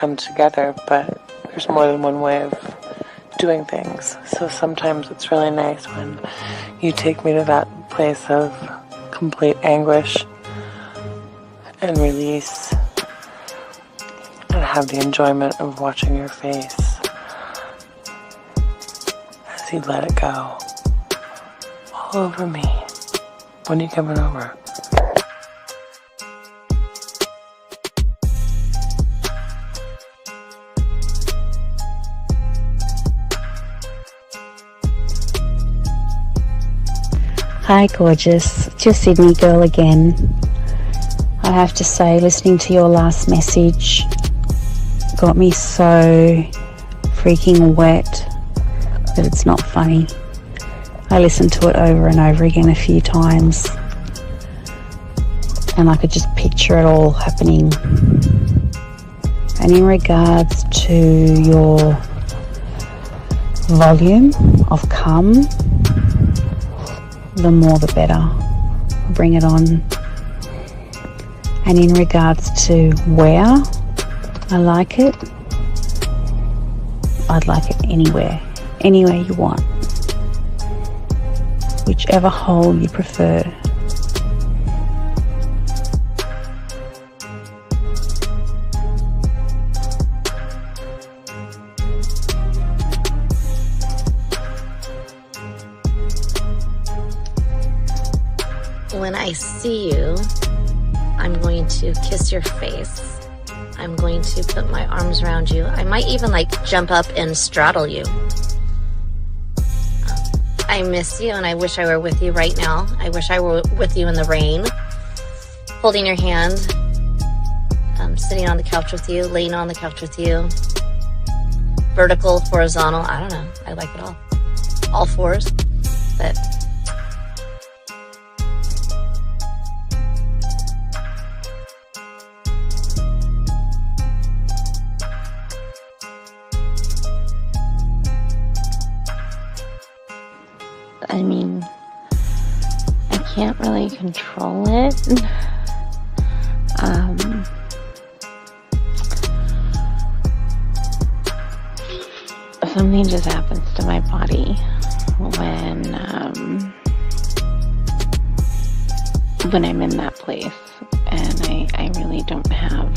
come together, but there's more than one way of doing things. So sometimes it's really nice when you take me to that place of complete anguish and release, and have the enjoyment of watching your face as you let it go all over me. When are you coming over? Hi gorgeous, it's your Sydney girl again. I have to say, listening to your last message got me so freaking wet that it's not funny. I listened to it over and over again a few times, and I could just picture it all happening. And in regards to your volume of come, the more the better. Bring it on. And in regards to where I like it, I'd like it anywhere you want, whichever hole you prefer. When I see you, I'm going to kiss your face. I'm going to put my arms around you. I might even jump up and straddle you. I miss you and I wish I were with you right now. I wish I were with you in the rain, holding your hand, sitting on the couch with you, laying on the couch with you, vertical, horizontal, I don't know. I like it all fours, but I mean, I can't really control it. Something just happens to my body when I'm in that place, and I really don't have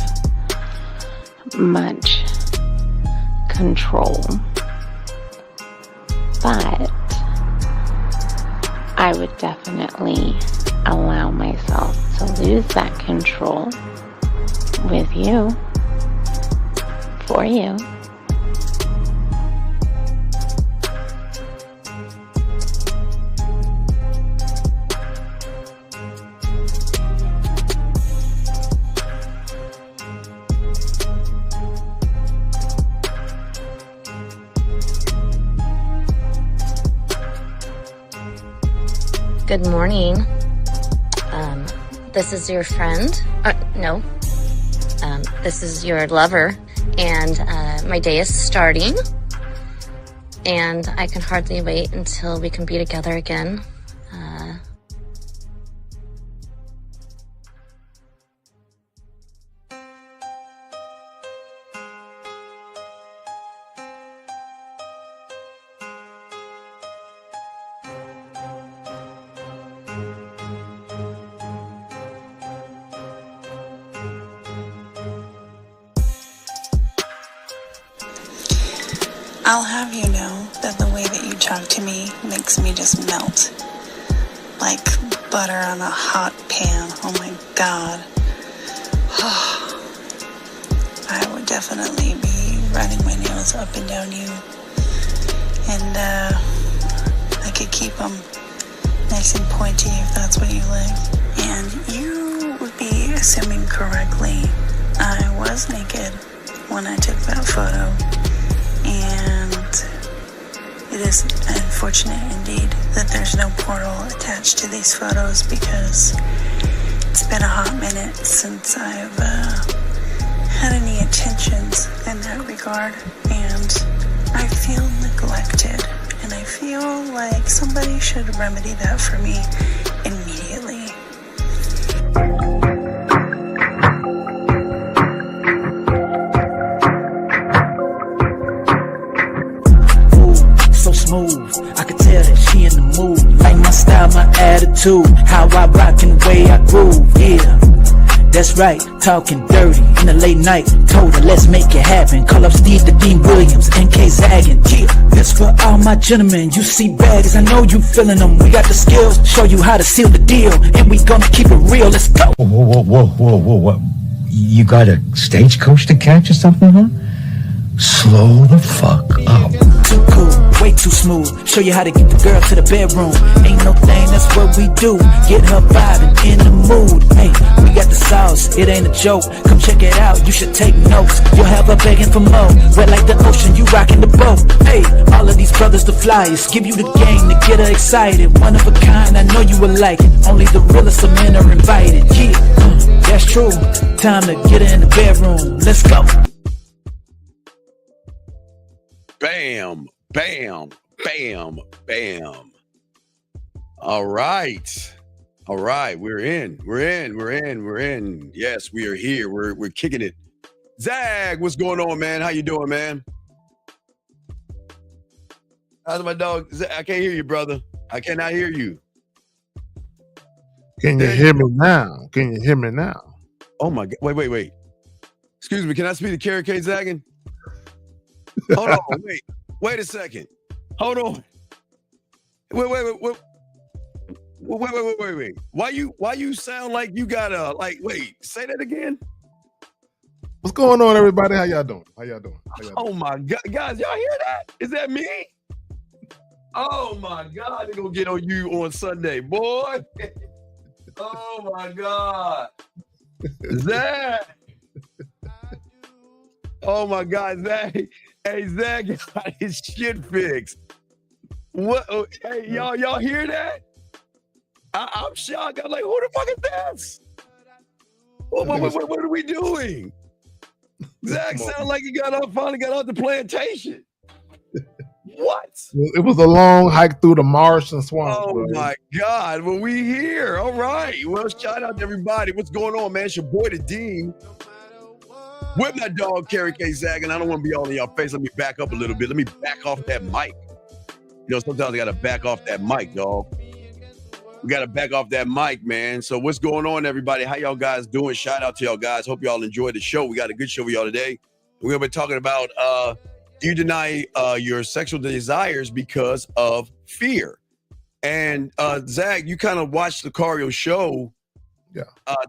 much control. But I would definitely allow myself to lose that control with you, for you. Good morning. This is your friend. No. This is your lover. And my day is starting. And I can hardly wait until we can be together again. I'll have you know that the way that you talk to me makes me just melt. Like butter on a hot pan. Oh my God. I would definitely be running my nails up and down you. And I could keep them nice and pointy if that's what you like. And you would be assuming correctly I was naked when I took that photo. And it is unfortunate indeed that there's no portal attached to these photos, because it's been a hot minute since I've had any attentions in that regard, and I feel neglected, and I feel like somebody should remedy that for me immediately. about my attitude, how I rock and the way I groove, yeah. That's right, talking dirty in the late night. Told her, let's make it happen. Call up Steve the Dean Williams, NK Zaggin'. Yeah, that's for all my gentlemen. You see baddies, I know you feeling them. We got the skills, show you how to seal the deal. And we gonna keep it real, let's go. Whoa. You got a stagecoach to catch or something, huh? Slow the fuck up. Too cool, way too smooth. Show you how to get the girl to the bedroom. Ain't no thing, that's what we do. Get her vibing in the mood. Hey, we got the sauce, it ain't a joke. Come check it out, you should take notes. You'll have her begging for more. Wet like the ocean, you rocking the boat. Hey, all of these brothers the flyers. Give you the game to get her excited. One of a kind, I know you will like it. Only the realest of men are invited. Yeah, that's true. Time to get her in the bedroom. Let's go. Bam, bam, bam, bam. All right. We're in. Yes, we are here. We're kicking it. Zag, what's going on, man? How you doing, man? How's my dog? Zag, I can't hear you, brother. I cannot hear you. Can you hear me now? Oh my God. Wait. Excuse me. Can I speak to Carrie K. Zaggin? Hold on, wait a second. Hold on. Wait. Why you sound like you gotta say that again? What's going on, everybody? How y'all doing? Oh my God, guys, y'all hear that? Is that me? Oh my God, they're gonna get on you on Sunday, boy. Oh my God. Zach. Oh my God, Zach. Hey, Zach got his shit fixed. What? Hey, y'all hear that? I'm shocked. I'm like, who the fuck is this? What are we doing? Zach sounded like he finally got off the plantation. What? It was a long hike through the marsh and swamp. Oh my God. Well, we here. All right. Well, shout out to everybody. What's going on, man? It's your boy, the Dean. With my dog, Carrie K. Zaggin'. I don't want to be all in your face. Let me back up a little bit. Let me back off that mic. You know, sometimes I got to back off that mic, dog. We got to back off that mic, man. So what's going on, everybody? How y'all guys doing? Shout out to y'all guys. Hope y'all enjoyed the show. We got a good show for y'all today. We're going to be talking about do you deny your sexual desires because of fear? And Zach, you kind of watched the Cario show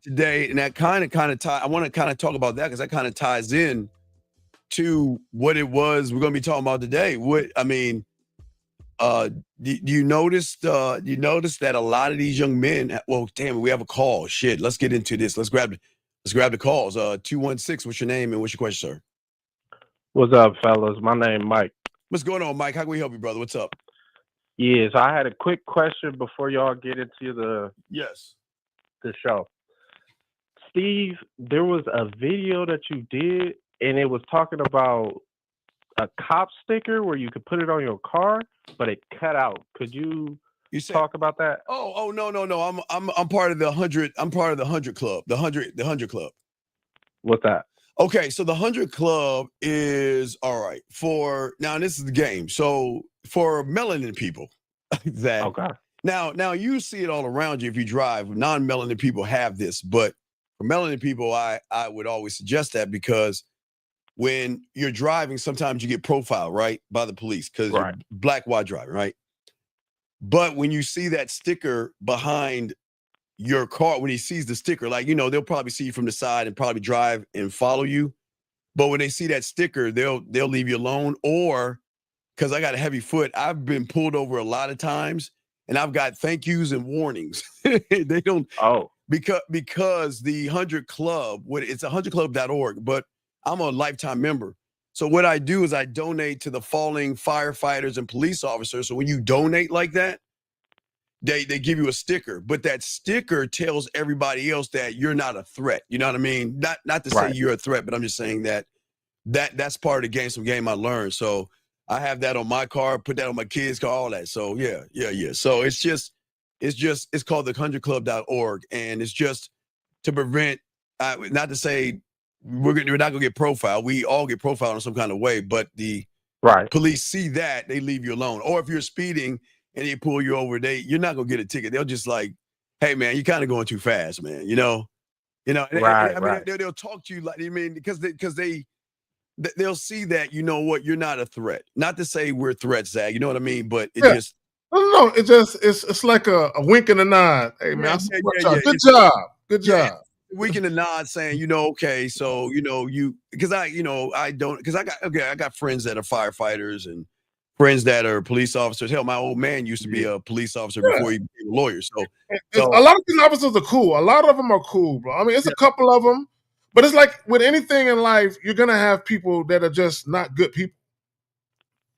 today, and that kind of tie. I want to kind of talk about that because that kind of ties in to what it was we're going to be talking about today. Do you notice that a lot of these young men? Well, damn, we have a call. Shit, let's get into this. Let's grab the calls. 216. What's your name and what's your question, sir? What's up, fellas? My name Mike. What's going on, Mike? How can we help you, brother? What's up? Yes, I had a quick question before y'all get into the show. Steve, there was a video that you did, and it was talking about a cop sticker where you could put it on your car, but it cut out. Could you talk about that? Oh no. I'm part of the 100. I'm part of the 100 Club. The 100 Club. What's that? Okay, so the 100 Club is all right for now. This is the game. So for melanin people, Now you see it all around you if you drive. Non-melanin people have this, but for melanin people, I would always suggest that because when you're driving, sometimes you get profiled, right, by the police because you're black while driving, right? But when you see that sticker behind your car, when he sees the sticker, like, you know, they'll probably see you from the side and probably drive and follow you. But when they see that sticker, they'll leave you alone. Or because I got a heavy foot, I've been pulled over a lot of times and I've got thank yous and warnings. They don't. Oh, because the 100 Club, it's 100club.org, but I'm a lifetime member. So what I do is I donate to the falling firefighters and police officers. So when you donate like that, they give you a sticker, but that sticker tells everybody else that you're not a threat. You know what I mean? Not to say you're a threat, but I'm just saying that's part of the game, some game I learned. So I have that on my car, put that on my kids' car, all that. So yeah. So it's called the 100club.org, and it's just to prevent, not to say we're not gonna get profiled. We all get profiled in some kind of way, but the police see that, they leave you alone. Or if you're speeding and they pull you over, you're not gonna get a ticket. They'll just like, hey man, you're kind of going too fast, man. Right, I mean, they'll talk to you like, I mean, because they'll see that, you know what, you're not a threat. Not to say we're threats, Zach, you know what I mean? But it just no, it's like a wink and a nod. Hey man, good job. Wink and a nod saying, okay, so because I got friends that are firefighters and friends that are police officers. Hell, my old man used to be a police officer before he became a lawyer. So a lot of these officers are cool. A lot of them are cool, bro. I mean, it's a couple of them, but it's like with anything in life, you're gonna have people that are just not good people,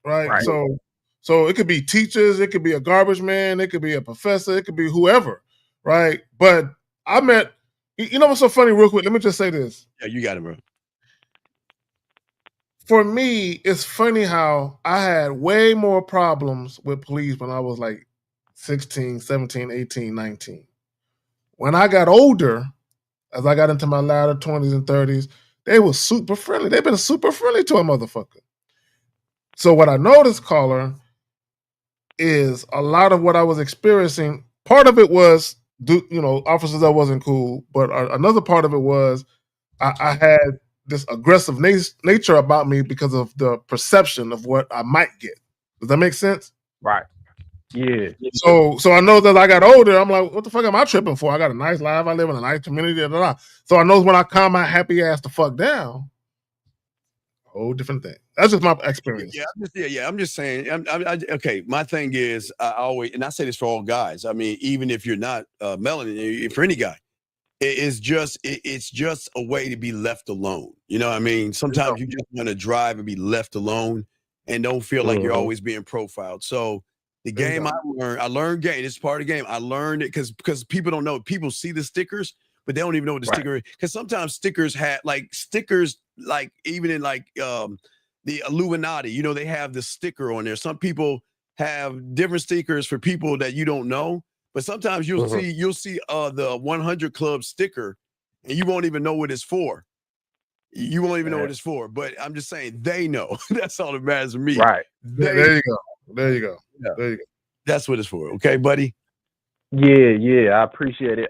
right? So it could be teachers, it could be a garbage man, it could be a professor, it could be whoever, right? But I met, you know what's so funny, real quick? Let me just say this. Yeah, you got it, bro. For me, it's funny how I had way more problems with police when I was like 16, 17, 18, 19. When I got older, as I got into my latter 20s and 30s, they were super friendly. They've been super friendly to a motherfucker. So what I noticed, caller, is a lot of what I was experiencing, part of it was, officers that wasn't cool, but another part of it was I had this aggressive nature about me because of the perception of what I might get. Does that make sense? Right. Yeah. So I know that I got older, I'm like, what the fuck am I tripping for? I got a nice life. I live in a nice community. So I know when I calm my happy ass the fuck down, whole different thing. That's just my experience. I'm just saying. Okay, my thing is, I always, and I say this for all guys. I mean, even if you're not melanin, for any guy, it's just a way to be left alone. You know what I mean? Sometimes you just want to drive and be left alone and don't feel like you're always being profiled. So the game I learned game. It's part of the game. I learned it because people don't know. People see the stickers, but they don't even know what the sticker is. Because sometimes stickers like even in like the Illuminati, they have the sticker on there. Some people have different stickers for people that you don't know. But sometimes you'll see the 100 Club sticker, and you won't even know what it's for. You won't even know what it's for. But I'm just saying they know. That's all that matters to me. Right. There you go. Yeah. That's what it's for. Okay, buddy. Yeah, I appreciate it.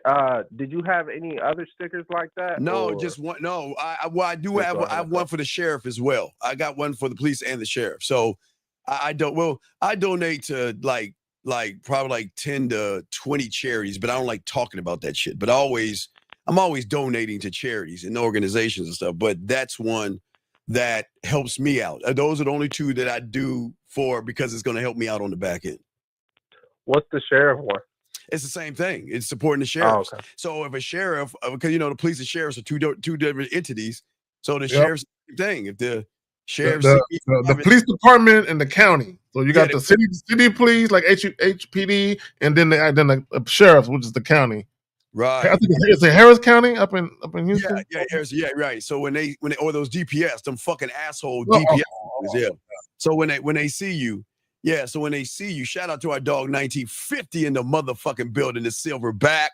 Did you have any other stickers like that? No, just one. No, I do have. I have one for the sheriff as well. I got one for the police and the sheriff. So I donate to probably like 10 to 20 charities, but I don't like talking about that shit. But I'm always donating to charities and organizations and stuff. But that's one that helps me out. Those are the only two that I do for because it's going to help me out on the back end. What's the sheriff one? It's the same thing. It's supporting the sheriffs. Oh, okay. So if a sheriff, because the police and sheriffs are two different entities. So the sheriff's the same thing. If the sheriff, the police department and the county. So you got the city police like HPD, and then the sheriffs, which is the county. Right. I think it's Harris County up in Houston. Yeah, right. So when they or those DPS, them fucking asshole DPS. Yeah. So when they see you. Yeah, so when they see you, shout out to our dog 1950 in the motherfucking building, the silverback.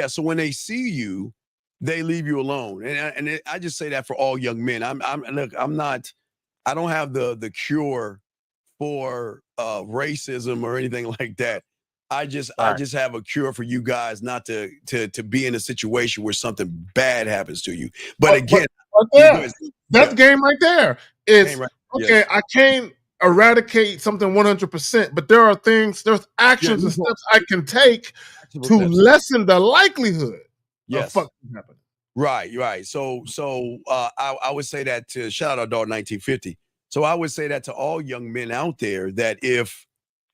So when they see you, they leave you alone. And I just say that for all young men. I don't have the cure for racism or anything like that. I just have a cure for you guys not to be in a situation where something bad happens to you. But again, that's game right there. It's okay, I can't eradicate something 100%, but there's actions and steps I can take to lessen the likelihood of fucking happening. Right. So I would say that to shout out our dog 1950. So I would say that to all young men out there that if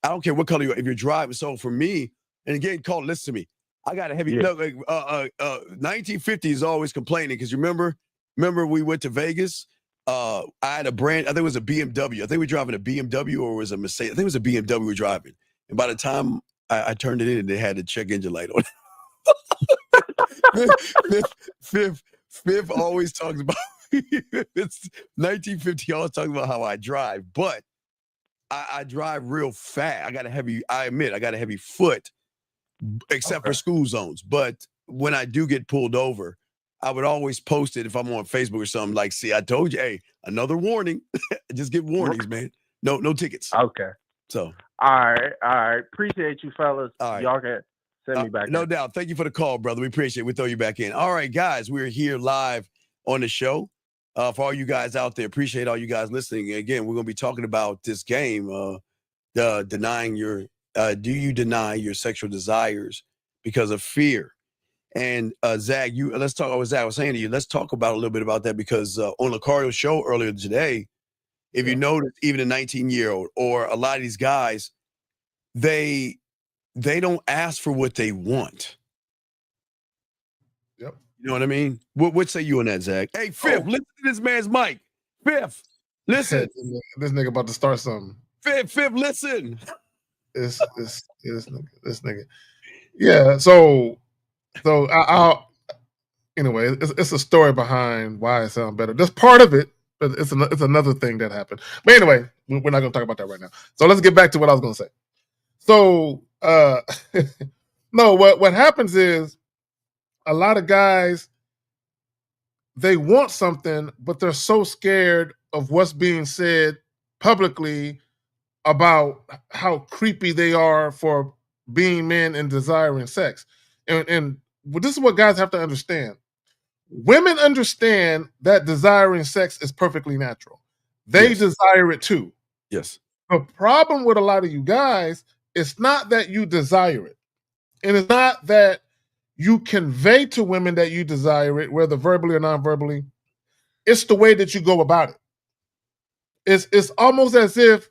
I don't care what color you are, if you're driving. So for me, and again, listen to me. I got a heavy 1950 is always complaining because you remember we went to Vegas. I had I think it was a BMW. I think we were driving a BMW or it was a Mercedes. I think it was a BMW we were driving. And by the time I turned it in, they had the check engine light on. Fifth always talks about it's 1950 always talks about how I drive, but I drive real fast. I admit I got a heavy foot, except for school zones. But when I do get pulled over, I would always post it if I'm on Facebook or something like, see, I told you, hey, another warning. Just get warnings, man. No tickets. Okay. So, all right. Appreciate you, fellas. All right. Y'all can send me back. No doubt. Thank you for the call, brother. We appreciate it. We'll throw you back in. All right, guys, we're here live on the show. For all you guys out there, appreciate all you guys listening. Again, we're going to be talking about this game, denying your, do you deny your sexual desires because of fear? And Zach, let's talk. Zach, I was saying to you, let's talk about a little bit about that because on Lucario's show earlier today, if you notice, even a 19-year-old or a lot of these guys, they don't ask for what they want. Yep. You know what I mean? What say you on that, Zach? Hey, Fifth, listen to this man's mic. Fifth, listen. This nigga about to start something. Fifth, listen. This nigga. Yeah. So I'll anyway. It's a story behind why it sounds better. That's part of it, but it's another thing that happened. But anyway, we're not going to talk about that right now. So let's get back to what I was going to say. So no, what happens is a lot of guys, they want something, but they're so scared of what's being said publicly about how creepy they are for being men and desiring sex. And this is what guys have to understand. Women understand that desiring sex is perfectly natural. They desire it too. Yes. The problem with a lot of you guys, it's not that you desire it. And it's not that you convey to women that you desire it, whether verbally or non-verbally. It's the way that you go about it. It's almost as if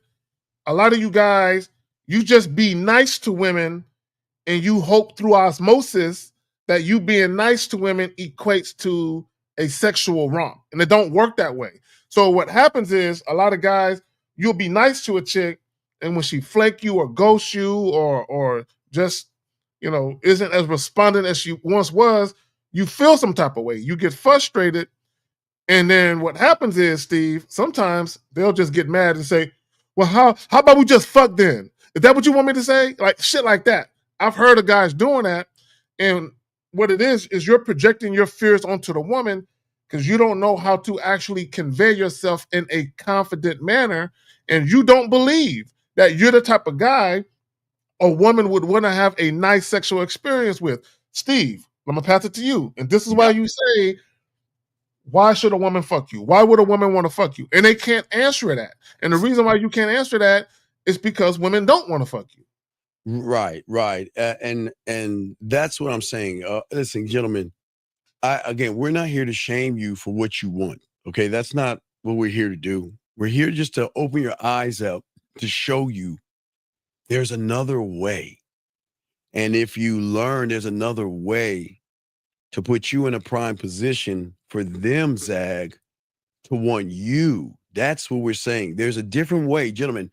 a lot of you guys, you just be nice to women and you hope through osmosis that you being nice to women equates to a sexual romp. And it don't work that way. So what happens is a lot of guys, you'll be nice to a chick, and when she flake you or ghost you or just, isn't as respondent as she once was, you feel some type of way. You get frustrated. And then what happens is, Steve, sometimes they'll just get mad and say, well, how about we just fuck then? Is that what you want me to say? Like shit like that. I've heard of guys doing that. And what it is you're projecting your fears onto the woman because you don't know how to actually convey yourself in a confident manner. And you don't believe that you're the type of guy a woman would want to have a nice sexual experience with. Steve, I'm going to pass it to you. And this is why you say, why should a woman fuck you? Why would a woman want to fuck you? And they can't answer that. And the reason why you can't answer that is because women don't want to fuck you. Right. And that's what I'm saying. Listen, gentlemen, we're not here to shame you for what you want. Okay. That's not what we're here to do. We're here just to open your eyes up to show you there's another way. And if you learn there's another way to put you in a prime position for them, Zag, to want you, that's what we're saying. There's a different way, gentlemen.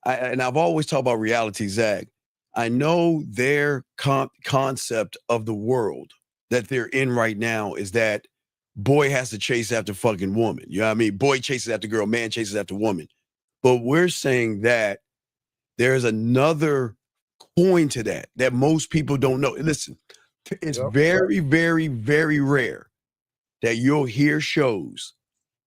And I've always talked about reality, Zag. I know their concept of the world that they're in right now is that boy has to chase after fucking woman. You know what I mean? Boy chases after girl, man chases after woman. But we're saying that there's another coin to that most people don't know. Listen, it's very, very, very rare that you'll hear shows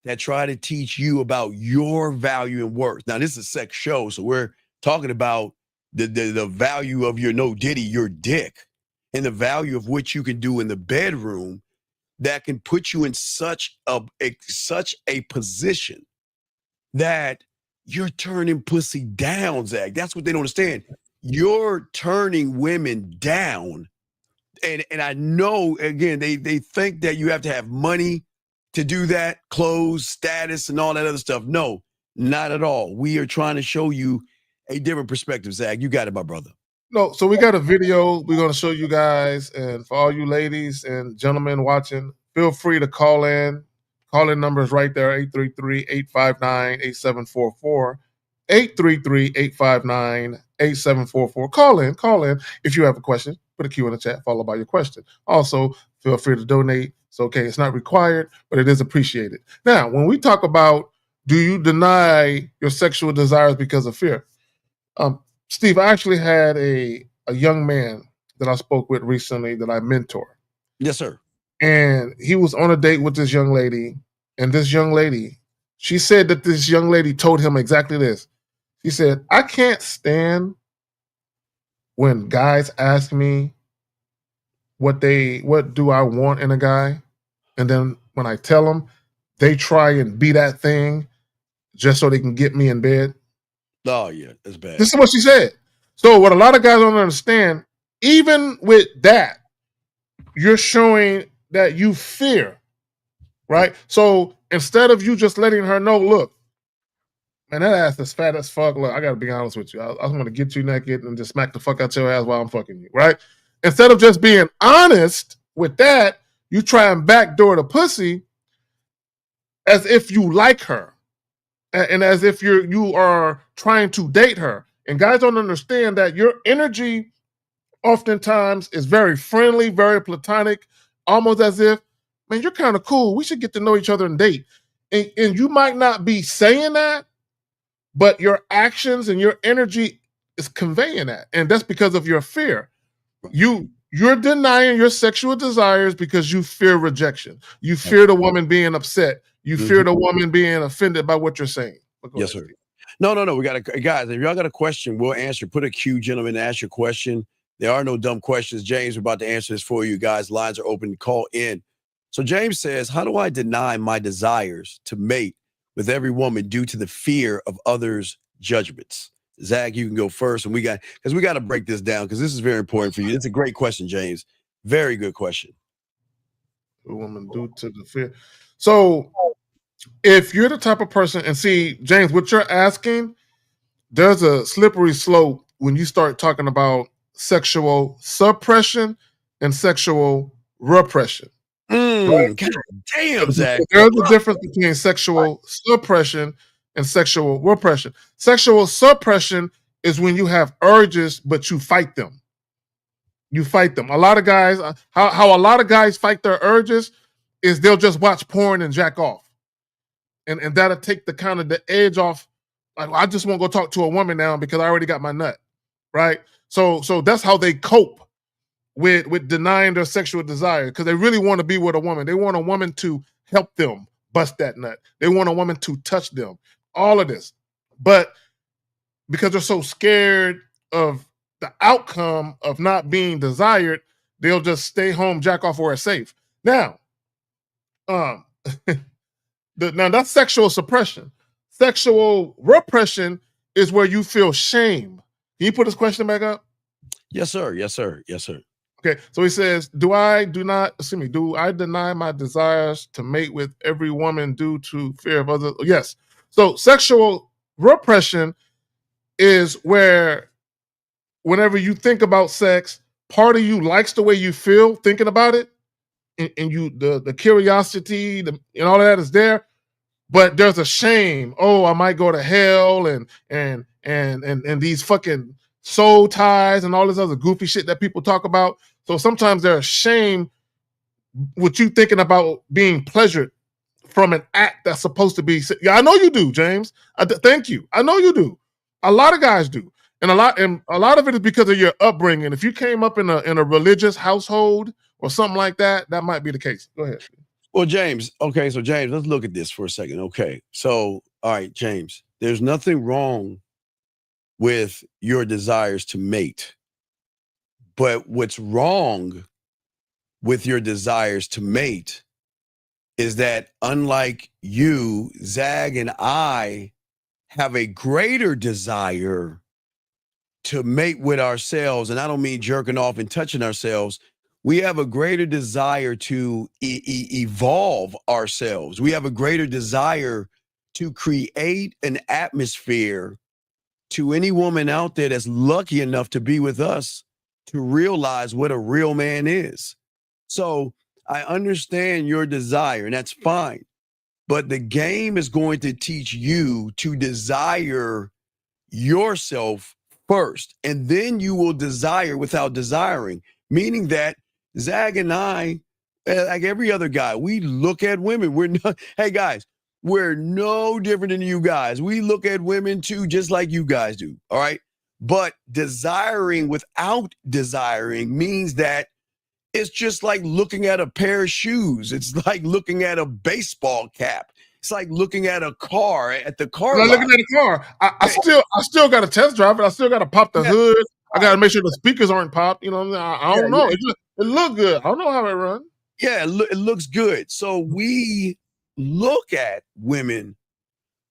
that try to teach you about your value and worth. Now, this is a sex show, so we're talking about the value of your your dick, and the value of what you can do in the bedroom that can put you in such a position that you're turning pussy down, Zach. That's what they don't understand. You're turning women down. And I know, again, they think that you have to have money to do that, clothes, status, and all that other stuff. No, not at all. We are trying to show you a different perspective, Zach. You got it, my brother. No, so we got a video we're going to show you guys. And for all you ladies and gentlemen watching, feel free to call in. Call-in number is right there, 833-859-8744. 833-859-8744. Call in if you have a question. Put a Q in the chat, followed by your question. Also, feel free to donate. It's okay. It's not required, but it is appreciated. Now, when we talk about do you deny your sexual desires because of fear? Steve, I actually had a young man that I spoke with recently that I mentor. Yes, sir. And he was on a date with this young lady. And this young lady, she said that this young lady told him exactly this. She said, I can't stand when guys ask me what do I want in a guy, and then when I tell them, they try and be that thing just so they can get me in bed. Oh yeah, that's bad. This is what she said. So what a lot of guys don't understand, even with that, you're showing that you fear, right? So instead of you just letting her know, look, man, that ass is fat as fuck. Look, I gotta be honest with you. I just want to get you naked and just smack the fuck out your ass while I'm fucking you, right? Instead of just being honest with that, you try and backdoor the pussy as if you like her, and as if you are trying to date her. And guys don't understand that your energy oftentimes is very friendly, very platonic, almost as if, man, you're kind of cool. We should get to know each other and date. And you might not be saying that, but your actions and your energy is conveying that. And that's because of your fear. You're denying your sexual desires because you fear rejection. You fear the woman being upset. You fear the woman being offended by what you're saying. Yes, sir. No. We got guys. If y'all got a question, we'll answer. Put a Q, gentlemen, and ask your question. There are no dumb questions. James, we're about to answer this for you guys. Lines are open. Call in. So James says, how do I deny my desires to mate with every woman due to the fear of others' judgments? Zach, you can go first, and we got to break this down because this is very important for you. It's a great question, James. Very good question. A woman due to the fear. So if you're the type of person, and see, James, what you're asking, there's a slippery slope when you start talking about sexual suppression and sexual repression. God damn, Zach. There's a difference between sexual suppression and sexual repression. Sexual suppression is when you have urges, but you fight them. You fight them. A lot of guys, how a lot of guys fight their urges is they'll just watch porn and jack off. And that'll take the kind of the edge off. Like, I just won't go talk to a woman now because I already got my nut. Right? So that's how they cope with denying their sexual desire, because they really want to be with a woman. They want a woman to help them bust that nut. They want a woman to touch them. All of this. But because they're so scared of the outcome of not being desired, they'll just stay home, jack off where it's safe. Now, now that's sexual suppression. Sexual repression is where you feel shame. Can you put this question back up? Yes, sir. Yes, sir. Yes, sir. Okay, so he says, do I deny my desires to mate with every woman due to fear of others? Yes. So sexual repression is where whenever you think about sex, part of you likes the way you feel thinking about it, and you the curiosity and all of that is there, but there's a shame. Oh, I might go to hell and these fucking soul ties and all this other goofy shit that people talk about. So sometimes there's shame with you thinking about being pleasured from an act that's supposed to be. Yeah, I know you do, James. Thank you. I know you do. A lot of guys do, and a lot of it is because of your upbringing. If you came up in a religious household or something like that, that might be the case. Go ahead. Well, James. Okay, so James, let's look at this for a second. Okay, so all right, James. There's nothing wrong with your desires to mate. But what's wrong with your desires to mate is that unlike you, Zag and I have a greater desire to mate with ourselves. And I don't mean jerking off and touching ourselves. We have a greater desire to evolve ourselves. We have a greater desire to create an atmosphere to any woman out there that's lucky enough to be with us to realize what a real man is. So I understand your desire, and that's fine. But the game is going to teach you to desire yourself first, and then you will desire without desiring, meaning that Zag and I, like every other guy, we look at women. We're not, hey guys, we're no different than you guys. We look at women too, just like you guys do. All right. But desiring without desiring means that it's just like looking at a pair of shoes. It's like looking at a baseball cap. It's like looking at a car at the car I'm lot. looking at the car. I still got to test drive it. I still got to pop the hood. I got to make sure the speakers aren't popped. You know what I mean? I don't know. It look good. I don't know how it runs. Yeah, it looks good. So we look at women,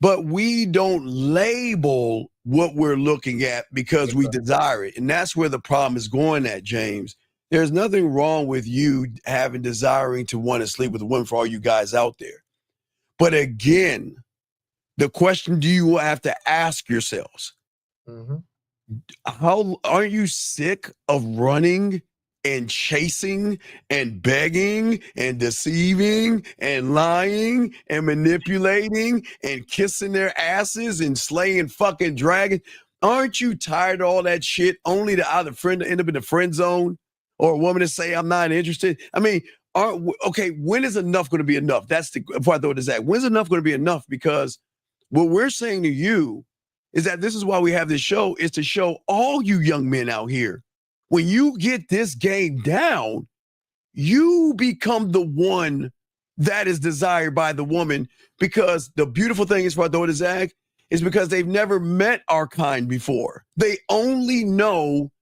but we don't label what we're looking at because we desire it. And that's where the problem is going at, James. There's nothing wrong with you desiring to want to sleep with a woman, for all you guys out there. But again, the question you have to ask yourselves, how aren't you sick of running and chasing and begging and deceiving and lying and manipulating and kissing their asses and slaying fucking dragons? Aren't you tired of all that shit, only to either end up in the friend zone or a woman to say, I'm not interested? I mean, when is enough going to be enough? That's before I throw this at. When's enough going to be enough? Because what we're saying to you is that this is why we have this show, is to show all you young men out here, when you get this game down, you become the one that is desired by the woman. Because the beautiful thing is, for our daughter Zach, is because they've never met our kind before. They only know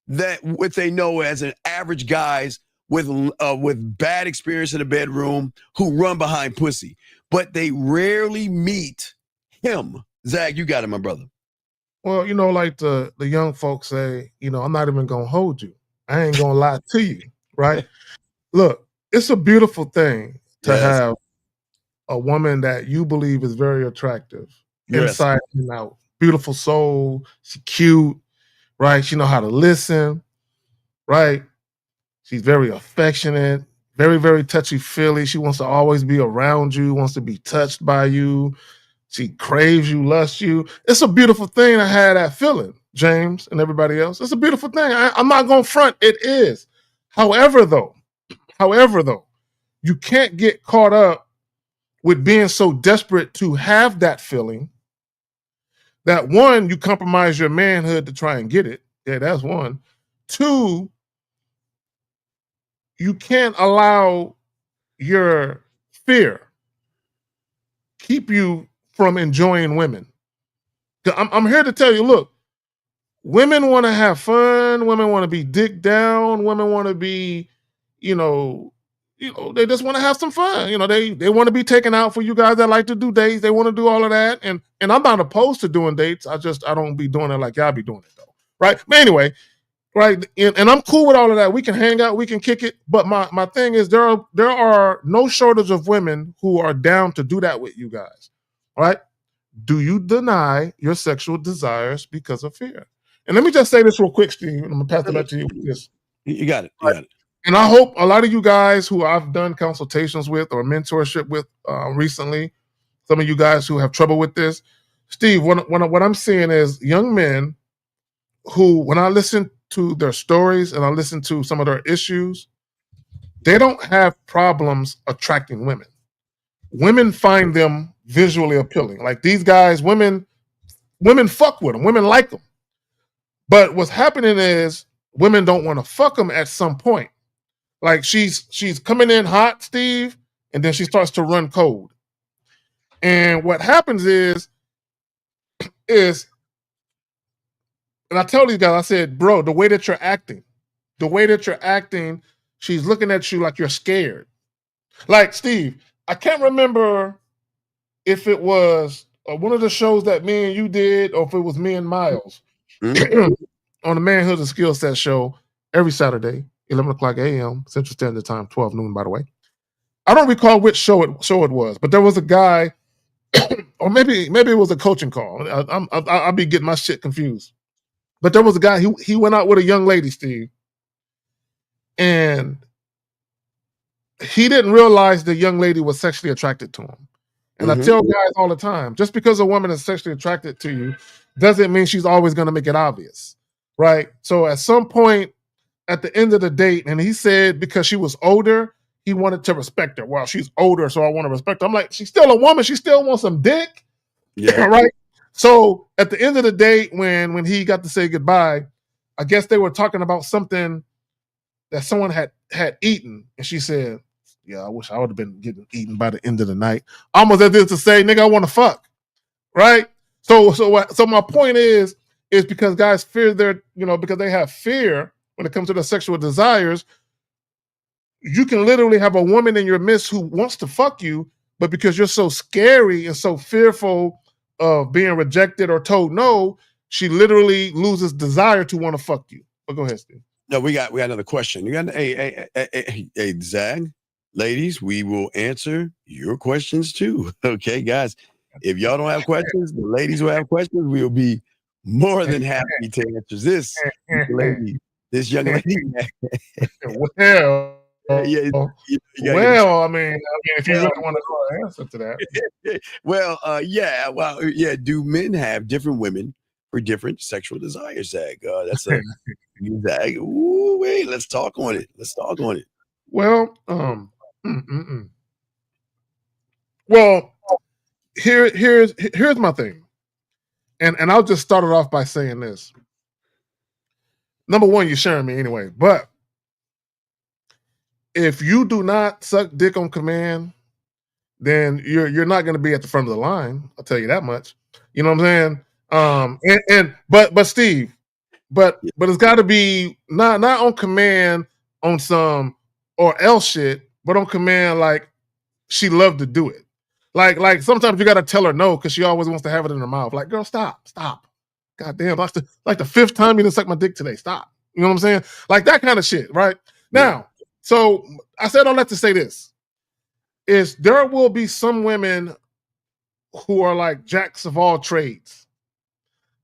that what they know as an average guys with bad experience in the bedroom who run behind pussy. But they rarely meet him. Zach, you got it, my brother. Well, like the young folks say, I'm not even going to hold you. I ain't going to lie to you, right? Look, it's a beautiful thing to have a woman that you believe is very attractive, inside and out. Beautiful soul, she's cute, right? She know how to listen, right? She's very affectionate, very, very touchy-feely. She wants to always be around you, wants to be touched by you. She craves you, lusts you. It's a beautiful thing to have that feeling, James and everybody else. It's a beautiful thing. I'm not going to front. It is. However, though, you can't get caught up with being so desperate to have that feeling that, one, you compromise your manhood to try and get it. Yeah, that's one. Two, you can't allow your fear keep you from enjoying women. I'm here to tell you, look, women want to have fun. Women want to be dick down. Women want to be, they just want to have some fun. They want to be taken out. For you guys that like to do dates, they want to do all of that. And I'm not opposed to doing dates. I don't be doing it like y'all be doing it though, right? But anyway, right, and I'm cool with all of that. We can hang out, we can kick it. But my thing is, there are no shortage of women who are down to do that with you guys, right? Do you deny your sexual desires because of fear? And let me just say this real quick, Steve. I'm gonna pass it back to you with this. You got it. You got it. And I hope a lot of you guys who I've done consultations with or mentorship with recently, some of you guys who have trouble with this, Steve, what I'm seeing is young men who, when I listen to their stories and I listen to some of their issues, they don't have problems attracting women. Women find them visually appealing. Like these guys, women fuck with them. Women like them. But what's happening is women don't want to fuck them at some point. Like she's coming in hot, Steve, and then she starts to run cold. And what happens is, and I tell these guys, I said, bro, the way that you're acting, she's looking at you like you're scared. Like, Steve, I can't remember if it was one of the shows that me and you did, or if it was me and Miles on the Manhood and Skill Set show every Saturday, 11 o'clock a.m. Central Standard Time, 12 noon, by the way. I don't recall which show it was, but there was a guy, or maybe it was a coaching call. I'll be getting my shit confused. But there was a guy, he went out with a young lady, Steve, and he didn't realize the young lady was sexually attracted to him. And I tell guys all the time, just because a woman is sexually attracted to you doesn't mean she's always going to make it obvious, right? So at some point at the end of the date, and he said because she was older, he wanted to respect her. Well, she's older, so I want to respect her. I'm like, she's still a woman. She still wants some dick. Yeah. Right? So at the end of the day, when he got to say goodbye, I guess they were talking about something that someone had eaten. And she said, Yeah, I wish I would have been getting eaten by the end of the night. Almost as if to say, nigga, I want to fuck. Right? So my point is because guys fear their, because they have fear when it comes to their sexual desires. You can literally have a woman in your midst who wants to fuck you, but because you're so scary and so fearful of being rejected or told no, she literally loses desire to want to fuck you. But go ahead, Steve. No, we got another question. You got hey, Zag, ladies, we will answer your questions too. Okay, guys. If y'all don't have questions, the ladies who have questions, we'll be more than happy to answer this lady, this young lady. Well, yeah, well, I mean, if you really want to know an answer to that. Well, yeah. Do men have different women for different sexual desires, Zag? That's a Zag. Ooh, wait, let's talk on it. Well, well, here's my thing, and I'll just start it off by saying this. Number one, you're sharing me anyway, but if you do not suck dick on command, then you're not going to be at the front of the line. I'll tell you that much. You know what I'm saying? But Steve, but it's got to be not on command on some or else shit, but on command like she loved to do it. Like sometimes you got to tell her no because she always wants to have it in her mouth. Like, girl, stop. God damn, like the fifth time you didn't suck my dick today. Stop. You know what I'm saying? Like that kind of shit, right? Now, so I said all that to say this. Is there will be some women who are like jacks of all trades.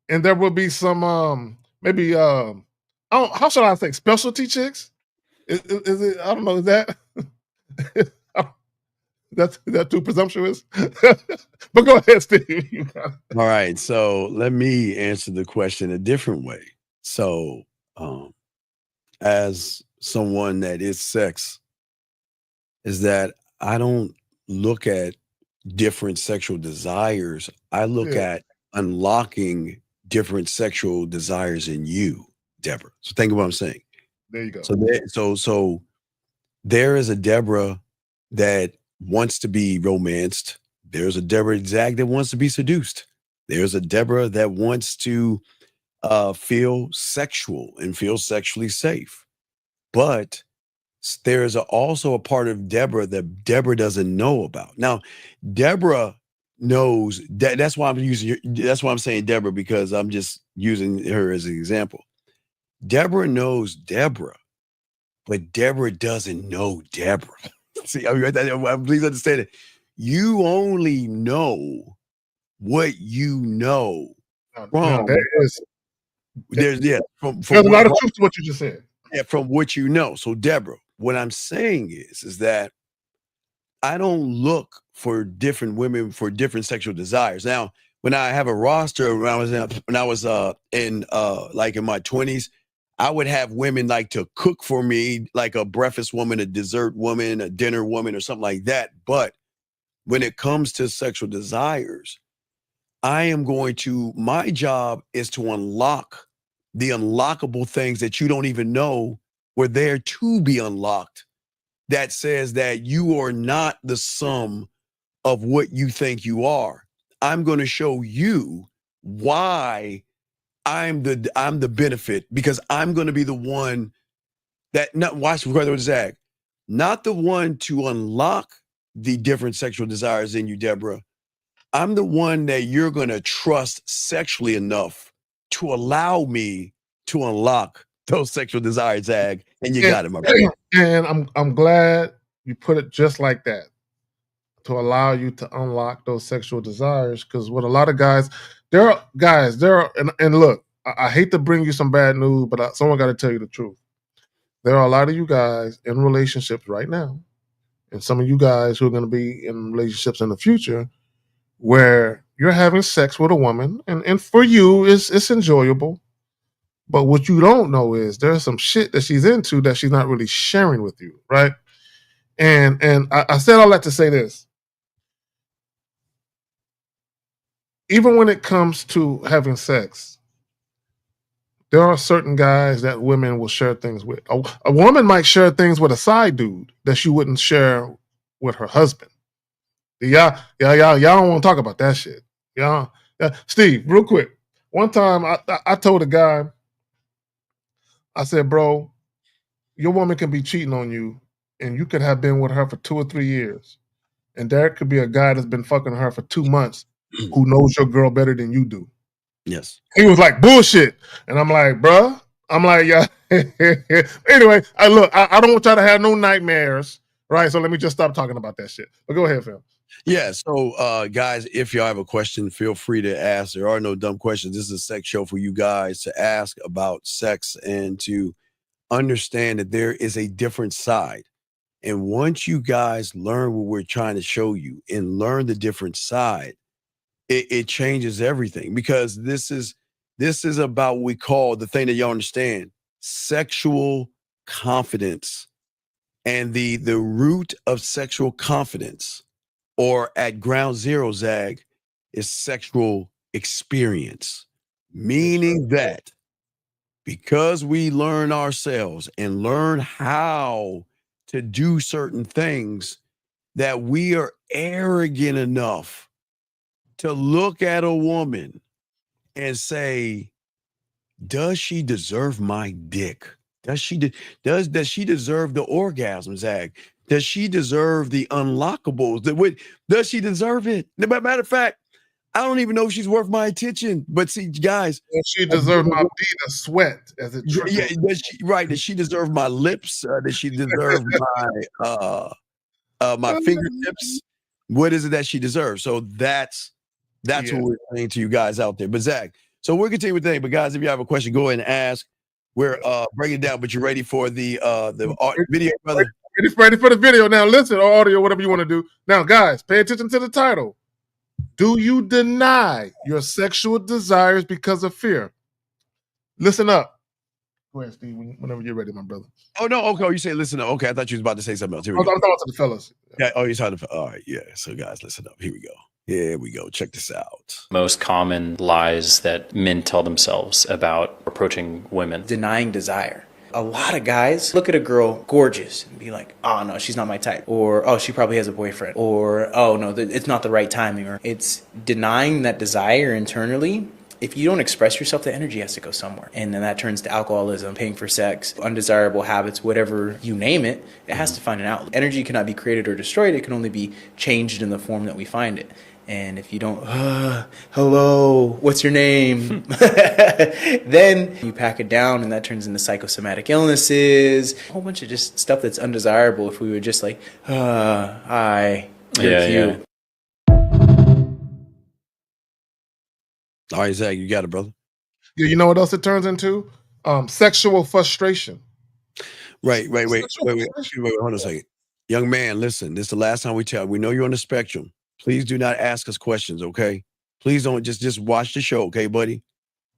And there will be some maybe how should I say specialty chicks? Is it I don't know, is that that's too presumptuous? But go ahead, Steve. All right. So let me answer the question a different way. So as someone that is sex, is that I don't look at different sexual desires. I look at unlocking different sexual desires in you, Deborah. So think of what I'm saying. There you go. So there is a Deborah that wants to be romanced. There's a Deborah Zag that wants to be seduced. There's a Deborah that wants to feel sexual and feel sexually safe. But there's also a part of Deborah that Deborah doesn't know about. Now, Deborah knows that. That's why I'm saying Deborah, because I'm just using her as an example. Deborah knows Deborah, but Deborah doesn't know Deborah. See, please understand it. You only know what you know from. There's a lot of truth to what you just said. Yeah, from what you know. So, Deborah, what I'm saying is that I don't look for different women for different sexual desires. Now, when I have a roster, when I was in my 20s, I would have women like to cook for me, like a breakfast woman, a dessert woman, a dinner woman, or something like that. But when it comes to sexual desires, my job is to unlock the unlockable things that you don't even know were there to be unlocked. That says that you are not the sum of what you think you are. I'm going to show you why I'm the benefit, because I'm going to be the one that not the one to unlock the different sexual desires in you, Deborah. I'm the one that you're going to trust sexually enough to allow me to unlock those sexual desires, Zag, and you got it, my brother. And I'm glad you put it just like that, to allow you to unlock those sexual desires. Because what a lot of guys, and look, I hate to bring you some bad news, but someone got to tell you the truth. There are a lot of you guys in relationships right now, and some of you guys who are going to be in relationships in the future, where you're having sex with a woman, and for you, it's enjoyable. But what you don't know is there's some shit that she's into that she's not really sharing with you, right? And I said all that to say this. Even when it comes to having sex, there are certain guys that women will share things with. A woman might share things with a side dude that she wouldn't share with her husband. Y'all don't want to talk about that shit. Yeah, Steve, real quick. One time I told a guy, I said, bro, your woman can be cheating on you, and you could have been with her for 2 or 3 years. And there could be a guy that's been fucking her for 2 months who knows your girl better than you do. Yes. He was like, bullshit. And I'm like, bruh. I'm like, yeah. Anyway, I don't want y'all to have no nightmares, right? So let me just stop talking about that shit. But go ahead, Phil. Yeah, so guys, if y'all have a question, feel free to ask. There are no dumb questions. This is a sex show for you guys to ask about sex and to understand that there is a different side. And once you guys learn what we're trying to show you and learn the different side, it changes everything, because this is about what we call, the thing that y'all understand, sexual confidence. And the root of sexual confidence, or at ground zero, Zag, is sexual experience. Meaning that because we learn ourselves and learn how to do certain things, that we are arrogant enough to look at a woman and say, does she deserve my dick? Does she deserve the orgasm, Zag? Does she deserve the unlockables? Does she deserve it? Matter of fact, I don't even know if she's worth my attention. But see, guys, does she deserve my beat of sweat as it trickles? Yeah, does she deserve my lips? Does she deserve my fingertips? What is it that she deserves? So that's what we're saying to you guys out there. But Zach, so we'll continue with the thing. But guys, if you have a question, go ahead and ask. We're breaking it down. But you ready for the video, brother? Ready for the video now. Listen, or audio, whatever you want to do. Now, guys, pay attention to the title. Do you deny your sexual desires because of fear? Listen up. Go ahead, Steve, whenever you're ready, my brother. Oh, no. Okay. You say listen up. Okay. I thought you was about to say something else. Here we I'm go. talking to the fellas. Yeah. Oh, you're talking to all right. Yeah. So, guys, listen up. Here we go. Here we go. Check this out. Most common lies that men tell themselves about approaching women. Denying desire. A lot of guys look at a girl gorgeous and be like, oh no, she's not my type. Or, oh, she probably has a boyfriend. Or, oh no, it's not the right timing. Or it's denying that desire internally. If you don't express yourself, the energy has to go somewhere. And then that turns to alcoholism, paying for sex, undesirable habits, whatever you name it, it has to find an outlet. Energy cannot be created or destroyed. It can only be changed in the form that we find it. And if you don't, hello, what's your name? Then you pack it down, and that turns into psychosomatic illnesses, a whole bunch of just stuff that's undesirable if we were just like, hi, you're cute. Yeah. All right, Zach, you got it, brother. Yeah, you know what else it turns into? Sexual frustration. Wait, hold on a second. Young man, listen, this is the last time we tell. We know you're on the spectrum. Please do not ask us questions, okay? Please don't just watch the show, okay, buddy?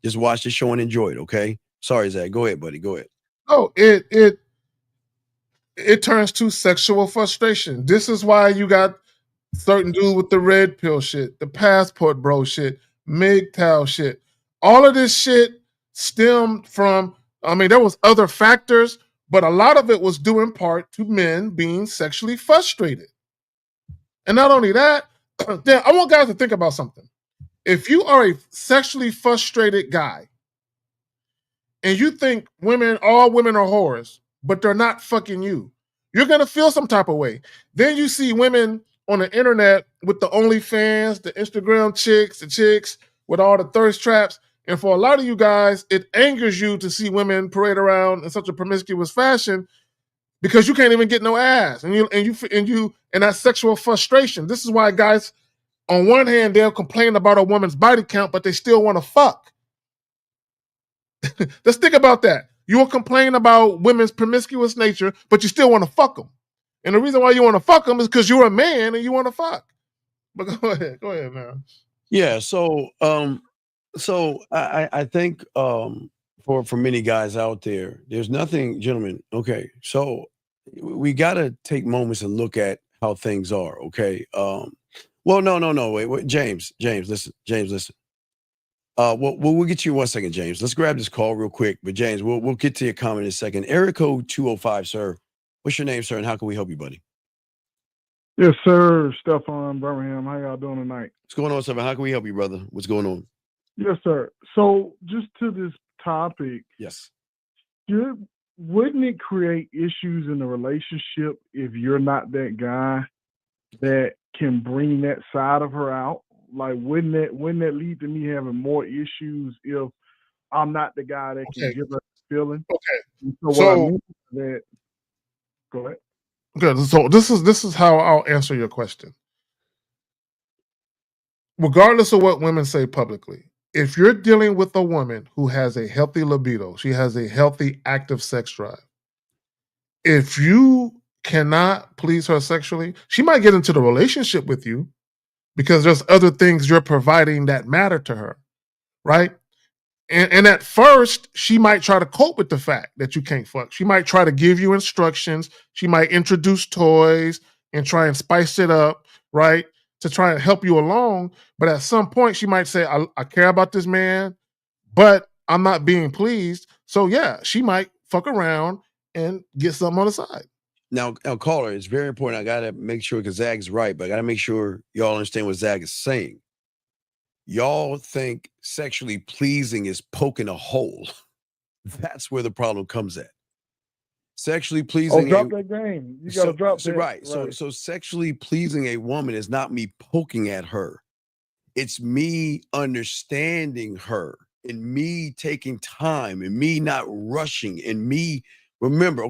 Just watch the show and enjoy it, okay? Sorry, Zach. Go ahead, buddy. Go ahead. Oh, it turns to sexual frustration. This is why you got certain dude with the red pill shit, the passport bro shit, MGTOW shit. All of this shit stemmed from, I mean, there was other factors, but a lot of it was due in part to men being sexually frustrated. And not only that, then I want guys to think about something. If you are a sexually frustrated guy and you think all women are whores, but they're not fucking you, you're going to feel some type of way. Then you see women on the internet with the OnlyFans, the Instagram chicks, the chicks with all the thirst traps. And for a lot of you guys, it angers you to see women parade around in such a promiscuous fashion because you can't even get no ass. And that sexual frustration. This is why guys, on one hand, they'll complain about a woman's body count, but they still want to fuck. Let's think about that. You will complain about women's promiscuous nature, but you still want to fuck them. And the reason why you want to fuck them is because you're a man and you want to fuck. But go ahead, man. Yeah, so I think for many guys out there, there's nothing, gentlemen. Okay, so we got to take moments and look at how things are. Okay. Well, no. Wait, James, listen. We'll get you in 1 second, James. Let's grab this call real quick. But James, we'll get to your comment in a second. Area code 205, sir. What's your name, sir, and how can we help you, buddy? Yes, sir. Stefan Birmingham. How y'all doing tonight? What's going on, sir? How can we help you, brother? What's going on? Yes, sir. So just to this topic, yes, wouldn't it create issues in the relationship if you're not that guy that can bring that side of her out? Like, wouldn't that lead to me having more issues if I'm not the guy that can give her the feeling? Okay. And so what I mean is that, go ahead. Good. So this is how I'll answer your question. Regardless of what women say publicly, if you're dealing with a woman who has a healthy libido, she has a healthy active sex drive. If you cannot please her sexually, she might get into the relationship with you because there's other things you're providing that matter to her, right? And at first, she might try to cope with the fact that you can't fuck. She might try to give you instructions. She might introduce toys and try and spice it up, right? To try and help you along. But at some point, she might say, I care about this man, but I'm not being pleased. So yeah, she might fuck around and get something on the side. Now, caller, it's very important. I got to make sure, because Zag's right, but I got to make sure y'all understand what Zag is saying. Y'all think sexually pleasing is poking a hole. That's where the problem comes at. Sexually pleasing. Drop that game. You got to drop that. Right. So sexually pleasing a woman is not me poking at her. It's me understanding her and me taking time and me not rushing and me, remember,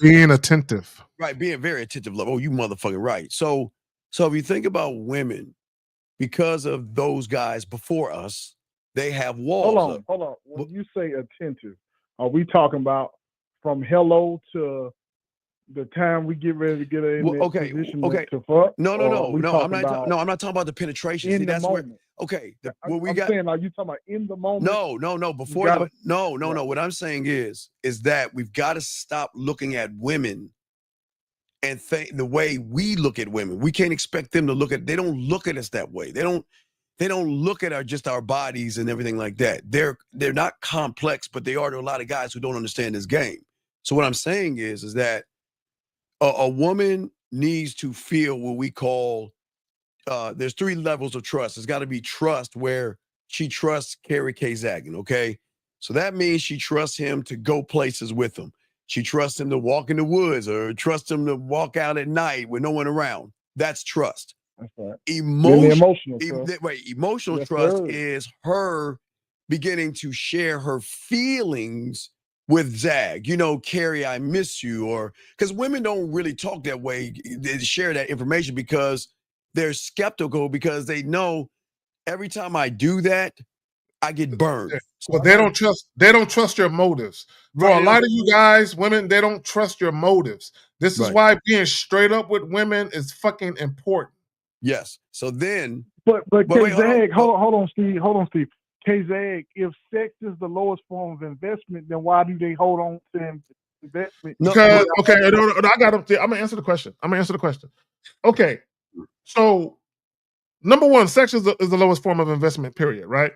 being attentive. Right. Being very attentive. Oh, you motherfucking right. So if you think about women, because of those guys before us, they have walls. Hold on. When you say attentive, are we talking about from hello to the time we get ready to get in position to fuck? No. I'm not talking about the penetration. See, that's where. Okay. I'm saying, are you talking about in the moment? No. Before no. What I'm saying is that we've got to stop looking at women and think the way we look at women. We can't expect them to look at. They don't look at us that way. They don't look at our bodies and everything like that. They're not complex, but they are to a lot of guys who don't understand this game. So what I'm saying is that a woman needs to feel what we call. There's 3 levels of trust. There's got to be trust where she trusts Carrie K. Zaggin. Okay, so that means she trusts him to go places with him. She trusts him to walk in the woods or trusts him to walk out at night with no one around. That's trust. That's right. Emotional trust. Trust is her beginning to share her feelings with Zag. Carrie, I miss you. Or because women don't really talk that way. They share that information because they're skeptical, because they know every time I do that, I get burned. Well, they don't trust your motives. For a lot of you guys, women, they don't trust your motives. This is why being straight up with women is fucking important. Yes. So then, but K-Zag, hold on, Steve. K-Zag, if sex is the lowest form of investment, then why do they hold on to investment? Because I got them. I'm gonna answer the question. Okay, so number one, sex is the lowest form of investment. Period. Right.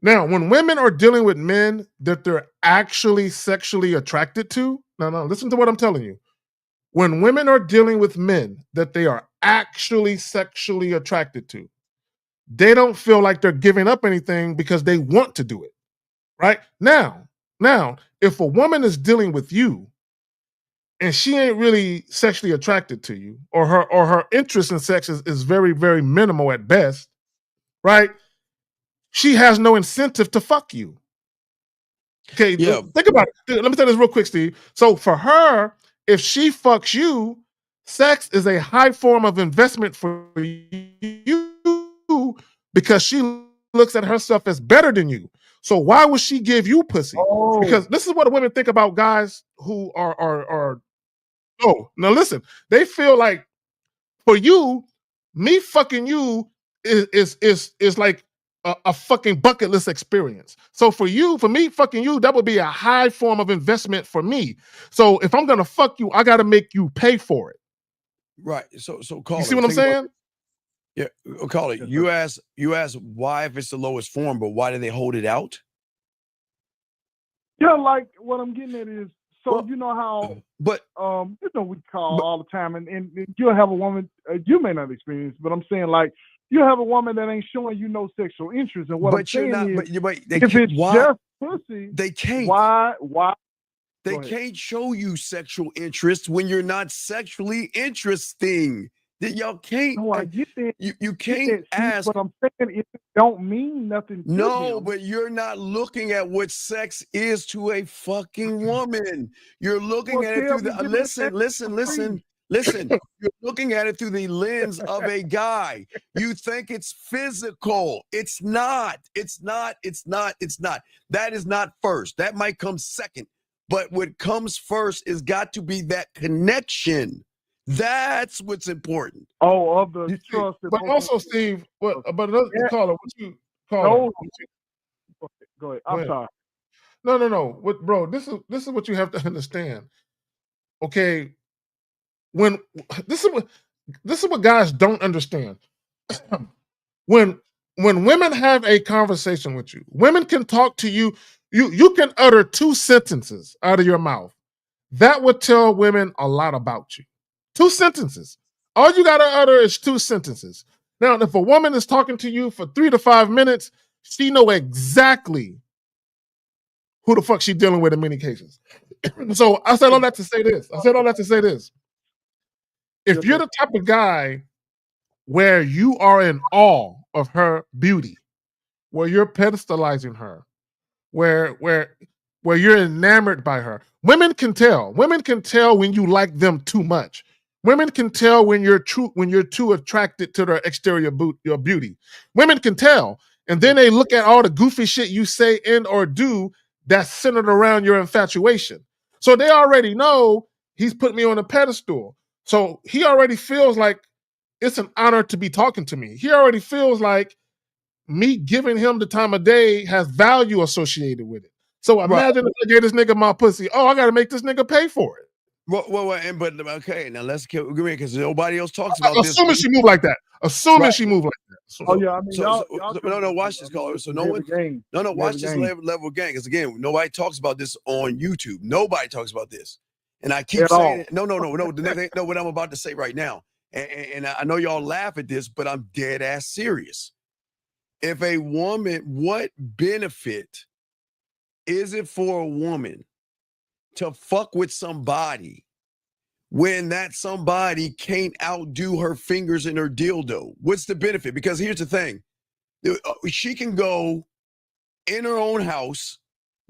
Now, when women are dealing with men that they're actually sexually attracted to, no, listen to what I'm telling you. When women are dealing with men that they are actually sexually attracted to, they don't feel like they're giving up anything because they want to do it. Right? Now, if a woman is dealing with you and she ain't really sexually attracted to you, or her interest in sex is very, very minimal at best, right? She has no incentive to fuck you. Okay, think about it. Let me tell you this real quick, Steve. So for her, if she fucks you, sex is a high form of investment for you because she looks at herself as better than you. So why would she give you pussy? Because this is what women think about guys who are now listen, they feel like for you, me fucking you is like a fucking bucket list experience. So for me fucking you, that would be a high form of investment for me. So if I'm gonna fuck you, I gotta make you pay for it. Right. So call. You see what I'm saying? Yeah, call it. Yes, You ask why if it's the lowest form, but why do they hold it out? Yeah, like what I'm getting at is, so you know how, but we call all the time, and you'll have a woman, you may not experience, but I'm saying like you have a woman that ain't showing you no sexual interest, and what I'm But you're saying not. is, But they if can't, it's why just pussy, they can't. why? They can't show you sexual interest when you're not sexually interesting. That y'all can't. No, I get that. You can't ask. But I'm saying it don't mean nothing. No, to but you're not looking at what sex is to a fucking woman. You're looking at it through the listen. You're looking at it through the lens of a guy. You think it's physical. It's not. It's not. That is not first. That might come second. But what comes first is got to be that connection. That's what's important. Oh, of the trust. But also, Steve, but another caller, what you call? No. Go ahead. I'm sorry. No. What, bro? This is what you have to understand. Okay, when this is what guys don't understand. when women have a conversation with you, women can talk to you. You can utter 2 sentences out of your mouth. That would tell women a lot about you. 2 sentences. All you got to utter is 2 sentences. Now, if a woman is talking to you for 3 to 5 minutes, she know exactly who the fuck she dealing with in many cases. So I said all that to say this. If you're the type of guy where you are in awe of her beauty, where you're pedestalizing her, where you're enamored by her, women can tell. Women can tell when you like them too much. Women can tell when you're too attracted to their exterior your beauty. Women can tell, and then they look at all the goofy shit you say and or do that's centered around your infatuation. So they already know he's put me on a pedestal. So he already feels like it's an honor to be talking to me. He already feels like me giving him the time of day has value associated with it. So imagine if I gave this nigga my pussy. Oh, I got to make this nigga pay for it. Well, but okay, now let's get because nobody else talks about this. Assuming she moved like that. She moved like that. Oh yeah, I mean, no, watch this, caller. So no one, watch this level of gang. Because again, nobody talks about this on YouTube. Nobody talks about this, and I keep saying it. No. What I'm about to say right now, and I know y'all laugh at this, but I'm dead ass serious. If a woman, what benefit is it for a woman to fuck with somebody when that somebody can't outdo her fingers and her dildo? What's the benefit? Because here's the thing. She can go in her own house,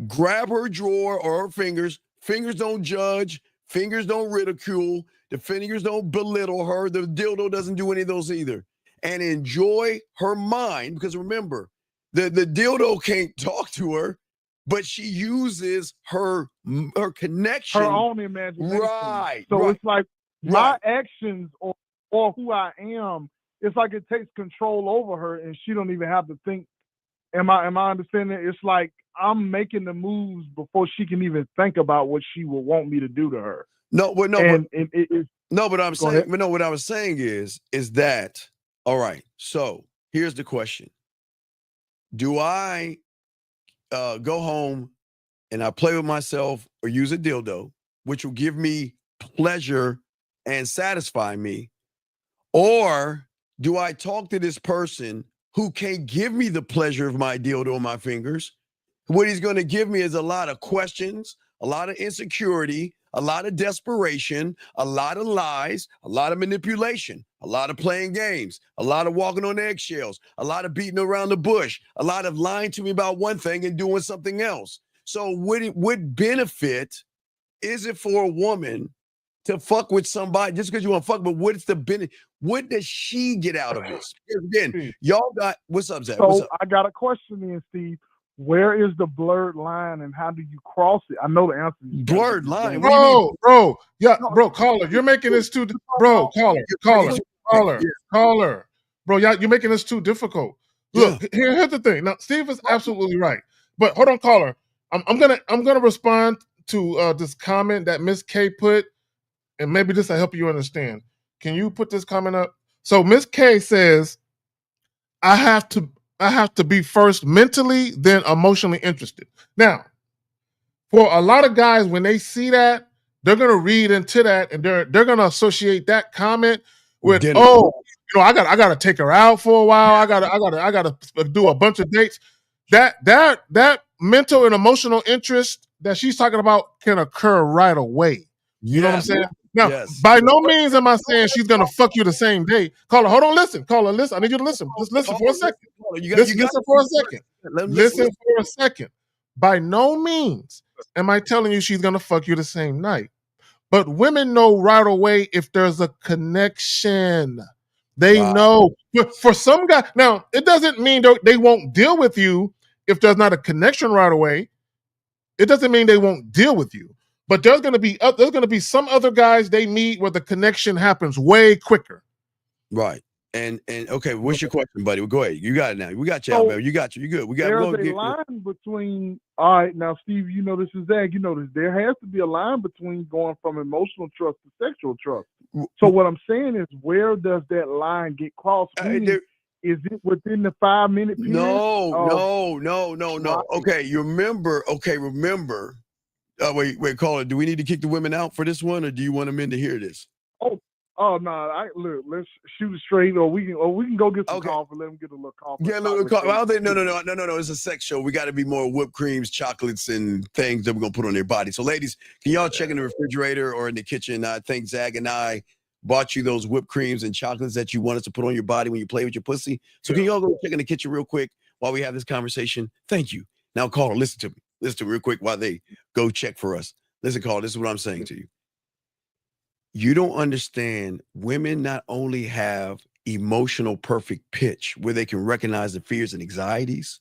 grab her drawer or her fingers. Fingers don't judge. Fingers don't ridicule. The fingers don't belittle her. The dildo doesn't do any of those either. And enjoy her mind, because remember, the dildo can't talk to her, but she uses her connection. Her own imagination. Right. So it's like my actions or who I am, it's like it takes control over her and she don't even have to think. Am I understanding it? It's like I'm making the moves before she can even think about what she would want me to do to her. What I'm saying is that, all right, so here's the question. Do I go home and I play with myself or use a dildo, which will give me pleasure and satisfy me? Or do I talk to this person who can't give me the pleasure of my dildo on my fingers? What he's going to give me is a lot of questions, a lot of insecurity, a lot of desperation, a lot of lies, a lot of manipulation, a lot of playing games, a lot of walking on eggshells, a lot of beating around the bush, a lot of lying to me about one thing and doing something else. So what benefit is it for a woman to fuck with somebody just because you want to fuck? But what's the benefit? What does she get out of this? Because again, y'all got, what's up, Zach? So what's up? I got a question then, Steve. Where is the blurred line and how do you cross it? I know the answer. Blurred line? Bro, caller, you're making this too, caller. Bro, you're making this too difficult. Look, here's the thing. Now, Steve is absolutely right. But hold on, caller. I'm gonna respond to this comment that Miss K put, and maybe this will help you understand. Can you put this comment up? So Miss K says, I have to be first mentally, then emotionally interested. Now, for a lot of guys, when they see that, they're gonna read into that and they're gonna associate that comment with, oh, I gotta take her out for a while. I gotta do a bunch of dates. That mental and emotional interest that she's talking about can occur right away. You know what I'm saying? Now, by no means am I saying she's gonna fuck you the same day. Caller, hold on, listen. Caller, listen. I need you to listen. Just listen for a second. Listen for a second. Listen for a second. By no means am I telling you she's gonna fuck you the same night. But women know right away if there's a connection. They know. For some guy, now it doesn't mean they won't deal with you if there's not a connection right away. It doesn't mean they won't deal with you. But there's gonna be some other guys they meet where the connection happens way quicker. Right. And okay, what's your question, buddy? Well, go ahead. You got it now. We got you, Alabama. You got you. You good. We got. There's a line between. All right, now Steve, you know this is Zach. You know this. There has to be a line between going from emotional trust to sexual trust. So what I'm saying is, where does that line get crossed? Is it within the 5-minute period? No. Right. Okay, you remember. Okay, remember. Wait, caller. Do we need to kick the women out for this one, or do you want them in to hear this? Oh no! Look, let's shoot it straight, or we can go get some coffee. Let them get a little coffee. Yeah, a little coffee. Well, no. It's a sex show. We got to be more whipped creams, chocolates, and things that we're gonna put on their body. So, ladies, can y'all check in the refrigerator or in the kitchen? I think Zach and I bought you those whipped creams and chocolates that you want us to put on your body when you play with your pussy. So, can y'all go check in the kitchen real quick while we have this conversation? Thank you. Now, caller, listen to me. Listen to me real quick while they go check for us. Listen, caller. This is what I'm saying to you. You don't understand. Women not only have emotional perfect pitch where they can recognize the fears and anxieties,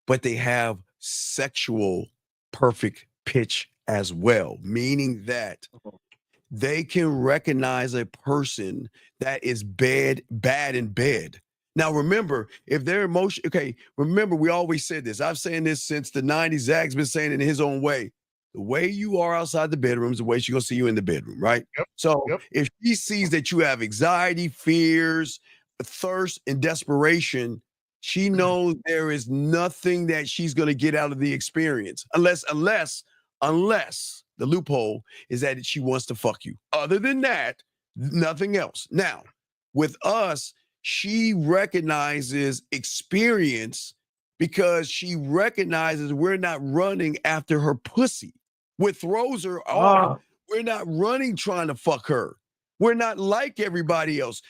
but they have sexual perfect pitch as well, meaning that they can recognize a person that is bad in bed. Now, remember, if they're emotional, okay, remember, we always said this. I've saying this since the 90s. Zach's been saying it in his own way. The way you are outside the bedroom is the way she's going to see you in the bedroom, right? If she sees that you have anxiety, fears, thirst, and desperation, she knows there is nothing that she's going to get out of the experience unless the loophole is that she wants to fuck you. Other than that, nothing else. Now, with us, she recognizes experience because she recognizes we're not running after her pussy. What throws her off, we're not running trying to fuck her. We're not like everybody else.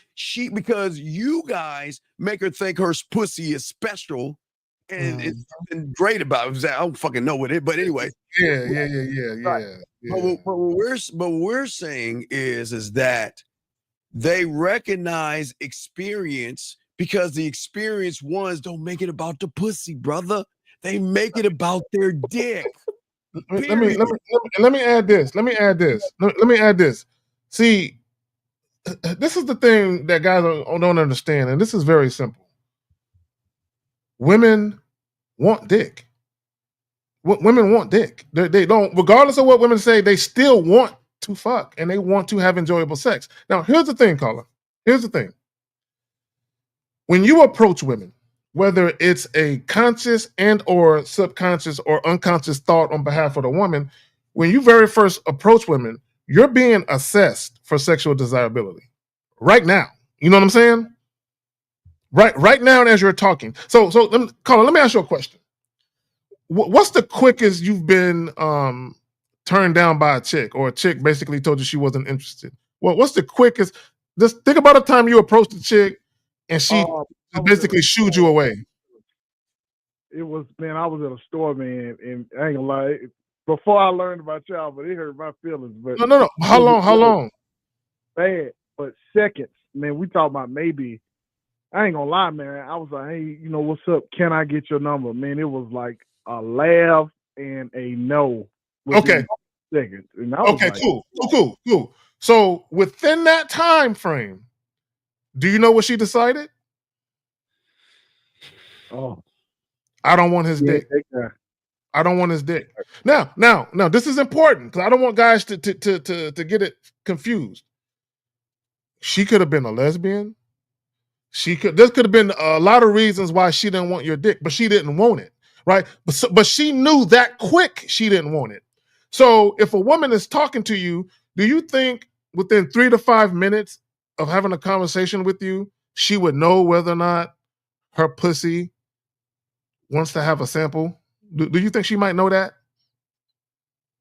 Because you guys make her think her pussy is special and it's something great about it. I don't fucking know what it, but anyway. Yeah. But what we're saying is that they recognize experience because the experienced ones don't make it about the pussy, brother. They make it about their dick. Let me add this. Let me add this. See, this is the thing that guys don't understand, and this is very simple. Women want dick. Women want dick. They don't, regardless of what women say, they still want to fuck and they want to have enjoyable sex. Now, here's the thing, caller. Here's the thing. When you approach women, whether it's a conscious and or subconscious or unconscious thought on behalf of the woman, when you very first approach women, you're being assessed for sexual desirability right now. You know what I'm saying? Right now as you're talking. So let me ask you a question. What's the quickest you've been turned down by a chick, or a chick basically told you she wasn't interested? What's the quickest? Just think about a time you approached a chick and she basically shooed you away. It was, man, I was at a store, man, and I ain't gonna lie, before I learned about y'all, but it hurt my feelings. But no. How long? Bad, but seconds, man. We talk about maybe. I ain't gonna lie, man. I was like, hey, you know, what's up? Can I get your number? Man, it was like a laugh and a no. Okay. Seconds. And I was okay, like, cool. So within that time frame, do you know what she decided? Oh, I don't want his dick. I don't want his dick. Now, this is important because I don't want guys to get it confused. She could have been a lesbian. There could have been a lot of reasons why she didn't want your dick, but she didn't want it, right? But she knew that quick she didn't want it. So if a woman is talking to you, do you think within 3 to 5 minutes of having a conversation with you, she would know whether or not her pussy wants to have a sample? Do you think she might know that?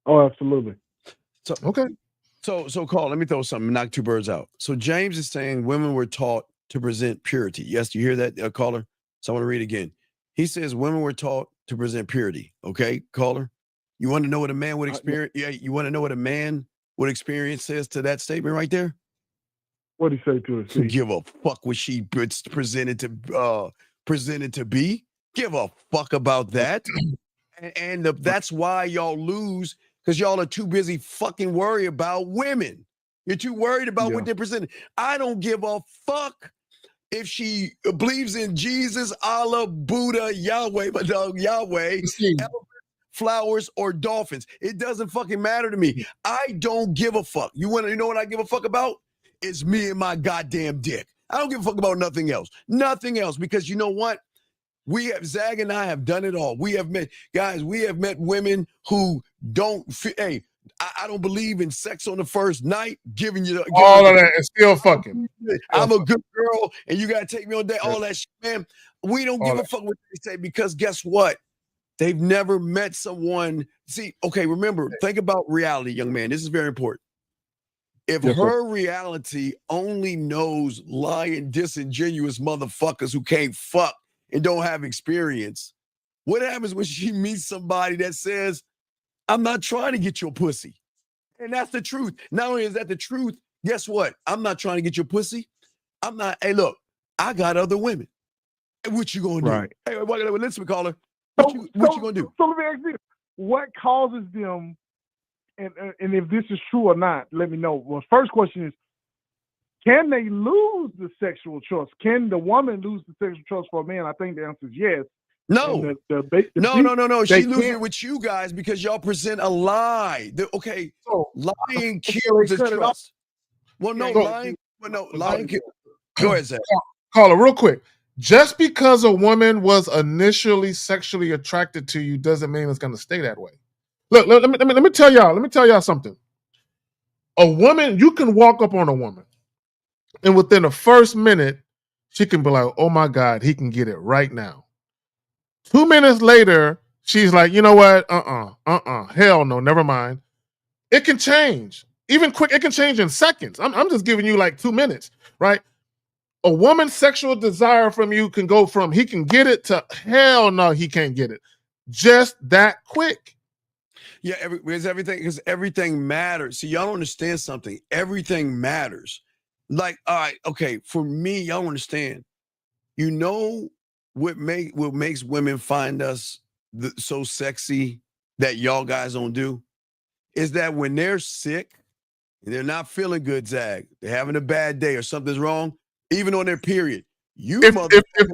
Oh, absolutely. So okay. So Carl, let me throw something, knock two birds out. So James is saying women were taught to present purity. Yes, you hear that, caller? So I want to read again. He says women were taught to present purity. Okay, caller? You want to know what a man would experience? Yeah, you want to know what a man would experience says to that statement right there? What did he say to her? Give a fuck what she presented to be. Give a fuck about that. And that's why y'all lose, because y'all are too busy fucking worried about women. You're too worried about what they're presenting. I don't give a fuck if she believes in Jesus, Allah, Buddha, Yahweh, my dog, Yahweh, elephants, flowers, or dolphins. It doesn't fucking matter to me. I don't give a fuck. You want to know what I give a fuck about? It's me and my goddamn dick. I don't give a fuck about nothing else. Nothing else, because you know what? Zag and I have done it all. We have met women who don't, hey, I don't believe in sex on the first night, giving you all of that and still fucking. I'm a good girl and you got to take me on that, all that shit, man. We don't give a fuck what they say, because guess what? They've never met someone. See, okay, remember, think about reality, young man. This is very important. If her reality only knows lying, disingenuous motherfuckers who can't fuck and don't have experience, what happens when she meets somebody that says, I'm not trying to get your pussy? And that's the truth. Not only is that the truth, guess what? I'm not trying to get your pussy. I'm not, hey, look, I got other women. What you gonna do? Right. Hey, listen, caller. What you gonna do? So let me ask you, what causes them, and if this is true or not, let me know. Well, first question is, can they lose the sexual choice? Can the woman lose the sexual choice for a man? I think the answer is yes. No. No. She loses it with you guys because y'all present a lie. Lying kills the trust. Well, no, lying. Go ahead, Zach. Caller, real quick. Just because a woman was initially sexually attracted to you doesn't mean it's going to stay that way. Look, let me tell y'all. Let me tell y'all something. A woman, you can walk up on a woman, and within the first minute, she can be like, "Oh my God, he can get it right now." 2 minutes later, she's like, "You know what? Hell no, never mind." It can change, even quick. It can change in seconds. I'm just giving you like 2 minutes, right? A woman's sexual desire from you can go from he can get it to hell no, he can't get it. Just that quick. Yeah, because everything matters. See, y'all don't understand something. Everything matters. Like, all right, okay, for me, y'all don't understand. You know what makes women find us so sexy that y'all guys don't do? Is that when they're sick and they're not feeling good, Zag, they're having a bad day or something's wrong, even on their period. If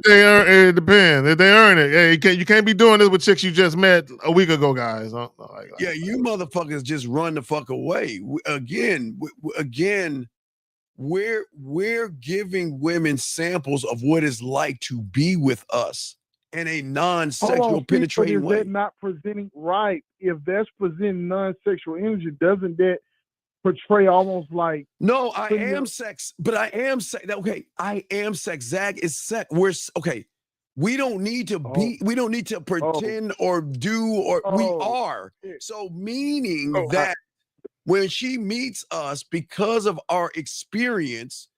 they earn it, depends. If they earn it, hey, you can't be doing this with chicks you just met a week ago, guys. Yeah, you motherfuckers just run the fuck away. Again, we're giving women samples of what it's like to be with us in a non-sexual penetrating way. Is that not presenting right? If that's presenting non-sexual energy, doesn't that portray almost like no, I am sex, but I am sex. Okay, I am sex. Zag is sex. We're okay. We don't need to be. We don't need to pretend or do or we are. So meaning that when she meets us, because of our experience,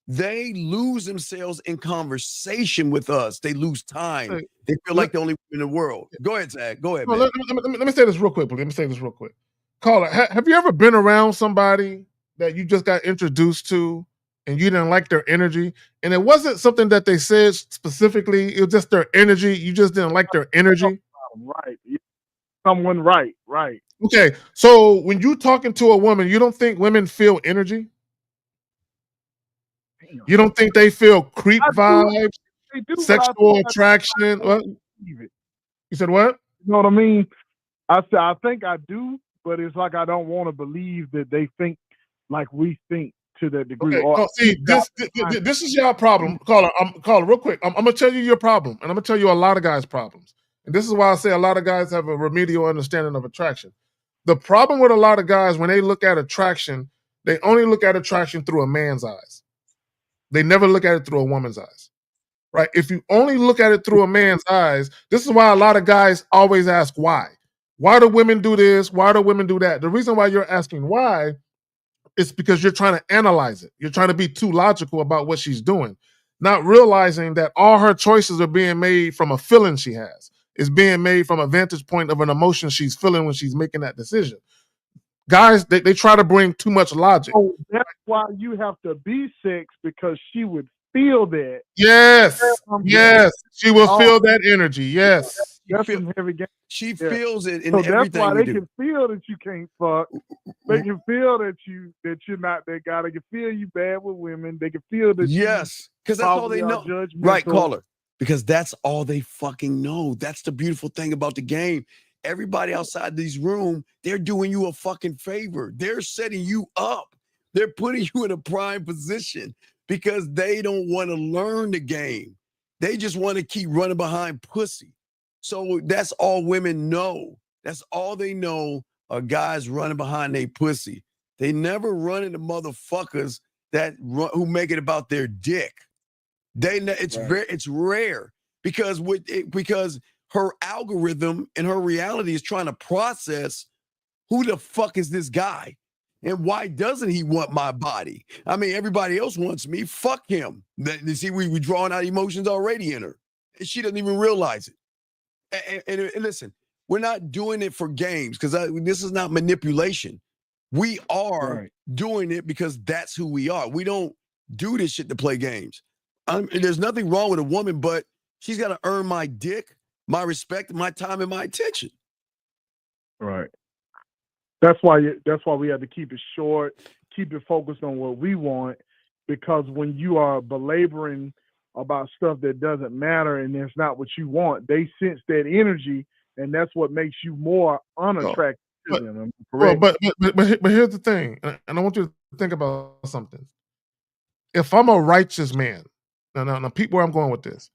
they lose themselves in conversation with us. They lose time. They feel like the only one in the world. Go ahead, Zach. Go ahead, man. Let me say this real quick, please. Let me say this real quick. Caller, have you ever been around somebody that you just got introduced to and you didn't like their energy? And it wasn't something that they said specifically. It was just their energy. You just didn't like their energy. Right. Someone right. Okay. So when you talking to a woman, you don't think women feel energy? You don't think they feel creep vibes, sexual attraction? What? You said what? You know what I mean? I think I do, but it's like I don't want to believe that they think like we think to that degree. Okay. Or Oh, see, this is your problem, caller. Caller, real quick. I'm gonna tell you your problem, and I'm gonna tell you a lot of guys' problems. And this is why I say a lot of guys have a remedial understanding of attraction. The problem with a lot of guys when they look at attraction, they only look at attraction through a man's eyes. They never look at it through a woman's eyes. Right? If you only look at it through a man's eyes, this is why a lot of guys always ask why. Why do women do this? Why do women do that? The reason why you're asking why is because you're trying to analyze it. You're trying to be too logical about what she's doing, not realizing that all her choices are being made from a feeling she has. It's being made from a vantage point of an emotion she's feeling when she's making that decision. Guys, they try to bring too much logic. So that's why you have to be sex, because she would feel that. Yes, yes, she will feel that energy. Yes, that's some heavy game. She feels it in so everything that's why we they do. can feel that you can't fuck. They can feel that you're not that guy. They can feel you bad with women. They can feel that. Yes, because that's all they know. Right, caller. Because that's all they fucking know. That's the beautiful thing about the game. Everybody outside these room, they're doing you a fucking favor. They're setting you up. They're putting you in a prime position because they don't want to learn the game. They just want to keep running behind pussy. So that's all women know. That's all they know are guys running behind their pussy. They never run into motherfuckers who make it about their dick. It's rare because because her algorithm and her reality is trying to process who the fuck is this guy and why doesn't he want my body? I mean, everybody else wants me. Fuck him. You see, we drawing out emotions already in her, and she doesn't even realize it. And listen, we're not doing it for games because this is not manipulation. We are doing it because that's who we are. We don't do this shit to play games. There's nothing wrong with a woman, but she's got to earn my dick, my respect, my time, and my attention. Right. That's why we have to keep it short, keep it focused on what we want, because when you are belaboring about stuff that doesn't matter and that's not what you want, they sense that energy, and that's what makes you more unattractive to them. Well, but here's the thing, and I want you to think about something. If I'm a righteous man, now peep where I'm going with this.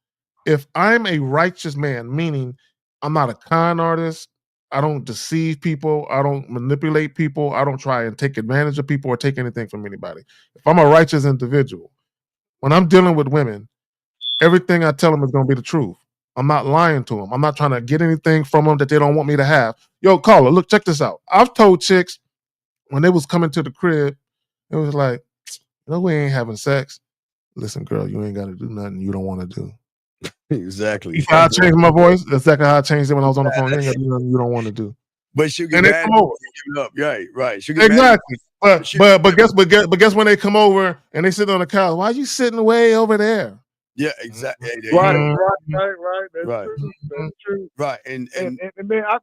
If I'm a righteous man, meaning I'm not a con artist, I don't deceive people, I don't manipulate people, I don't try and take advantage of people or take anything from anybody. If I'm a righteous individual, when I'm dealing with women, everything I tell them is going to be the truth. I'm not lying to them. I'm not trying to get anything from them that they don't want me to have. Yo, caller, look, check this out. I've told chicks when they was coming to the crib, it was like, no, we ain't having sex. Listen, girl, you ain't got to do nothing you don't want to do. Exactly. You see how I changed my voice? That's exactly how I changed it when I was on the phone. You ain't got to do nothing you don't want to do. But she'll get and they mad come over. Give it up. Right. She'll get exactly. Mad. But guess when they come over and they sit on the couch, why are you sitting way over there? Yeah, exactly. Right. That's true. That's true. Right. And man, I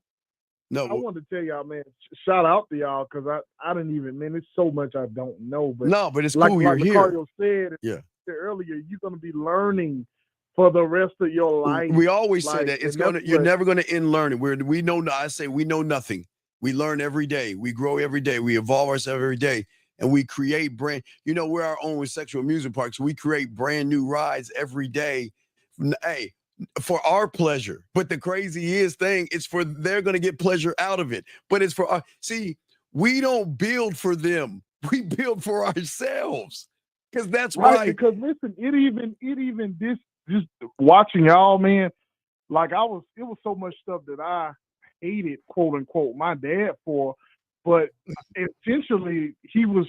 want to tell y'all, man, shout out to y'all, because I didn't even, man, it's so much I don't know. But it's like, cool you're here. Like said earlier, you're going to be learning for the rest of your life. We always say that you're never going to end learning. We know nothing. We learn every day. We grow every day. We evolve ourselves every day. And we create we're our own sexual amusement parks. We create brand new rides every day. Hey, for our pleasure. But the craziest thing is they're going to get pleasure out of it. But it's for we don't build for them. We build for ourselves. Because that's why. Because listen, it even just watching y'all, man, like it was so much stuff that I hated, quote unquote, my dad for, but essentially he was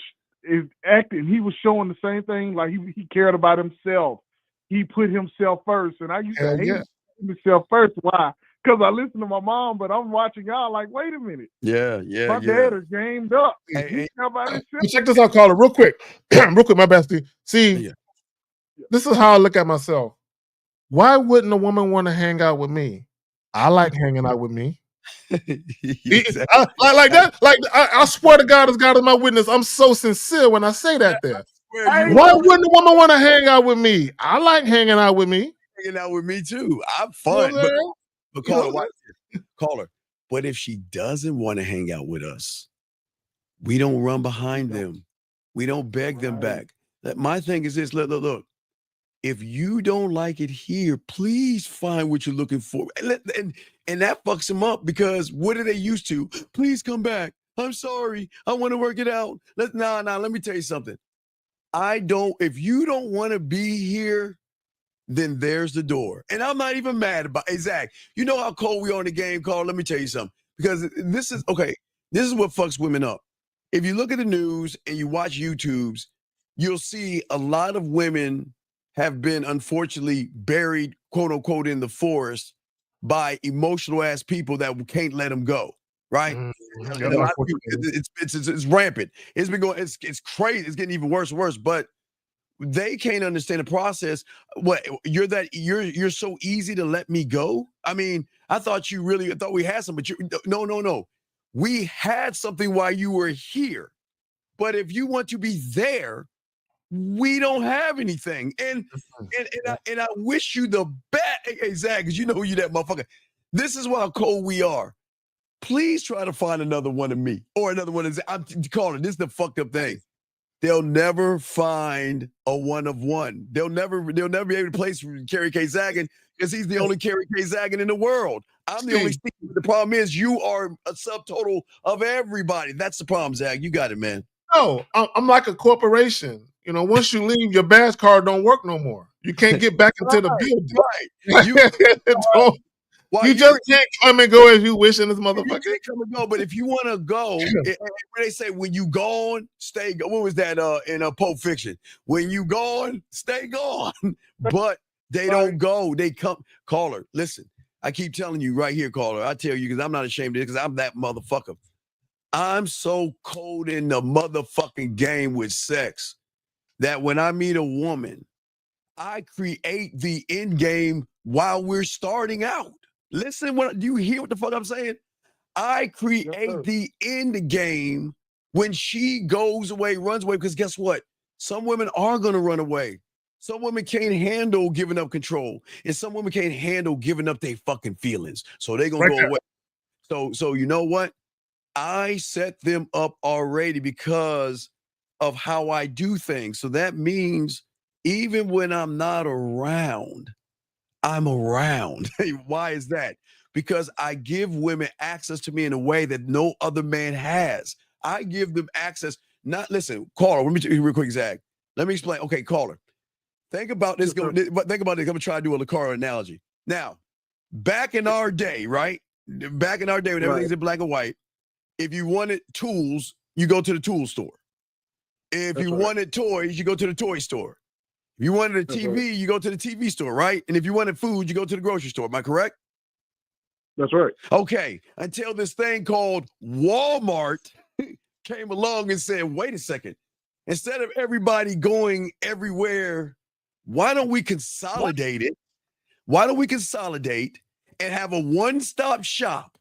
acting, he was showing the same thing, like he cared about himself. He put himself first, and I used to hate himself first. Why? Because I listen to my mom, but I'm watching y'all like, wait a minute. Yeah. My dad is gamed up. He care about himself. Check this out, caller, real quick. Real quick, my bestie. See, this is how I look at myself. Why wouldn't a woman want to hang out with me? I like hanging out with me. Like that. Like I swear to God, as God is my witness, I'm so sincere when I say that. There. Why wouldn't a woman want to hang out with me? I like hanging out with me. Hanging out with me too. I'm fun. But caller. But if she doesn't want to hang out with us, we don't run behind them. We don't beg them back. My thing is this: look. If you don't like it here, please find what you're looking for. And that fucks them up because what are they used to? Please come back. I'm sorry. I want to work it out. Let me tell you something. If you don't want to be here, then there's the door. And I'm not even mad about it. Zach, you know how cold we are in the game, Carl? Let me tell you something. Because this is what fucks women up. If you look at the news and you watch YouTubes, you'll see a lot of women have been unfortunately buried, quote unquote, in the forest by emotional ass people that can't let them go. Right? It's rampant. It's been going. It's crazy. It's getting even worse and worse. But they can't understand the process. What you're so easy to let me go? I mean, I thought we had some, but no. We had something while you were here. But if you want to be there, we don't have anything. And I wish you the best. Hey, Zach, because you know you that motherfucker. This is how cold we are. Please try to find another one of me or another one of Zach. I'm calling this is the fucked up thing. They'll never find a one of one. They'll never be able to place Kerry K. Zaggin because he's the only Kerry K. Zaggin in the world. I'm the only Steve. The problem is you are a subtotal of everybody. That's the problem, Zach. You got it, man. No, I'm like a corporation. You know, once you leave, your badge card don't work no more. You can't get back into the building. Right. You just can't come and go as you wish in this motherfucker. You can't come and go, but if you want to go, they say when you gone, stay gone. What was that in Pulp Fiction? When you gone, stay gone. But they don't go. They come. Caller, listen. I keep telling you right here, caller. I tell you because I'm not ashamed of it because I'm that motherfucker. I'm so cold in the motherfucking game with sex that when I meet a woman, I create the end game while we're starting out. Listen, do you hear what the fuck I'm saying? I create the end game when she goes away, runs away, because guess what? Some women are going to run away. Some women can't handle giving up control. And some women can't handle giving up their fucking feelings. So they're going to go away. So you know what? I set them up already because of how I do things. So that means even when I'm not around, I'm around. Why is that? Because I give women access to me in a way that no other man has. I give them access. Listen, caller, let me tell you real quick, Zach. Let me explain. Okay, caller. Think about this. Think about this. I'm going to try to do a car analogy. Now, back in our day, right? Back in our day when everything's in black and white, if you wanted tools, you go to the tool store. If you wanted toys, you go to the toy store. If you wanted a TV, you go to the TV store, right? And if you wanted food, you go to the grocery store. Am I correct? That's right. Okay. Until this thing called Walmart came along and said, wait a second. Instead of everybody going everywhere, why don't we consolidate it? Why don't we consolidate and have a one-stop shop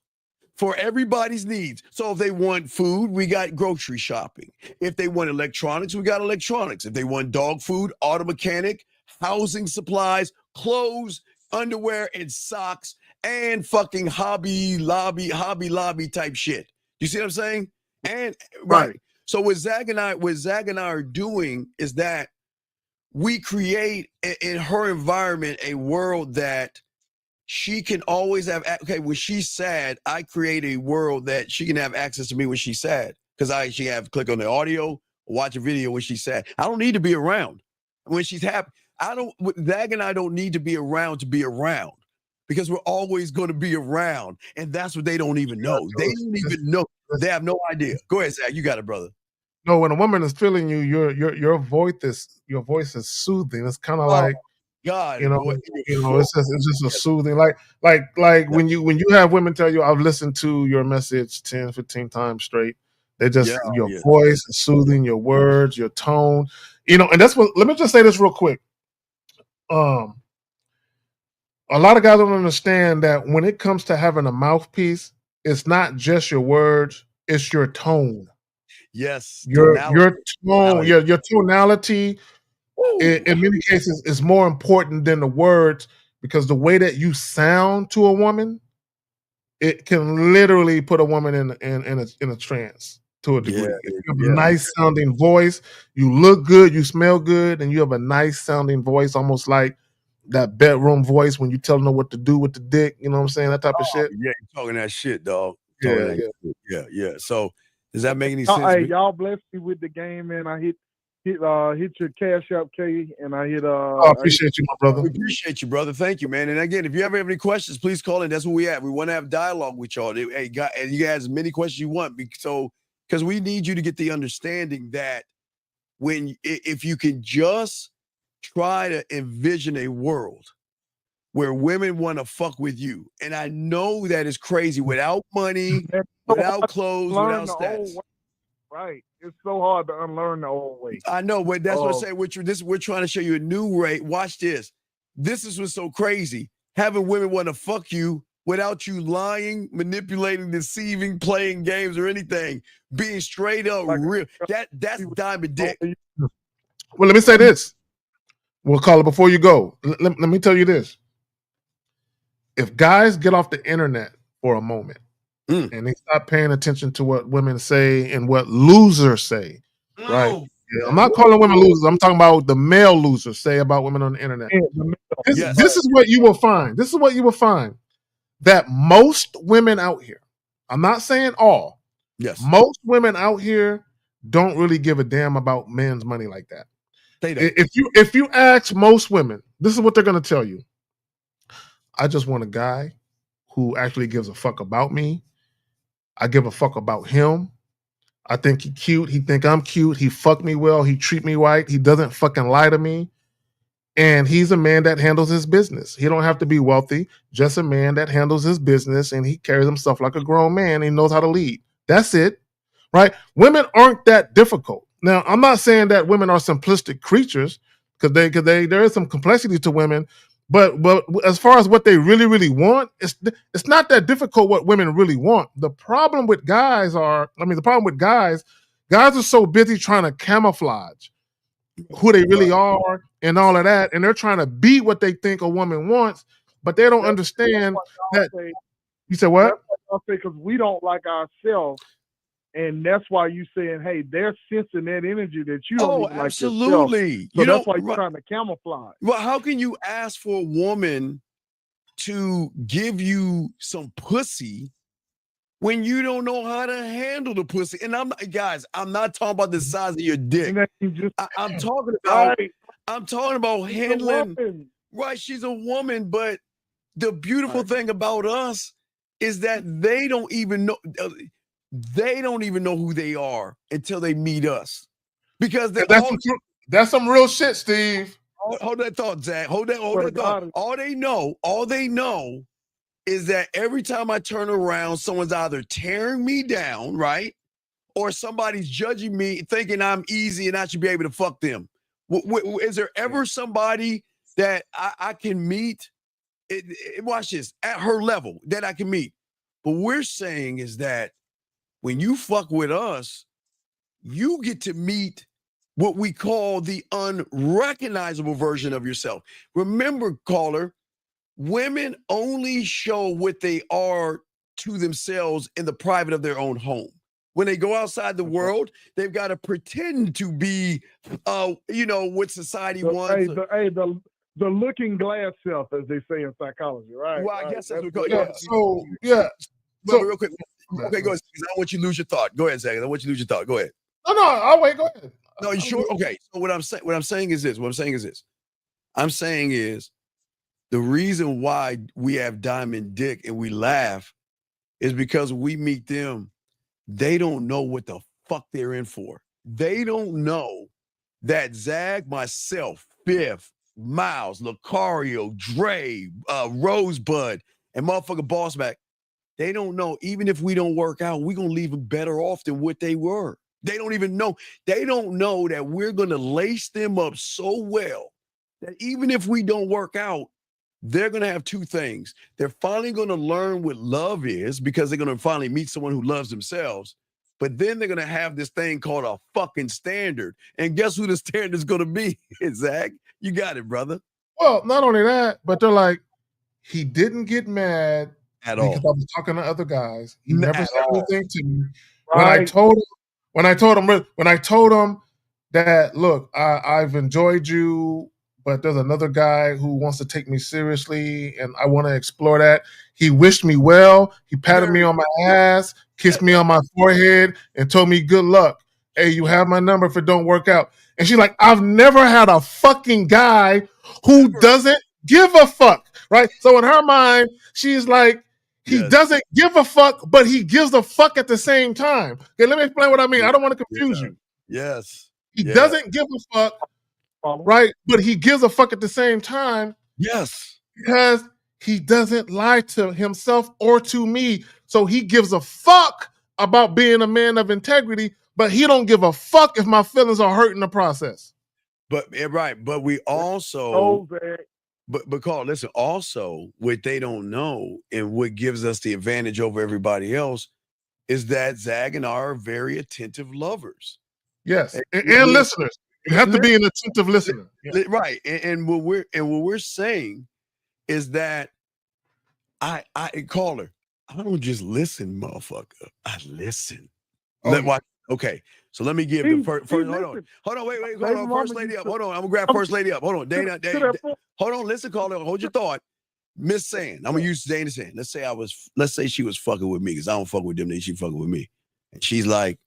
for everybody's needs? So if they want food, we got grocery shopping. If they want electronics, we got electronics. If they want dog food, auto mechanic, housing supplies, clothes, underwear, and socks, and fucking Hobby Lobby type shit. You see what I'm saying? And right. So what Zach and I are doing is that we create in her environment a world that she can always have. Okay, when she's sad, I create a world that she can have access to me when she's sad because she have click on the audio, watch a video when she's sad. I don't need to be around when she's happy. Zach and I don't need to be around to be around because we're always going to be around, and that's what they don't even know. They don't even know. They have no idea. Go ahead, Zach. You got it, brother. No, when a woman is feeling you, your voice is soothing. It's kind of like God, it's just a soothing, like when you have women tell you, I've listened to your message 10, 15 times straight. They just your voice is soothing, your words, your tone, and that's what. Let me just say this real quick. A lot of guys don't understand that when it comes to having a mouthpiece, it's not just your words, it's your tone. Yes, your tone, your tonality. In many cases, is more important than the words because the way that you sound to a woman, it can literally put a woman in a trance. to a degree. If you have a nice sounding voice, you look good, you smell good, and you have a nice sounding voice, almost like that bedroom voice when you telling her what to do with the dick. You know what I'm saying? That type of shit. Yeah, you're talking that shit, dog. Yeah. Yeah. So does that make any sense? Hey, y'all blessed me with the game, man. I hit your Cash App, K, and I hit. I appreciate you, my brother. We appreciate you, brother. Thank you, man. And again, if you ever have any questions, please call in. That's where we at. We want to have dialogue with y'all. Hey, and you guys, as many questions you want, because we need you to get the understanding that if you can just try to envision a world where women want to fuck with you, and I know that is crazy, without money, without clothes, without status. Right. It's so hard to unlearn the old way. I know, but that's what I'm saying. We're trying to show you a new way. Watch this. This is what's so crazy. Having women want to fuck you without you lying, manipulating, deceiving, playing games or anything, being straight up real. That's diamond dick. Well, let me say this. We'll call it before you go. Let me tell you this. If guys get off the internet for a moment and they stop paying attention to what women say and what losers say, right? Yeah, I'm not calling women losers. I'm talking about the male losers say about women on the internet. This is what you will find. This is what you will find. That most women out here, I'm not saying all, most women out here don't really give a damn about men's money like that. They don't. If you ask most women, this is what they're going to tell you. I just want a guy who actually gives a fuck about me. I give a fuck about him. I think he's cute. He think I'm cute. He fuck me well. He treat me right. He doesn't fucking lie to me. And he's a man that handles his business. He don't have to be wealthy, just a man that handles his business and he carries himself like a grown man. And he knows how to lead. That's it, right? Women aren't that difficult. Now, I'm not saying that women are simplistic creatures because there is some complexity to women. But as far as what they really, really want, it's not that difficult what women really want. The problem with guys are so busy trying to camouflage who they really are and all of that. And they're trying to be what they think a woman wants, but they don't understand that. You said what? That's what I'll say, because we don't like ourselves. And that's why you saying, hey, they're sensing that energy that you don't even like yourself. Absolutely. So that's why you're trying to camouflage. Well, how can you ask for a woman to give you some pussy when you don't know how to handle the pussy? And I'm not talking about the size of your dick. I'm talking about handling. Right, she's a woman, but the beautiful thing about us is that they don't even know. They don't even know who they are until they meet us, because that's some real shit, Steve. Hold that thought, Zach. Hold that thought. All they know is that every time I turn around, someone's either tearing me down, right, or somebody's judging me, thinking I'm easy and I should be able to fuck them. Is there ever somebody that I can meet? Watch this, at her level that I can meet. What we're saying is that when you fuck with us, you get to meet what we call the unrecognizable version of yourself. Remember, caller, women only show what they are to themselves in the private of their own home. When they go outside the world, they've got to pretend to be, what society wants. The looking glass self, as they say in psychology, right? Well, I guess that's what real quick. Okay, go ahead. I want you to lose your thought. Go ahead, Zach. I want you to lose your thought. Go ahead. No, I'll wait. Go ahead. No, you sure? Okay. So what I'm saying is this. I'm saying is the reason why we have diamond dick and we laugh is because we meet them. They don't know what the fuck they're in for. They don't know that Zag, myself, Biff, Miles, Lucario, Dre, Rosebud, and motherfucker Bossback, they don't know, even if we don't work out, we're going to leave them better off than what they were. They don't even know. They don't know that we're going to lace them up so well that even if we don't work out, they're going to have two things. They're finally going to learn what love is because they're going to finally meet someone who loves themselves. But then they're going to have this thing called a fucking standard. And guess who the standard is going to be? Zach, you got it, brother. Well, not only that, but they're like, he didn't get mad at because all. I was talking to other guys. He never said anything to me. Right. When I told him, when I told him that, look, I've enjoyed you, but there's another guy who wants to take me seriously, and I want to explore that. He wished me well. He patted me on my ass, kissed me on my forehead, and told me good luck. Hey, you have my number if it don't work out. And she's like, I've never had a fucking guy who doesn't give a fuck, right? So in her mind, she's like, he doesn't give a fuck, but he gives a fuck at the same time. Okay, let me explain what I mean. I don't want to confuse you. Yes. He doesn't give a fuck, right? But he gives a fuck at the same time. Yes. Because he doesn't lie to himself or to me. So he gives a fuck about being a man of integrity, but he don't give a fuck if my feelings are hurt in the process. But but we also but Carl, listen, also what they don't know and what gives us the advantage over everybody else is that Zag and I are very attentive lovers. Yes. And listeners. You have to be an attentive listener. Yeah. Right. And what we're saying is that I Caller, I don't just listen, motherfucker. I listen. Okay. So let me give the first hold on, wait, hold on. First lady up. Hold on. I'm gonna grab first lady up. Hold on. Dana, hold on, listen, Caller. Hold your thought. Miss Sand. I'm gonna use Dana Sand. Let's say she was fucking with me because I don't fuck with them, then she fucking with me. And she's like,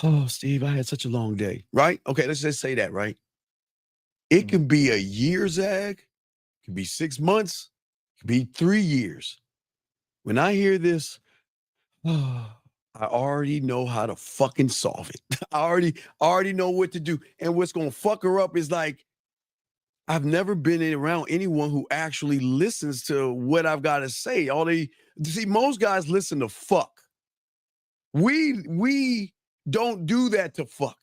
oh, Steve, I had such a long day. Right? Okay, let's just say that, right? It can be a year, Zag. It can be 6 months. It can be 3 years. When I hear this, I already know how to fucking solve it. I already know what to do. And what's gonna fuck her up is like, I've never been around anyone who actually listens to what I've got to say. See, most guys listen to fuck. We don't do that to fuck.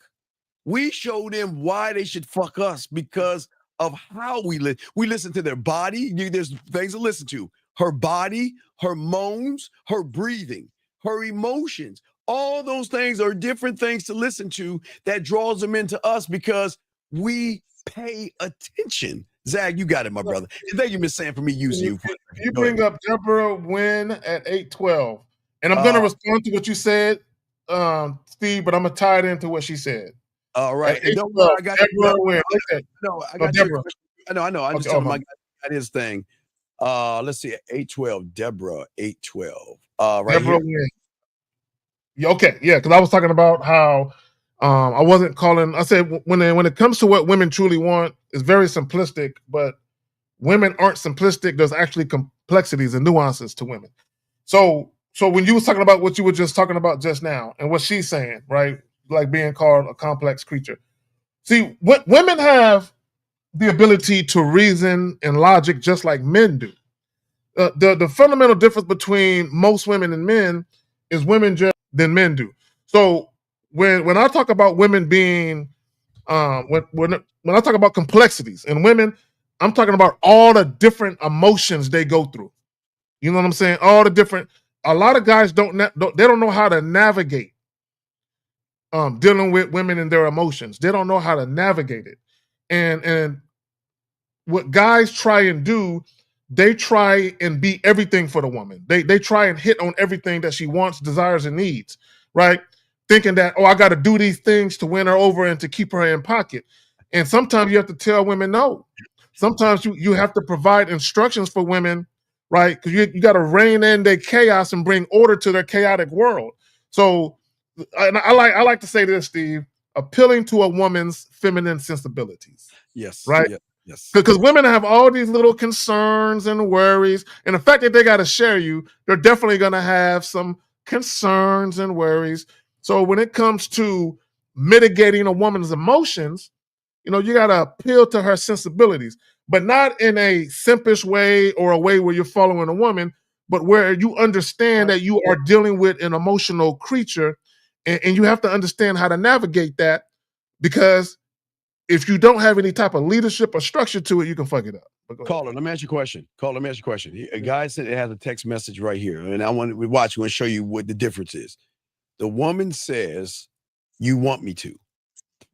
We show them why they should fuck us because of how we live. We listen to their body. There's things to listen to. Her body, her moans, her breathing, her emotions. All those things are different things to listen to that draws them into us because we pay attention. Zag, you got it, my brother. And thank you, Miss Sam, for me using you. You bring up Deborah Wynn at 812. And I'm going to respond to what you said, Steve, but I'm going to tie it into what she said. All right. And don't worry, I got Deborah Wynn. No, I got Deborah. I know. I just told him I got his thing. Let's see, 812, Deborah, 812. Right Deborah here. Wynn. Okay, yeah, because I was talking about how I wasn't calling. I said when it comes to what women truly want, it's very simplistic, but women aren't simplistic. There's actually complexities and nuances to women. So when you was talking about what you were just talking about just now, and what she's saying, right, like being called a complex creature. See, women have the ability to reason and logic just like men do. The fundamental difference between most women and men is women just than men do. So when I talk about women being when I talk about complexities in women, I'm talking about all the different emotions they go through. You know what I'm saying? All the different. A lot of guys don't know how to navigate dealing with women and their emotions. They don't know how to navigate it. And what guys try and do, they try and be everything for the woman. They try and hit on everything that she wants, desires, and needs, right? Thinking that, I got to do these things to win her over and to keep her in pocket. And sometimes you have to tell women no. Sometimes you have to provide instructions for women, right? Because you got to rein in their chaos and bring order to their chaotic world. So I like to say this, Steve, appealing to a woman's feminine sensibilities. Yes. Right? Yeah, yes. Because women have all these little concerns and worries. And the fact that they got to share you, they're definitely going to have some concerns and worries. So when it comes to mitigating a woman's emotions, you got to appeal to her sensibilities, but not in a simpish way or a way where you're following a woman, but where you understand that you are dealing with an emotional creature and you have to understand how to navigate that, because if you don't have any type of leadership or structure to it, you can fuck it up. Caller, let me ask you a question. A guy said it has a text message right here, and I want to show you what the difference is. The woman says, "You want me to."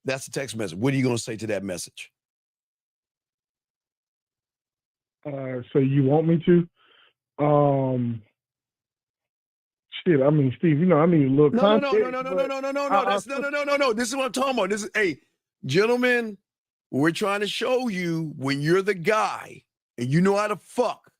That's the text message. What are you going to say to that message? So you want me to? shit. I mean, Steve, you know, I need a little No. context. No. This is what I'm talking about. This is, hey, gentlemen, we're trying to show you when you're the guy and you know how to fuck,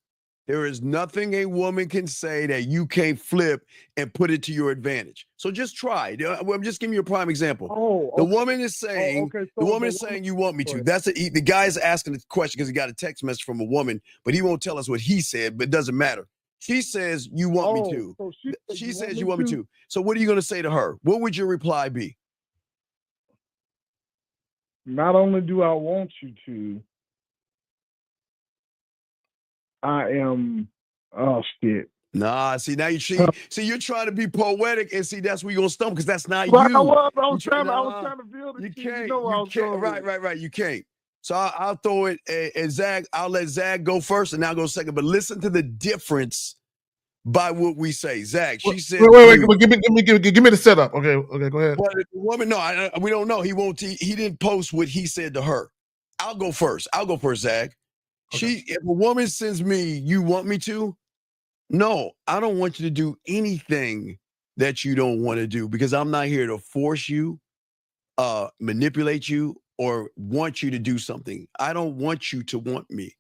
there is nothing a woman can say that you can't flip and put it to your advantage. So just try. I'm just giving you a prime example. Oh, okay. The woman is saying, you want me to. That's the guy's asking the question because he got a text message from a woman, but he won't tell us what he said, but it doesn't matter. She says, you want me to. So she says, you want me to. So what are you going to say to her? What would your reply be? Not only do I want you to, I am, oh shit. Nah, see, now see, you're trying to be poetic, and see, that's where you're going to stumble, because that's not Well, you. I was trying to build it. You can't. Right. You can't. So I'll throw it at Zag. I'll let Zag go first, and I'll go second. But listen to the difference by what we say. Zag, she said. Wait. Give me the setup. Okay, go ahead. But the woman, no, we don't know. He won't. He didn't post what he said to her. I'll go first, Zag. Okay. If a woman sends me, you want me to? No, I don't want you to do anything that you don't want to do, because I'm not here to force you, manipulate you, or want you to do something. I don't want you to want me.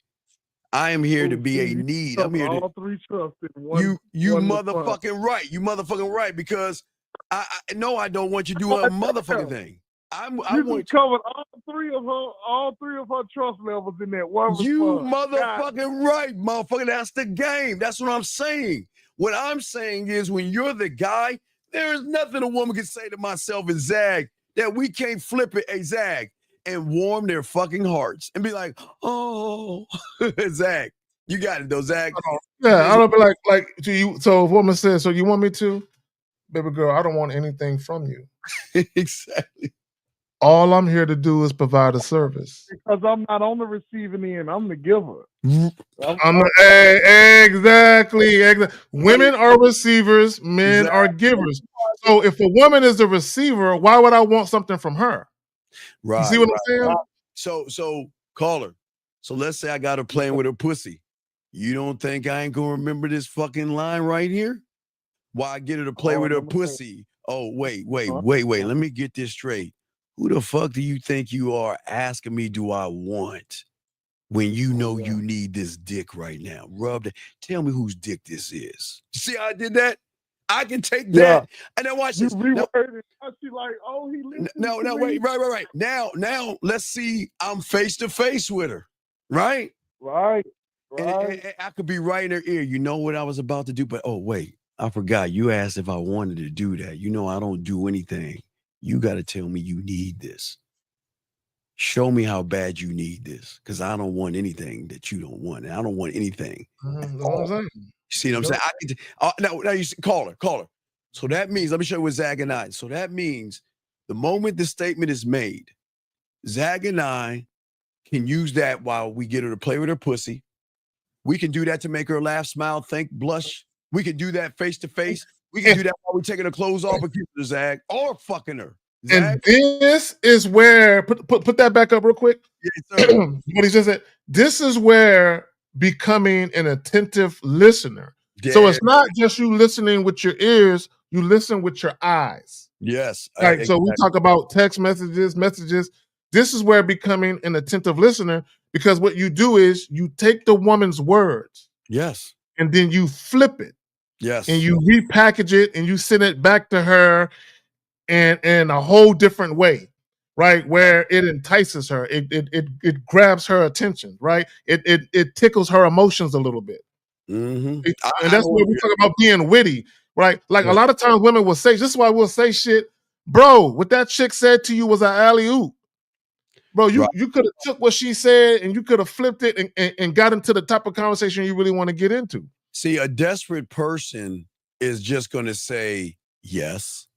I am here to be a need. I'm here to all three trusts in one. You motherfucking right. You motherfucking right, because I don't want you to do a motherfucking thing. I want covered all three of her trust levels in that one. You motherfucking right, motherfucker. That's the game. That's what I'm saying. What I'm saying is, when you're the guy, there is nothing a woman can say to myself and Zag that we can't flip it, a Zag, and warm their fucking hearts and be like, oh, Zag, you got it though, Zag. Yeah, I don't be like to you. So if a woman says, so you want me to? Baby girl, I don't want anything from you. Exactly. All I'm here to do is provide a service. Because I'm not on the receiving end, I'm the giver. Exactly. Women are receivers, men are givers. So if a woman is the receiver, why would I want something from her? Right. You see what I'm saying? So caller. So let's say I got her playing with her pussy. You don't think I ain't gonna remember this fucking line right here? Why I get her to play with her pussy? Oh, wait. Let me get this straight. Who the fuck do you think you are asking me, do I want, when you know you need this dick right now? Tell me whose dick this is. See how I did that? I can take that. And then watch this. She like, oh, he listened. No, wait. Right. Now, let's see. I'm face to face with her. Right. And I could be right in her ear. You know what I was about to do? But, oh, wait. I forgot. You asked if I wanted to do that. You know I don't do anything. You got to tell me you need this. Show me how bad you need this, because I don't want anything that you don't want. And I don't want anything. You see what I'm saying? Now you see, caller. So that means, let me show you what Zag and I. So that means the moment the statement is made, Zag and I can use that while we get her to play with her pussy. We can do that to make her laugh, smile, think, blush. We can do that face to face. We can do that while we're taking her clothes off and kissing her, Zag, or fucking her. Zag. And this is where, put that back up real quick. Yes, sir. What he just said, this is where becoming an attentive listener. Yeah. So it's not just you listening with your ears, you listen with your eyes. Yes. Right. Exactly. So we talk about text messages. This is where becoming an attentive listener, because what you do is you take the woman's words. Yes. And then you flip it. Yes. And you repackage it and you send it back to her in a whole different way, right? Where it entices her, it grabs her attention, right? It tickles her emotions a little bit. Mm-hmm. And that's what we talk about being witty, right? Like a lot of times women will say, this is why we'll say shit, bro, what that chick said to you was an alley-oop. Bro, you could have took what she said and you could have flipped it and got into the type of conversation you really want to get into. See, a desperate person is just going to say yes.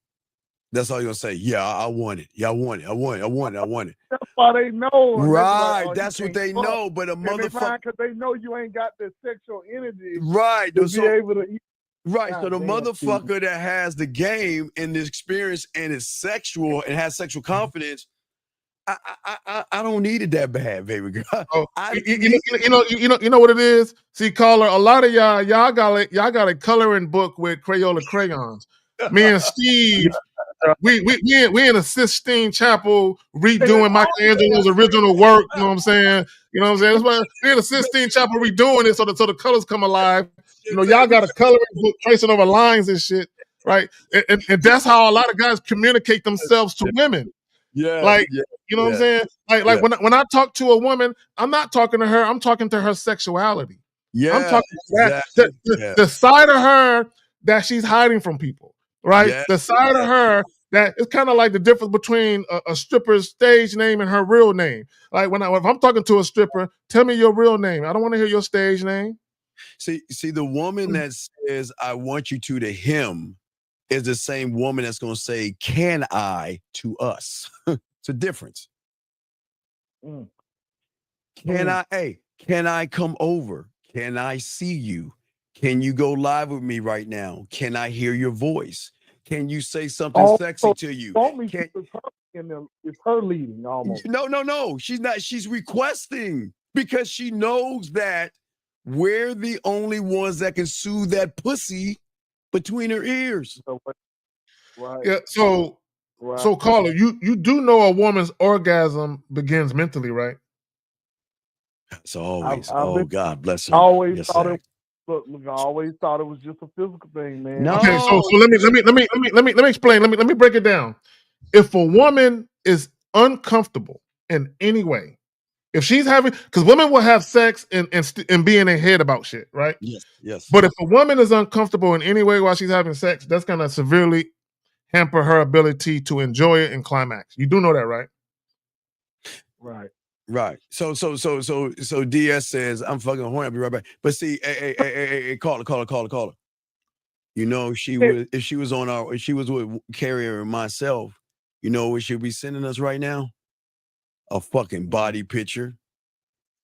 That's all you're going to say. Yeah, I want it. Yeah, I want it. That's why they know. Right. That's what they know. But a motherfucker. Because they know you ain't got the sexual energy. Right. To be able to eat. Right. So the motherfucker that has the game and the experience and is sexual and has sexual confidence, I don't need it that bad, baby girl. Oh, you know what it is. See, caller, a lot of y'all got a coloring book with Crayola crayons. Me and Steve, we in a Sistine Chapel redoing Michelangelo's original work. You know what I'm saying? You know what I'm saying? That's why we in a Sistine Chapel redoing it so the colors come alive. You know, y'all got a coloring book tracing over lines and shit, right? And that's how a lot of guys communicate themselves to women. Yeah, Like, you know what I'm saying? Like when I talk to a woman, I'm not talking to her. I'm talking to her sexuality. Yeah, I'm talking to the side of her that she's hiding from people, right? Yeah, the side of her that it's kind of like the difference between a stripper's stage name and her real name. Like if I'm talking to a stripper, tell me your real name. I don't want to hear your stage name. See, the woman that says "I want you to" him is the same woman that's going to say "Can I" to us. It's a difference. Can I come over? Can I see you? Can you go live with me right now? Can I hear your voice? Can you say something sexy to you? It's her leading almost. No. She's not. She's requesting because she knows that we're the only ones that can soothe that pussy between her ears. Right. Yeah. So caller, you do know a woman's orgasm begins mentally, right? It's always. I've God bless her. I always Yes, thought sir. I always thought it was just a physical thing, man. No. Okay, so let me explain. Let me break it down. If a woman is uncomfortable in any way, if she's having, because women will have sex and be in their head about shit, right? Yes. But if a woman is uncomfortable in any way while she's having sex, that's gonna severely hamper her ability to enjoy it and climax. You do know that, right? Right. So DS says I'm fucking horny. I'll be right back. But see, hey, caller. You know, if she was with Carrier and myself, you know what she'll be sending us right now? A fucking body picture.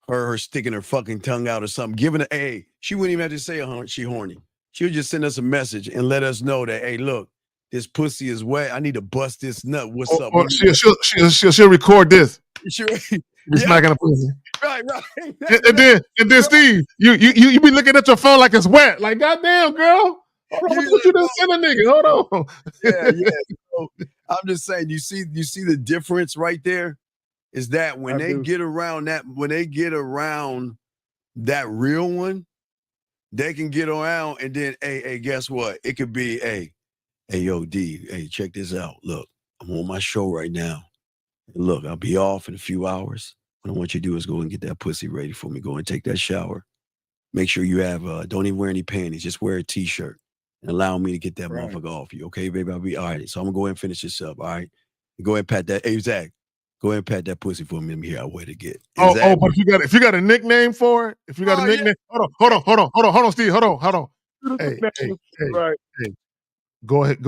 Her sticking her fucking tongue out or something. Giving her, hey, she wouldn't even have to say she horny. She would just send us a message and let us know that, hey, look, this pussy is wet. I need to bust this nut. What's up? Or she'll record this. Sure. Be smacking a pussy. Right. And then Steve, you be looking at your phone like it's wet. Like, goddamn, girl. Hold on, what you done send a nigga? Hold on. Yeah. So, I'm just saying, you see the difference right there? Is that when they get around that real one, they can get around and then, hey, guess what? It could be, hey, yo, D, hey, check this out. Look, I'm on my show right now. Look, I'll be off in a few hours. What I want you to do is go and get that pussy ready for me. Go and take that shower. Make sure you have, don't even wear any panties. Just wear a t-shirt and allow me to get that motherfucker off you. Okay, baby? I'll be all right. So I'm going to go ahead and finish this up. All right. Go ahead and pat that. Hey, Zach, go ahead and pat that pussy for me. Let me hear where to get. But if you got a nickname for it, hold on, Steve. Hold on. Hey. Go ahead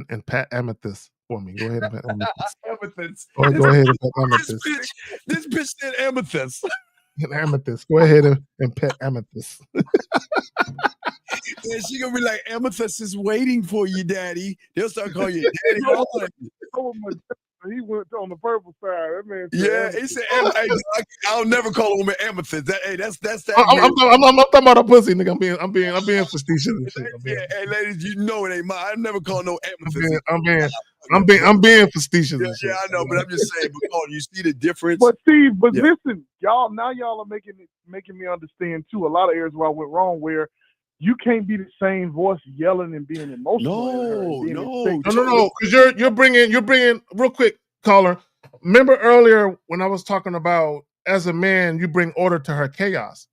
and pat Amethyst for me. Go ahead and pat Amethyst. Amethyst. Go ahead and pat Amethyst. This bitch said Amethyst. Amethyst. Go ahead and pet Amethyst. And she gonna be like, Amethyst is waiting for you, Daddy. They'll start calling you Daddy. He went on the purple side. That man said he said, I'll never call him an Amethyst. That's that. I'm talking about a pussy, nigga. I'm being facetious and shit. Hey, ladies, you know it ain't mine. I never call no Amethyst. I'm being facetious. And shit. Yeah, I know, but I'm just saying. Because you see the difference. But Steve, listen, y'all are making me understand too. A lot of areas where I went wrong, where you can't be the same voice yelling and being emotional. No. Because you're bringing real quick, caller. Remember earlier when I was talking about as a man, you bring order to her chaos.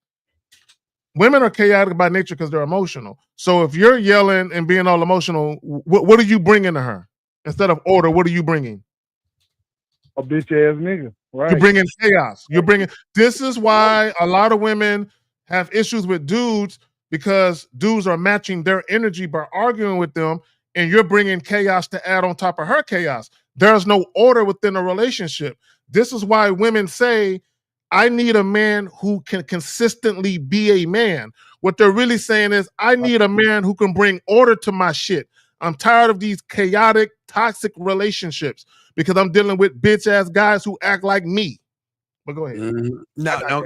Women are chaotic by nature because they're emotional. So if you're yelling and being all emotional, what are you bringing to her instead of order? What are you bringing? A bitch ass nigga. Right. You're bringing chaos. This is why a lot of women have issues with dudes. Because dudes are matching their energy by arguing with them, and you're bringing chaos to add on top of her chaos. There's no order within a relationship. This is why women say, I need a man who can consistently be a man. What they're really saying is, I need a man who can bring order to my shit. I'm tired of these chaotic, toxic relationships. because I'm dealing with bitch ass guys who act like me. But go ahead. No,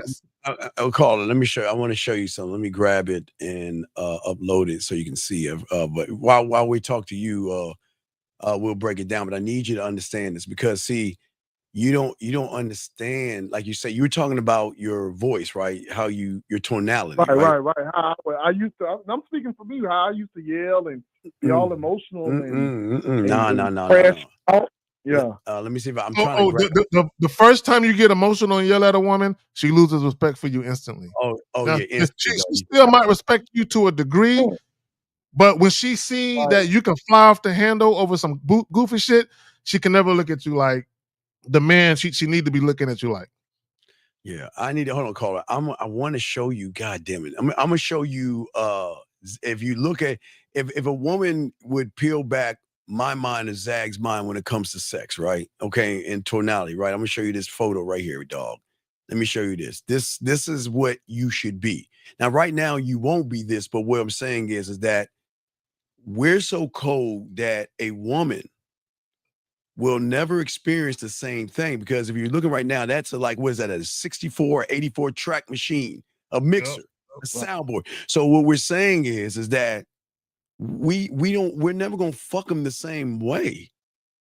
I'll call it. Let me show. I want to show you something. Let me grab it and upload it so you can see it. But while we talk to you, we'll break it down. But I need you to understand this because see, you don't understand. Like you say, you were talking about your voice, right? How your tonality, right? Right. How I used to. I'm speaking for me. How I used to yell and be all emotional No. crash out. Yeah. Let me see if I'm trying to grab. The first time you get emotional and yell at a woman, she loses respect for you instantly. Now, yeah, she still might respect you to a degree, but when she see that you can fly off the handle over some goofy shit, she can never look at you like the man she need to be looking at you like. Yeah, I need to hold on, caller. I want to show you. God damn it! I'm gonna show you. If you look at if a woman would peel back my mind and Zag's mind when it comes to sex, right? Okay, and tonality, right? I'm gonna show you this photo right here, dog. Let me show you this. This is what you should be. Now, right now, you won't be this, but what I'm saying is that we're so cold that a woman will never experience the same thing because if you're looking right now, that's what is that, a 64, 84 track machine, a mixer, a soundboard. So what we're saying is that we're never gonna fuck them the same way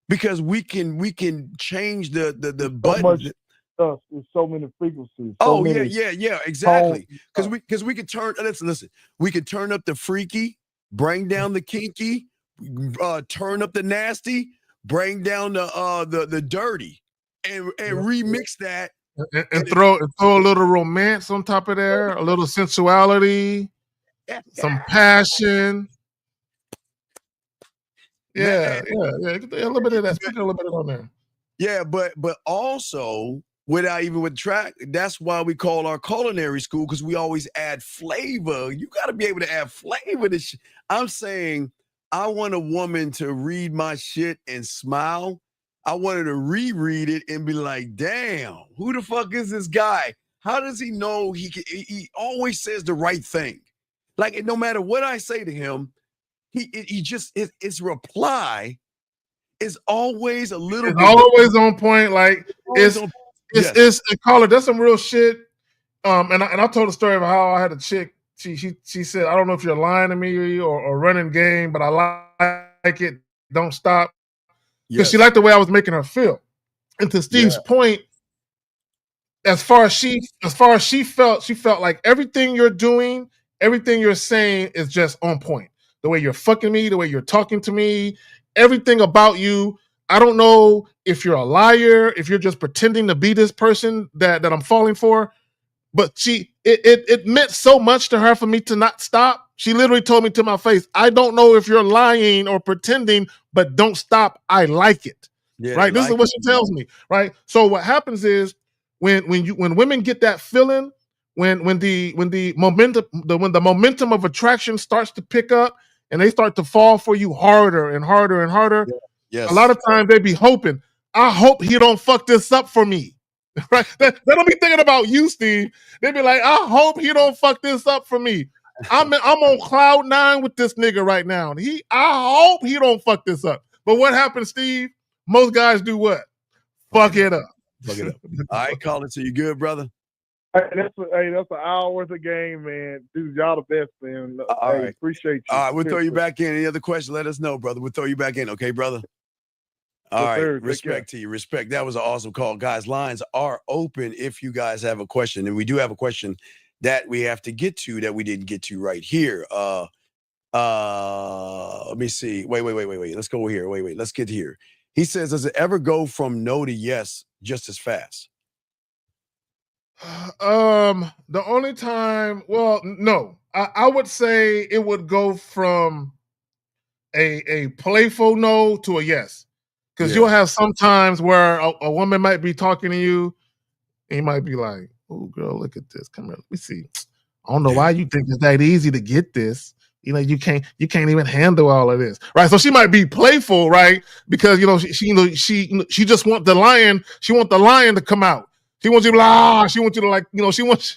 because we can change the button. There's so many frequencies. Yeah, exactly. Because we could turn. Listen. We could turn up the freaky, bring down the kinky, turn up the nasty, bring down the dirty, and remix that, and throw a little romance on top of there, a little sensuality, some passion. Yeah, a little bit of that. Speaking a little bit on there. Yeah, but also with track, that's why we call our culinary school because we always add flavor. You got to be able to add flavor to shit. I'm saying I want a woman to read my shit and smile. I want her to reread it and be like, "Damn, who the fuck is this guy? How does he know he always says the right thing? Like no matter what I say to him, his reply is always a little it's bit always on point. Like it's caller. That's some real shit. And I told a story of how I had a chick. She said, I don't know if you're lying to me or running game, but I like it. Don't stop. Because she liked the way I was making her feel. And to Steve's point, as far as she felt like everything you're doing, everything you're saying is just on point. The way you're fucking me, the way you're talking to me, everything about you. I don't know if you're a liar, if you're just pretending to be this person that I'm falling for. But it meant so much to her for me to not stop. She literally told me to my face, I don't know if you're lying or pretending, but don't stop. I like it. Yeah, right. This is what she tells me. Right. So what happens is when women get that feeling, when the momentum of attraction starts to pick up and they start to fall for you harder and harder and harder. Yes. A lot of times they be hoping, I hope he don't fuck this up for me. Right? They don't be thinking about you, Steve. They be like, I hope he don't fuck this up for me. I'm on cloud 9 with this nigga right now. I hope he don't fuck this up. But what happens, Steve? Most guys do what? Fuck it up. Fuck it up. All right, call it. So you good, brother? Hey, that's an hour worth of game, man. Dude, y'all the best, man. All right. Appreciate you. All right, we'll throw you back in. Any other questions? Let us know, brother. We'll throw you back in. Okay, brother? All right, respect to you. Respect. That was an awesome call. Guys, lines are open if you guys have a question. And we do have a question that we have to get to that we didn't get to right here. Let me see. Wait. Let's go here. Wait. Let's get here. He says, does it ever go from no to yes just as fast? The only time, well, no. I would say it would go from a playful no to a yes. Because you'll have some times where a woman might be talking to you and you might be like, oh, girl, look at this. Come here. Let me see. I don't know why you think it's that easy to get this. You know, you can't even handle all of this. Right. So she might be playful, right? Because, she just want the lion. She want the lion to come out. She wants you to she wants you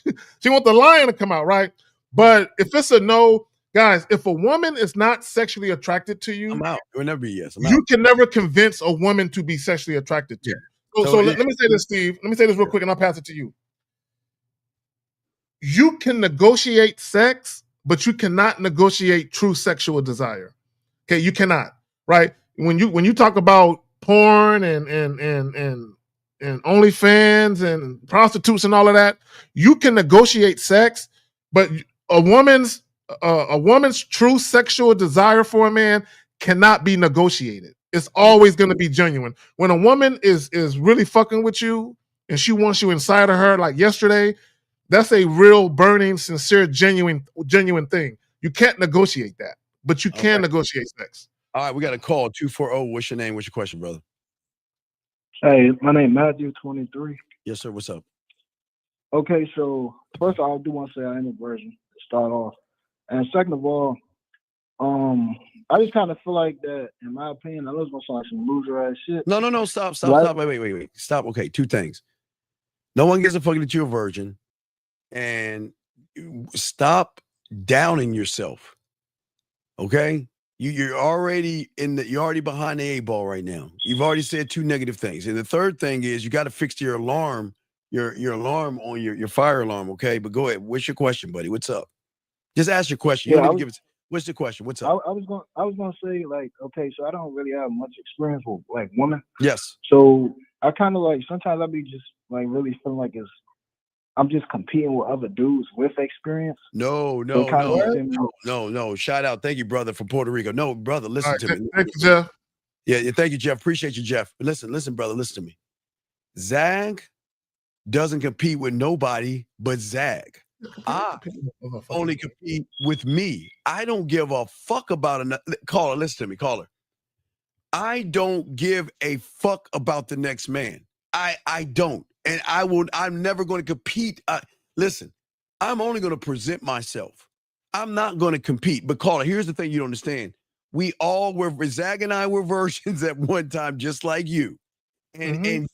to she want the lion to come out, right? But if it's a no, Guys, if a woman is not sexually attracted to you, I'm out. It will never be yes. You can never convince a woman to be sexually attracted to you. So let me say this, Steve. Let me say this real quick, and I'll pass it to you. You can negotiate sex, but you cannot negotiate true sexual desire. Okay, you cannot. Right? When you talk about porn and OnlyFans and prostitutes and all of that, you can negotiate sex, but a woman's true sexual desire for a man cannot be negotiated. It's always going to be genuine. When a woman is really fucking with you and she wants you inside of her, like yesterday, that's a real burning, sincere, genuine thing. You can't negotiate that, but you can negotiate sex. All right, we got a call 240. What's your name? What's your question, brother? Hey, my name Matthew, 23. Yes, sir. What's up? Okay, so first of all, I do want to say I am a virgin to start off, and second of all, I just kind of feel like that, in my opinion, I know it's gonna sound like some loser ass shit. No, stop. Wait. Stop. Okay, two things. No one gives a fuck that you're a virgin, and stop downing yourself. Okay, you're already you're already behind the 8 ball right now. You've already said 2 negative things, and the third thing is you got to fix your alarm, your alarm on your fire alarm. Okay, but go ahead. What's your question, buddy? What's up? Just ask your question. You don't need to give it. What's the question? What's up? I was gonna say, like, okay, so I don't really have much experience with like women. Yes. So I kind of like sometimes I be just like really feeling like I'm just competing with other dudes with experience. No. Shout out. Thank you, brother, from Puerto Rico. No, brother, listen to me. Thank you, Jeff. Yeah, thank you, Jeff. Appreciate you, Jeff. But listen, brother, listen to me. Zag doesn't compete with nobody but Zag. I only compete with me. I don't give a fuck about another caller. Listen to me, caller. I don't give a fuck about the next man. I don't. And I'm never going to compete. Listen, I'm only going to present myself. I'm not going to compete. But caller, here's the thing you don't understand. We all were, Zag and I were virgins at one time, just like you. And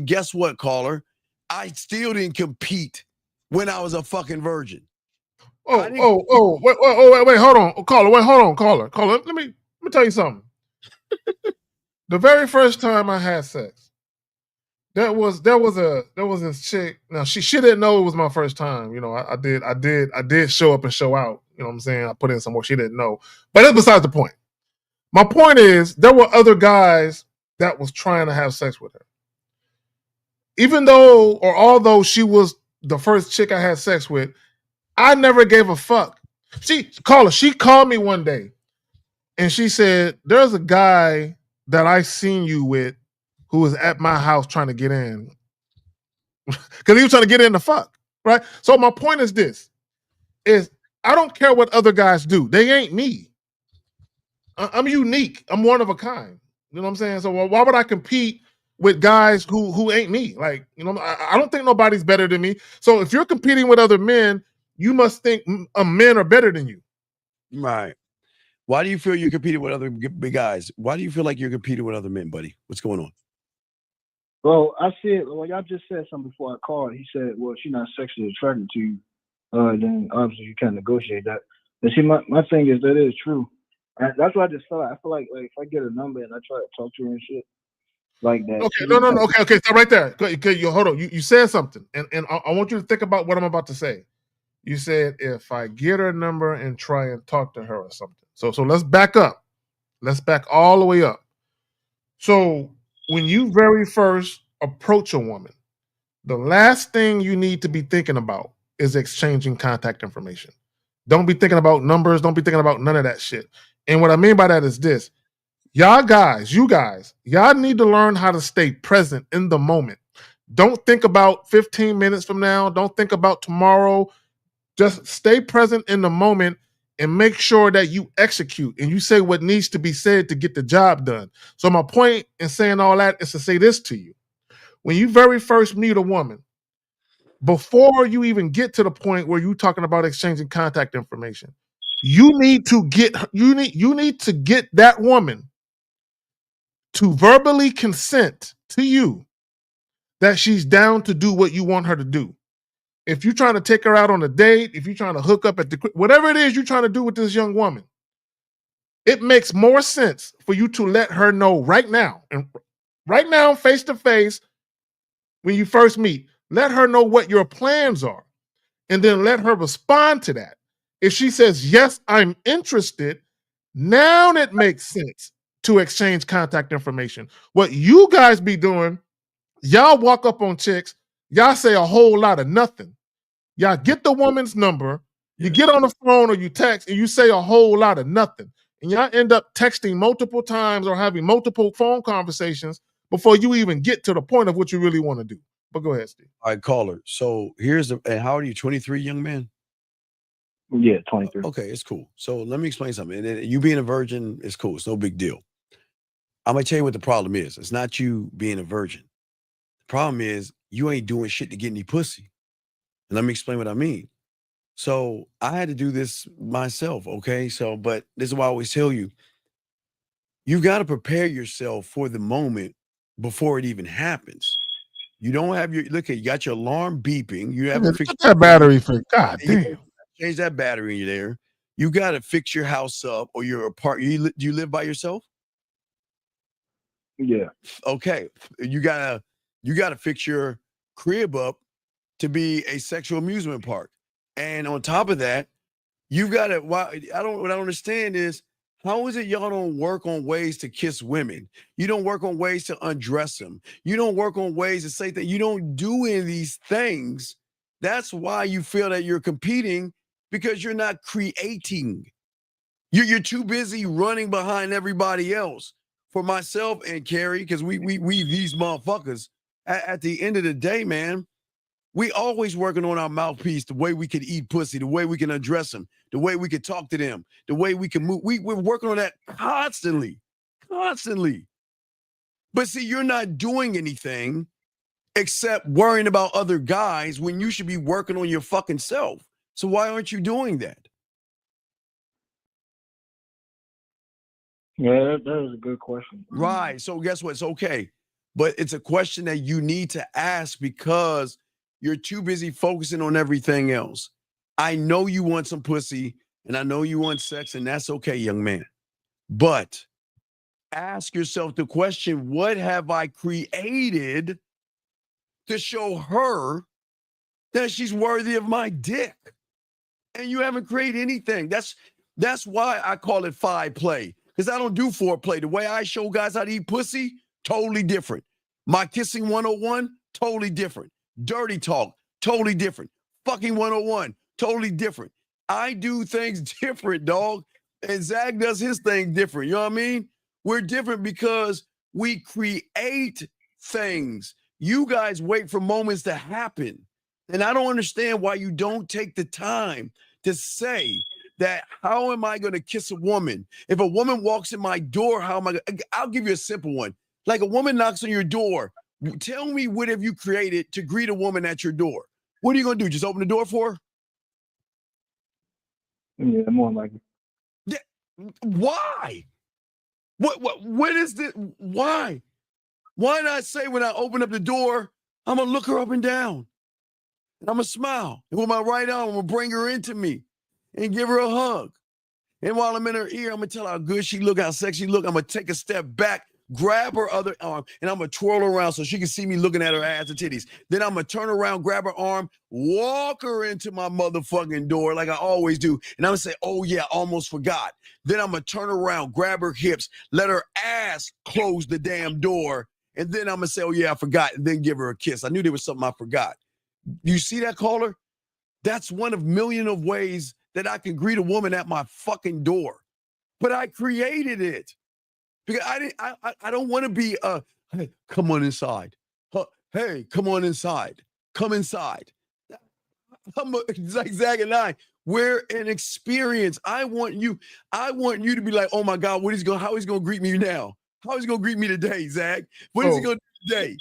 guess what, caller? I still didn't compete when I was a fucking virgin. Wait, hold on. Caller. Let me tell you something. The very first time I had sex, there was this chick. Now she didn't know it was my first time. You know, I did show up and show out. You know what I'm saying? I put in some work. She didn't know. But that's besides the point. My point is there were other guys that was trying to have sex with her. Although she was the first chick I had sex with, I never gave a fuck. She called me one day and she said, there's a guy that I seen you with who was at my house trying to get in. Because he was trying to get in the fuck. Right? So my point is this, is I don't care what other guys do. They ain't me. I'm unique. I'm one of a kind. You know what I'm saying? So why would I compete with guys who ain't me? Like, you know, I don't think nobody's better than me. So if you're competing with other men, you must think men are better than you. Right. Why do you feel you're competing with other big guys? Why do you feel like you're competing with other men, buddy? What's going on? Well, I said, well, y'all just said something before I called. He said, well, she's not sexually attracted to you. Then obviously you can't negotiate that. And see, my thing is that is true. And that's what I just felt like. I feel like if I get a number and I try to talk to her and shit like that. Okay, no. Okay, so right there. Okay, hold on. You said something, and I want you to think about what I'm about to say. You said if I get her number and try and talk to her or something. So let's back up. Let's back all the way up. So when you very first approach a woman, the last thing you need to be thinking about is exchanging contact information. Don't be thinking about numbers. Don't be thinking about none of that shit. And what I mean by that is this. You guys, y'all need to learn how to stay present in the moment. Don't think about 15 minutes from now. Don't think about tomorrow. Just stay present in the moment and make sure that you execute and you say what needs to be said to get the job done. So my point in saying all that is to say this to you. When you very first meet a woman, before you even get to the point where you're talking about exchanging contact information, you need to get that woman to verbally consent to you that she's down to do what you want her to do. if you're trying to take her out on a date, if you're trying to hook up at the whatever it is you're trying to do with this young woman, it makes more sense for you to let her know right now, and right now, face to face, when you first meet, let her know what your plans are, and then let her respond to that. If she says, yes, I'm interested, now it makes sense to exchange contact information. What you guys be doing, y'all walk up on chicks, y'all say a whole lot of nothing. Y'all get the woman's number, you get on the phone or you text, and you say a whole lot of nothing. And y'all end up texting multiple times or having multiple phone conversations before you even get to the point of what you really want to do. But go ahead, Steve. All right, caller. So here's and how old are you? 23, young man? Yeah, 23. Okay, it's cool. So let me explain something. And then you being a virgin is cool. It's no big deal. I'm gonna tell you what the problem is. It's not you being a virgin. The problem is you ain't doing shit to get any pussy. And let me explain what I mean. So I had to do this myself, okay? So, but this is why I always tell you, you got to prepare yourself for the moment before it even happens. You don't have your look at you got your alarm beeping. You haven't fixed that battery for God damn. Change that battery in there. You got to fix your house up or your apartment. Do you live by yourself? Yeah. Okay. You gotta fix your crib up to be a sexual amusement park. And on top of that, you gotta what I don't understand is how is it y'all don't work on ways to kiss women? You don't work on ways to undress them. You don't work on ways to say that you don't do any of these things. That's why you feel that you're competing because you're not creating. You're too busy running behind everybody else. For myself and Carrie, because we these motherfuckers, at the end of the day, man, we always working on our mouthpiece, the way we can eat pussy, the way we can address them, the way we can talk to them, the way we can move. We're working on that constantly. But see, you're not doing anything except worrying about other guys when you should be working on your fucking self. So why aren't you doing that? Yeah, that was a good question. Right. So guess what? It's okay. But it's a question that you need to ask because you're too busy focusing on everything else. I know you want some pussy and I know you want sex, and that's okay, young man. But ask yourself the question, what have I created to show her that she's worthy of my dick? And you haven't created anything. That's why I call it 5-play. Because I don't do 4-play. The way I show guys how to eat pussy, totally different. My kissing 101, totally different. Dirty talk, totally different. Fucking 101, totally different. I do things different, dog. And Zach does his thing different. You know what I mean? We're different because we create things. You guys wait for moments to happen. And I don't understand why you don't take the time to say that how am I going to kiss a woman? If a woman walks in my door, how am I going to? I'll give you a simple one. Like a woman knocks on your door. Tell me what have you created to greet a woman at your door? What are you going to do? Just open the door for her? Yeah, more likely. Yeah. Why? What is this? Why? Why not say when I open up the door, I'm going to look her up and down. And I'm going to smile. And with my right arm, I'm going to bring her into me and give her a hug. And while I'm in her ear, I'm going to tell her how good she look, how sexy she look. I'm going to take a step back, grab her other arm, and I'm going to twirl her around so she can see me looking at her ass and titties. Then I'm going to turn around, grab her arm, walk her into my motherfucking door like I always do. And I'm going to say, oh, yeah, almost forgot. Then I'm going to turn around, grab her hips, let her ass close the damn door. And then I'm going to say, oh, yeah, I forgot, and then give her a kiss. I knew there was something I forgot. You see that, caller? That's one of million of ways that I can greet a woman at my fucking door. But I created it. Because I don't want to be hey, come on inside. Hey, come on inside. Come inside. Like Zach and I, we're an experience. I want you to be like, oh my God, how he's gonna greet me now? How he's gonna greet me today, Zach? What is he gonna do today?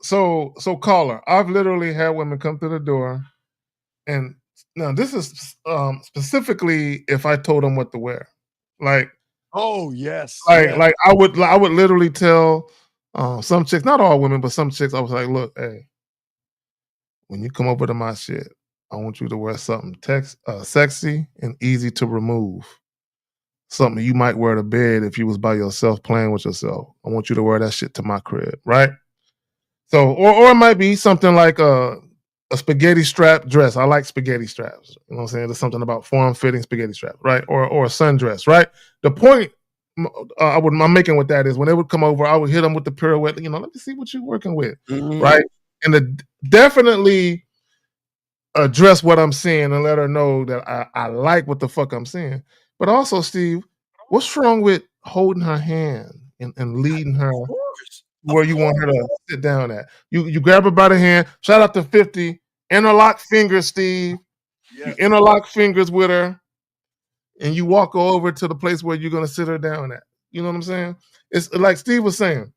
So caller, I've literally had women come through the door, and now this is specifically if I told them what to wear. Like, oh yes, like I would literally tell some chicks, not all women, but some chicks, I was like, look, hey, when you come over to my shit, I want you to wear something sexy and easy to remove. Something you might wear to bed if you was by yourself playing with yourself. I want you to wear that shit to my crib, right? So, or it might be something like a spaghetti strap dress. I like spaghetti straps. You know what I'm saying? There's something about form-fitting spaghetti straps, right? Or a sundress, right? The point I'm making with that is when they would come over, I would hit them with the pirouette. Let me see what you're working with, right? And definitely address what I'm seeing and let her know that I like what the fuck I'm seeing. But also, Steve, what's wrong with holding her hand and leading her where you want her to sit down at? You grab her by the hand. Shout out to 50. Interlock fingers, Steve. Yes. You interlock fingers with her, and you walk her over to the place where you're going to sit her down at. You know what I'm saying? It's like Steve was saying.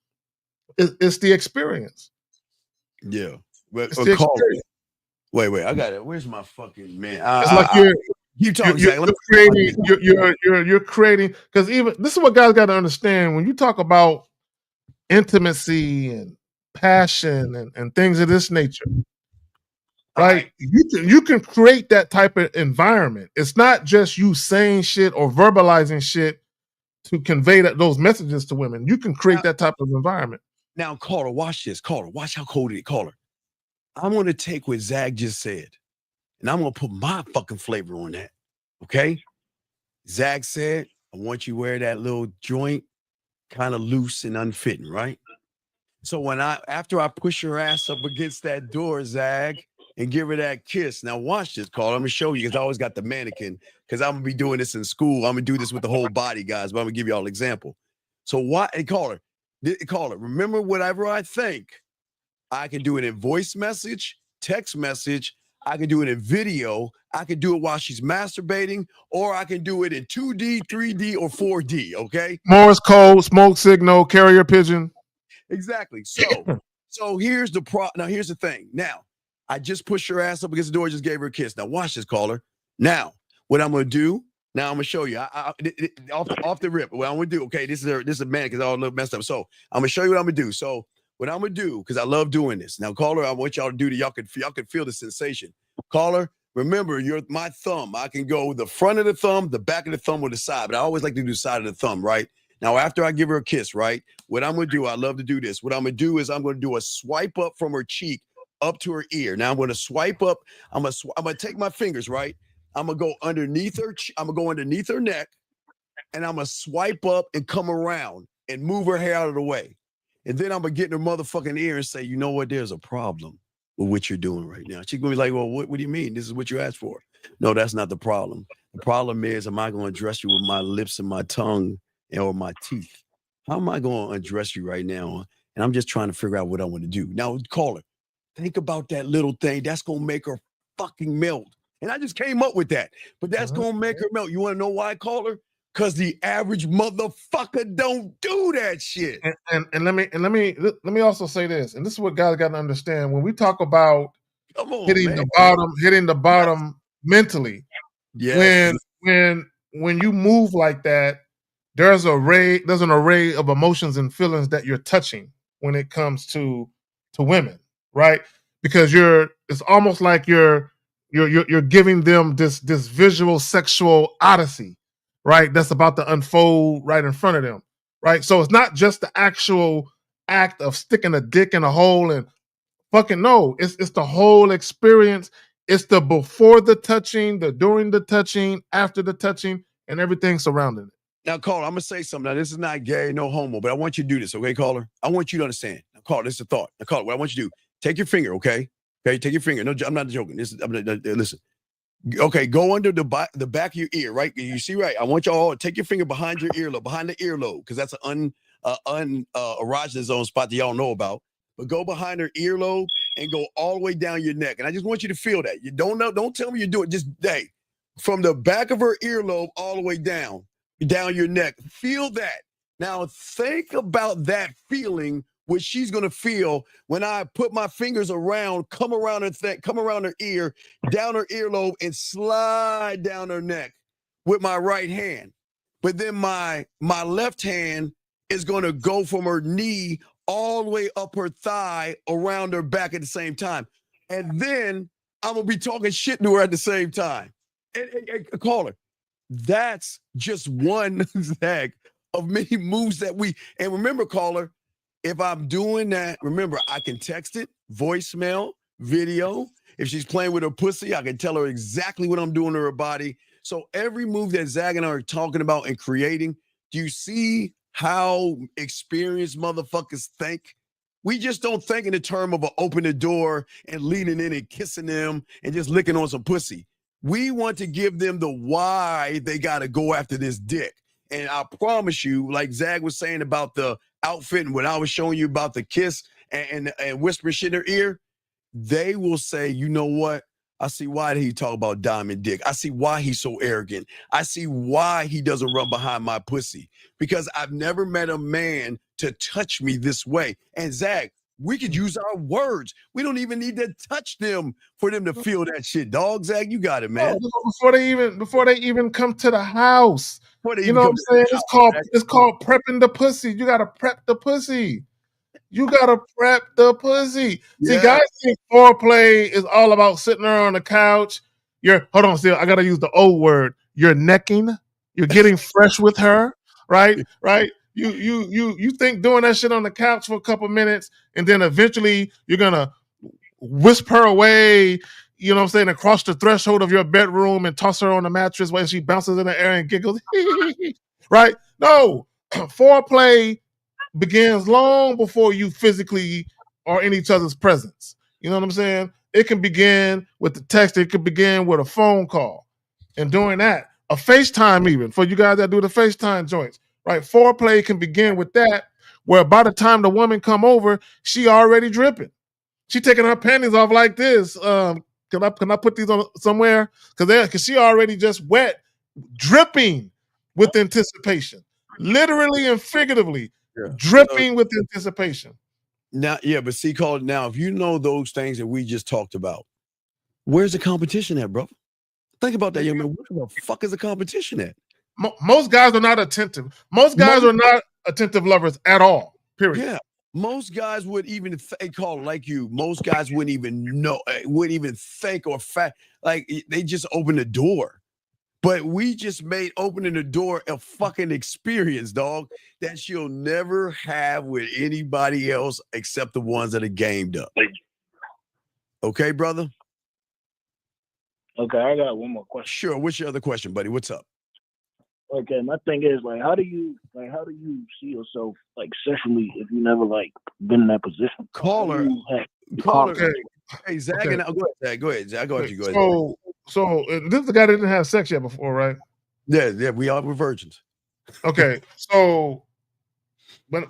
It's the experience. Yeah. It's the experience. Wait, I got it. Where's my fucking man? It's like you're creating, because even this is what guys got to understand when you talk about intimacy and passion and things of this nature. Right? You can create that type of environment. It's not just you saying shit or verbalizing shit to convey those messages to women. You can create that type of environment. Now, caller, watch this. Caller, watch how cold it is. Caller, I'm going to take what Zach just said, and I'm going to put my fucking flavor on that. Okay? Zach said, I want you to wear that little joint kind of loose and unfitting, right? So after I push her ass up against that door, Zag, and give her that kiss. Now watch this, caller. I'm gonna show you because I always got the mannequin because I'm gonna be doing this in school. I'm gonna do this with the whole body, guys, but I'm gonna give you all an example. So caller, remember whatever I think, I can do it in voice message, text message, I can do it in video, I can do it while she's masturbating, or I can do it in 2D, 3D, or 4D, okay? Morse code, smoke signal, carrier pigeon. Exactly. So here's the now here's the thing. Now, I just pushed her ass up against the door, just gave her a kiss. Now watch this, caller. Now, what I'm gonna do, now I'm gonna show you. Off the rip, what I'm gonna do, okay, this is a man because I all look messed up. So I'm gonna show you what I'm gonna do. So what I'm gonna do, because I love doing this. Now, caller, I want y'all to do that. Y'all can feel the sensation. Caller, remember, you're my thumb. I can go the front of the thumb, the back of the thumb, or the side, but I always like to do the side of the thumb, right? Now, after I give her a kiss, right, what I'm going to do, I love to do this. What I'm going to do is I'm going to do a swipe up from her cheek up to her ear. Now, I'm going to swipe up. I'm going to take my fingers, right? I'm going to go underneath her. I'm going to go underneath her neck, and I'm going to swipe up and come around and move her hair out of the way. And then I'm going to get in her motherfucking ear and say, you know what? There's a problem with what you're doing right now. She's going to be like, well, what do you mean? This is what you asked for. No, that's not the problem. The problem is, am I going to address you with my lips and my tongue or my teeth? How am I going to address you right now? And I'm just trying to figure out what I want to do. Now, caller, think about that little thing. That's going to make her fucking melt. And I just came up with that. But that's going to make her melt. You want to know why, caller? Because the average motherfucker don't do that shit. And let me also say this. And this is what guys got to understand. When we talk about hitting the bottom mentally, when you move like that, there's an array of emotions and feelings that you're touching when it comes to women, right? Because it's almost like you're giving them this visual sexual odyssey, right? That's about to unfold right in front of them, right? So it's not just the actual act of sticking a dick in a hole and fucking no. It's the whole experience. It's the before the touching, the during the touching, after the touching, and everything surrounding it. Now, caller, I'm going to say something. Now, this is not gay, no homo, but I want you to do this, okay, caller? I want you to understand. Now, caller, this is a thought. Now, caller, what I want you to do, take your finger, okay? Okay, take your finger. No, I'm not joking. Listen. Okay, go under the back of your ear, right? You see, right? I want y'all to take your finger behind your earlobe, behind the earlobe, because that's an erogenous zone spot that y'all know about. But go behind her earlobe and go all the way down your neck. And I just want you to feel that. You don't tell me you're doing it. Just, from the back of her earlobe all the way down your neck. Feel that. Now think about that feeling, which she's gonna feel when I put my fingers around, come around her ear, down her earlobe, and slide down her neck with my right hand. But then my left hand is gonna go from her knee all the way up her thigh, around her back at the same time. and then I'm gonna be talking shit to her at the same time. And call her. That's just one Zach of many moves that we. And remember, caller, if I'm doing that, remember I can text it, voicemail, video. If she's playing with her pussy, I can tell her exactly what I'm doing to her body. So every move that Zach and I are talking about and creating, do you see how experienced motherfuckers think? We just don't think in the term of open the door and leaning in and kissing them and just licking on some pussy. We want to give them the why they got to go after this dick. And I promise you, like Zach was saying about the outfit and what I was showing you about the kiss and whispering shit in her ear, they will say, you know what? I see why he talk about diamond dick. I see why he's so arrogant. I see why he doesn't run behind my pussy. Because I've never met a man to touch me this way. And Zach, we could use our words. We don't even need to touch them for them to feel that shit. Dog, Zach, you got it, man. Before they even come to the house. You know what I'm saying? It's called prepping the pussy. You gotta prep the pussy. You gotta prep the pussy. See, guys think foreplay is all about sitting there on the couch. Hold on, still. I gotta use the old word. You're necking. You're getting fresh with her, right? Right. You think doing that shit on the couch for a couple minutes, and then eventually you're gonna wisp her away. You know what I'm saying? Across the threshold of your bedroom and toss her on the mattress while she bounces in the air and giggles. Right? No, foreplay begins long before you physically are in each other's presence. You know what I'm saying? It can begin with the text. It could begin with a phone call. And doing that, a FaceTime even, for you guys that do the FaceTime joints, right? Foreplay can begin with that, where by the time the woman come over, she already dripping. She taking her panties off like this. Can I put these on somewhere? Because she already just wet, dripping with anticipation. Literally and figuratively. Dripping with anticipation. Now, but see, call it now. If you know those things that we just talked about, where's the competition at, bro? Think about that, young man. Where the fuck is the competition at? Most guys are not attentive. Most guys are not attentive lovers at all. Period. Yeah. Most guys would even call like you. Most guys wouldn't even know, wouldn't even think or like they just open the door. But we just made opening the door a fucking experience, dog, that she'll never have with anybody else except the ones that are gamed up. Okay, brother? Okay, I got one more question. Sure. What's your other question, buddy? What's up? Okay, my thing is how do you see yourself like sexually if you never like been in that position? Caller. Okay. Hey, Zach, Okay. and go ahead, Zach. Go ahead, Zach. Go ahead. So this is the guy that didn't have sex yet before, right? Yeah, we all were virgins. Okay, so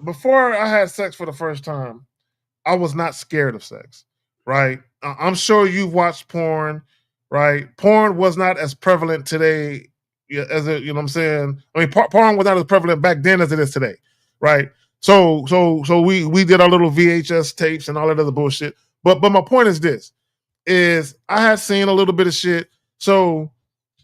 before I had sex for the first time, I was not scared of sex, right? I'm sure you've watched porn, right? Porn was not as prevalent today as it, you know what I'm saying? I mean, porn was not as prevalent back then as it is today, right? So we did our little VHS tapes and all that other bullshit. But my point is this: is I had seen a little bit of shit. So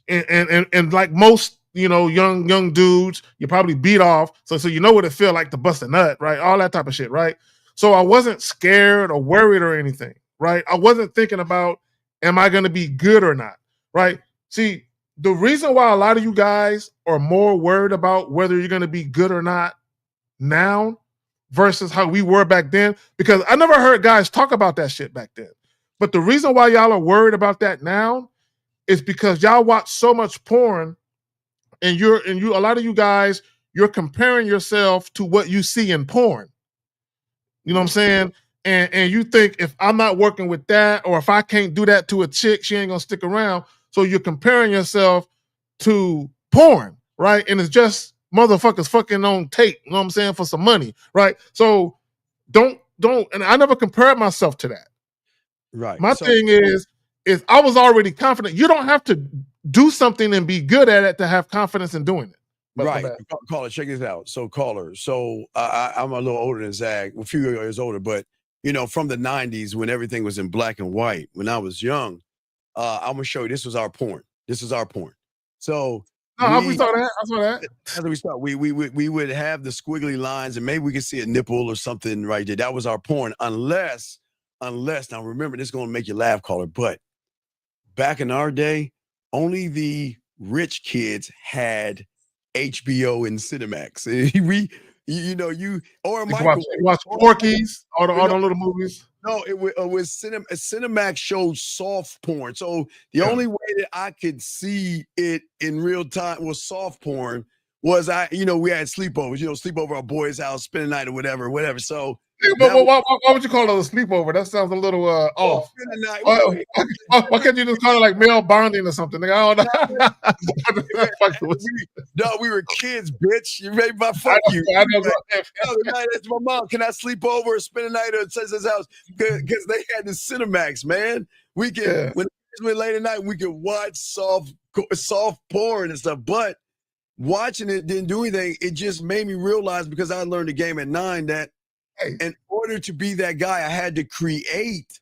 and like most young dudes, you probably beat off. So you know what it feel like to bust a nut, right? All that type of shit, right? So I wasn't scared or worried or anything, right? I wasn't thinking about, am I going to be good or not, right? See, the reason why a lot of you guys are more worried about whether you're going to be good or not now versus how we were back then, because I never heard guys talk about that shit back then. But the reason why y'all are worried about that now is because y'all watch so much porn, and a lot of you guys, you're comparing yourself to what you see in porn. You know what I'm saying? And you think if I'm not working with that, or if I can't do that to a chick, she ain't gonna stick around. So you're comparing yourself to porn, right? And it's just motherfuckers fucking on tape, you know what I'm saying, for some money, right? So don't, and I never compared myself to that. Right. My thing is I was already confident. You don't have to do something and be good at it to have confidence in doing it. Right. Caller, check this out. So caller, I'm a little older than Zach, a few years older, but from the 90s when everything was in black and white, when I was young, I'm gonna show you, this was our porn. So we saw that. I saw that. As we start, we would have the squiggly lines and maybe we could see a nipple or something right there. That was our porn, unless unless, now remember, this is going to make you laugh, caller, but back in our day, only the rich kids had HBO and Cinemax. We, you know, you or You can microwave. watch Porky's, all the little movies. No, it was Cinemax showed soft porn. So the only way that I could see it in real time was soft porn. Was we had sleepovers, sleep over our boy's house, spend the night or whatever. So why would you call it a sleepover? That sounds a little off. Why can't you just call it like male bonding or something? Like, I don't know. No, we were kids, bitch. You made my fuck you. I know. That's my mom. Can I sleep over or spend the night at his house? Because they had the Cinemax, man. We could when it was late at night, we could watch soft porn and stuff. But watching it didn't do anything. It just made me realize, because I learned the game at 9, that in order to be that guy, I had to create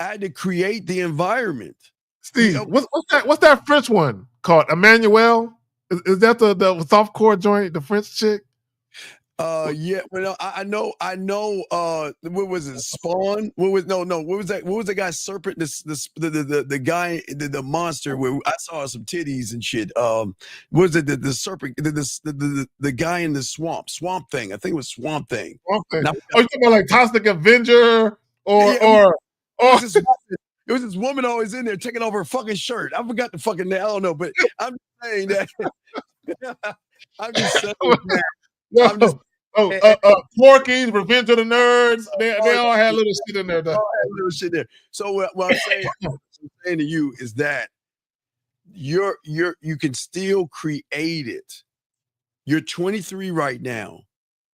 the environment. Steve, what's that French one called? Emmanuel? Is that the softcore joint, the French chick? Yeah. Well, I know. What was it? Spawn? What was that? What was the guy? Serpent? The guy, the monster. Where I saw some titties and shit. Was it the serpent? The guy in the swamp thing? I think it was Swamp Thing. You talking about like Toxic Avenger or? It was this woman always in there taking off her fucking shirt. I forgot the fucking name. I don't know, but I'm saying that. I'm just saying that. Porky's, Revenge of the Nerds. They all had little shit in there. So what I'm saying to you is that you can still create it. You're 23 right now.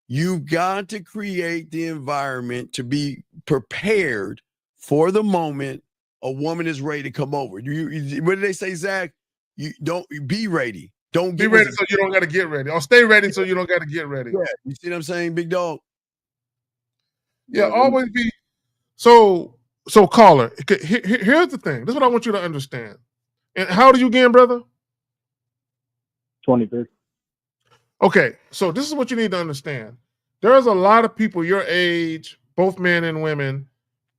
You've got to create the environment to be prepared for the moment a woman is ready to come over. What did they say, Zach? You don't be ready. Don't be ready so you don't got to get ready. Or stay ready so you don't got to get ready. Yeah, you see what I'm saying, big dog? Yeah, always be. So caller, here's the thing. This is what I want you to understand. And how old are you again, brother? 23. Okay, so this is what you need to understand. There's a lot of people your age, both men and women.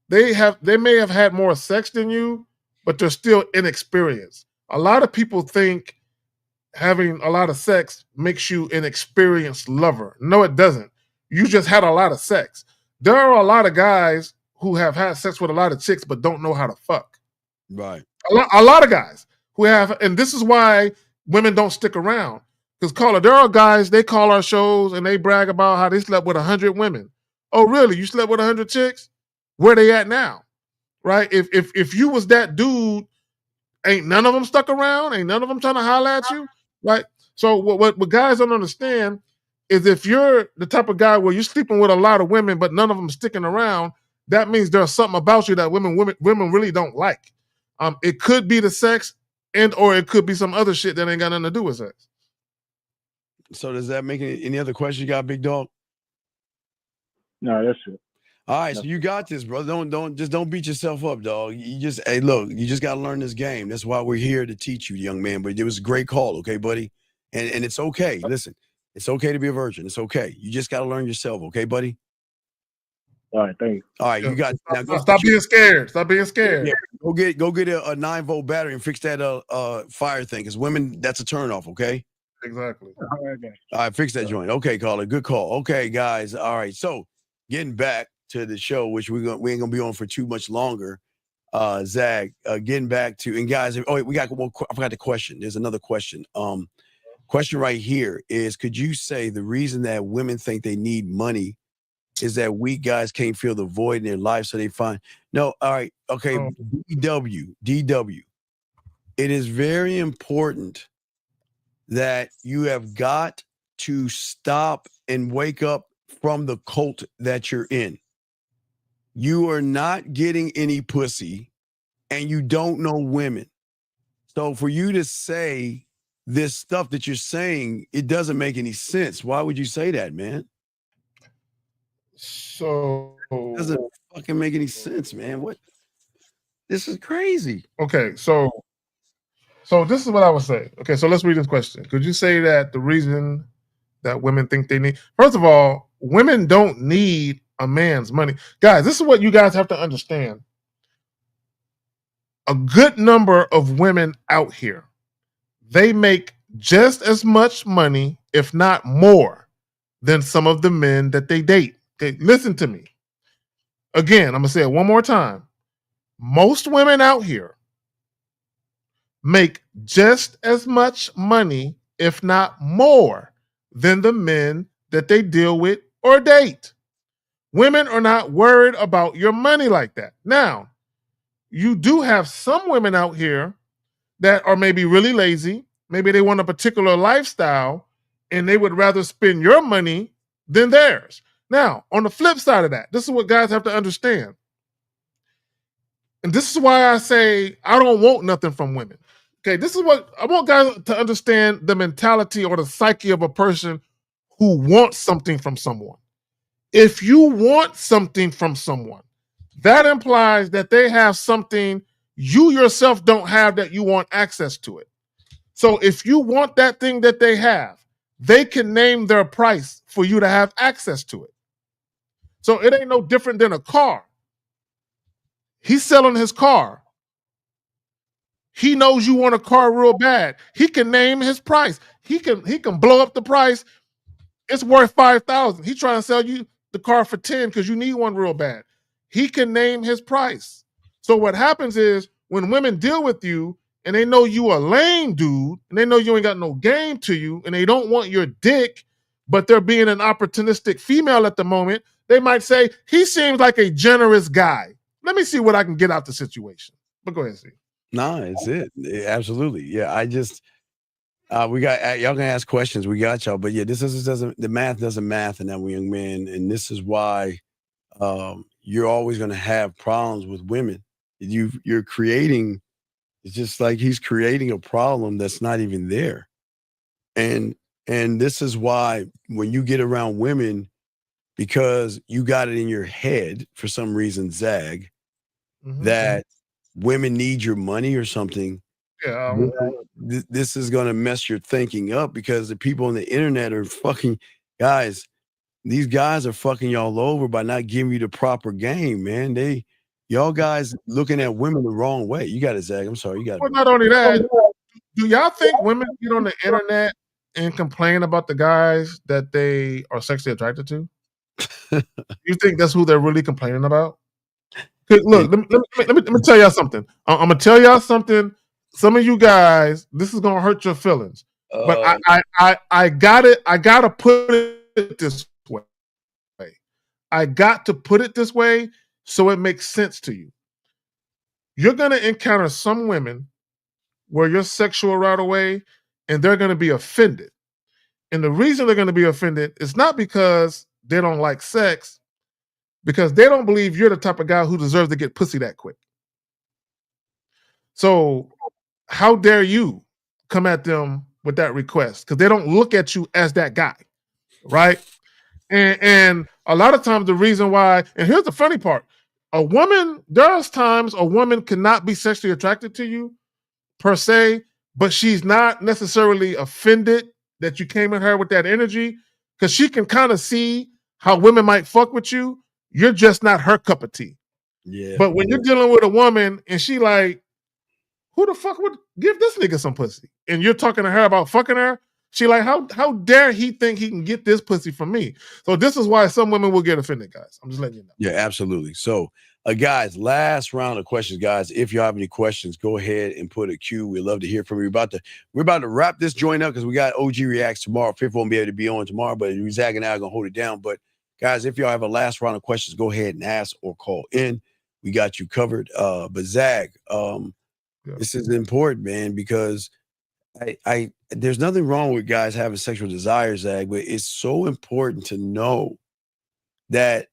They may have had more sex than you, but they're still inexperienced. A lot of people think having a lot of sex makes you an experienced lover. No, it doesn't. You just had a lot of sex. There are a lot of guys who have had sex with a lot of chicks but don't know how to fuck. Right. A lot of guys who have, and this is why women don't stick around. Because caller, there are guys, they call our shows and they brag about how they slept with 100 women. Oh, really? You slept with 100 chicks? Where they at now? Right? If you was that dude, ain't none of them stuck around? Ain't none of them trying to holler at you? Right? So what guys don't understand is if you're the type of guy where you're sleeping with a lot of women, but none of them sticking around, that means there's something about you that women really don't like. It could be the sex, or it could be some other shit that ain't got nothing to do with sex. So does that make any other questions you got, big dog? No, that's it. All right, so you got this, brother. Don't beat yourself up, dog. You just got to learn this game. That's why we're here to teach you, young man. But it was a great call, okay, buddy? And it's okay. Listen, it's okay to be a virgin. It's okay. You just got to learn yourself, okay, buddy? All right, thank you. All right, you got. Stop being scared. Stop being scared. Yeah, go get a 9-volt battery and fix that fire thing. Because women, that's a turnoff, okay? Exactly. All right, fix that joint. Okay, caller, good call. Okay, guys. All right, so getting back to the show, which we ain't gonna be on for too much longer. Zach, getting back to, and guys, I forgot the question. There's another question. Question right here is, could you say the reason that women think they need money is that we guys can't feel the void in their life, so they find no. All right, okay. DW. It is very important that you have got to stop and wake up from the cult that you're in. You are not getting any pussy and you don't know women. So for you to say this stuff that you're saying, it doesn't make any sense. Why would you say that, man? So it doesn't fucking make any sense, man. What? This is crazy. Okay, so this is what I would say. Okay, so let's read this question. Could you say that the reason that women think they need, first of all, women don't need a man's money. Guys, this is what you guys have to understand. A good number of women out here, they make just as much money, if not more, than some of the men that they date. Okay, listen to me. Again, I'm going to say it one more time. Most women out here make just as much money, if not more, than the men that they deal with or date. Women are not worried about your money like that. Now, you do have some women out here that are maybe really lazy. Maybe they want a particular lifestyle and they would rather spend your money than theirs. Now, on the flip side of that, this is what guys have to understand. And this is why I say I don't want nothing from women. Okay, this is what I want guys to understand: the mentality or the psyche of a person who wants something from someone. If you want something from someone, that implies that they have something you yourself don't have that you want access to it. So if you want that thing that they have, they can name their price for you to have access to it. So it ain't no different than a car. He's selling his car. He knows you want a car real bad. He can name his price. He can blow up the price. It's worth 5,000. He's trying to sell you the car for 10 because you need one real bad. He can name his price. So what happens is when women deal with you and they know you a lame dude and they know you ain't got no game to you and they don't want your dick, but they're being an opportunistic female at the moment, they might say, he seems like a generous guy. Let me see what I can get out the situation. But go ahead, see. Nah, it's it. Absolutely. Yeah, I just we got y'all can ask questions. We got y'all, but yeah, this doesn't the math doesn't math in that young man, and this is why you're always going to have problems with women. You're creating. It's just like he's creating a problem that's not even there, and this is why when you get around women, because you got it in your head for some reason, Zag, that women need your money or something. Yeah. This is going to mess your thinking up because the people on the internet are fucking guys. These guys are fucking y'all over by not giving you the proper game, man. Y'all guys looking at women the wrong way. You got it, Zach. I'm sorry. You got it. Well, not only that, do y'all think women get on the internet and complain about the guys that they are sexually attracted to? You think that's who they're really complaining about? Look, let me tell y'all something. I'm gonna tell y'all something. Some of you guys, this is gonna hurt your feelings, but I gotta put it this way. I got to put it this way so it makes sense to you. You're gonna encounter some women where you're sexual right away, and they're gonna be offended. And the reason they're gonna be offended is not because they don't like sex, because they don't believe you're the type of guy who deserves to get pussy that quick. So how dare you come at them with that request? Because they don't look at you as that guy, right? And a lot of times the reason why, and here's the funny part, there's times a woman cannot be sexually attracted to you per se, but she's not necessarily offended that you came at her with that energy because she can kind of see how women might fuck with you. You're just not her cup of tea. Yeah. But when you're dealing with a woman and she like, who the fuck would give this nigga some pussy? And you're talking to her about fucking her. She like, how dare he think he can get this pussy from me? So this is why some women will get offended, guys. I'm just letting you know. Yeah, absolutely. So, guys, last round of questions, guys. If you have any questions, go ahead and put a Q. We'd love to hear from you. We're about to wrap this joint up because we got OG Reacts tomorrow. Fifth won't be able to be on tomorrow, but Zach and I are gonna hold it down. But guys, if y'all have a last round of questions, go ahead and ask or call in. We got you covered. But Zach, this is important, man, because I there's nothing wrong with guys having sexual desires, Zach, but it's so important to know that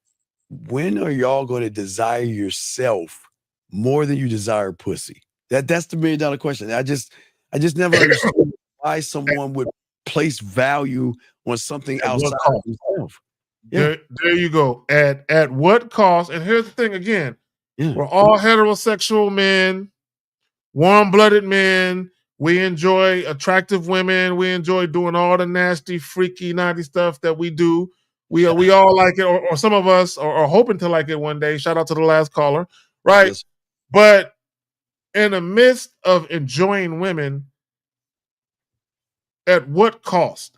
when are y'all going to desire yourself more than you desire pussy? That's the $1 million question. I just never understood why someone would place value on something outside of themselves. Yeah. There you go. At what cost? And here's the thing again. We're all heterosexual men, warm-blooded men. We enjoy attractive women. We enjoy doing all the nasty, freaky, naughty stuff that we do We all like it, or some of us are hoping to like it one day. Shout out to the last caller, right? Yes. But in the midst of enjoying women, at what cost?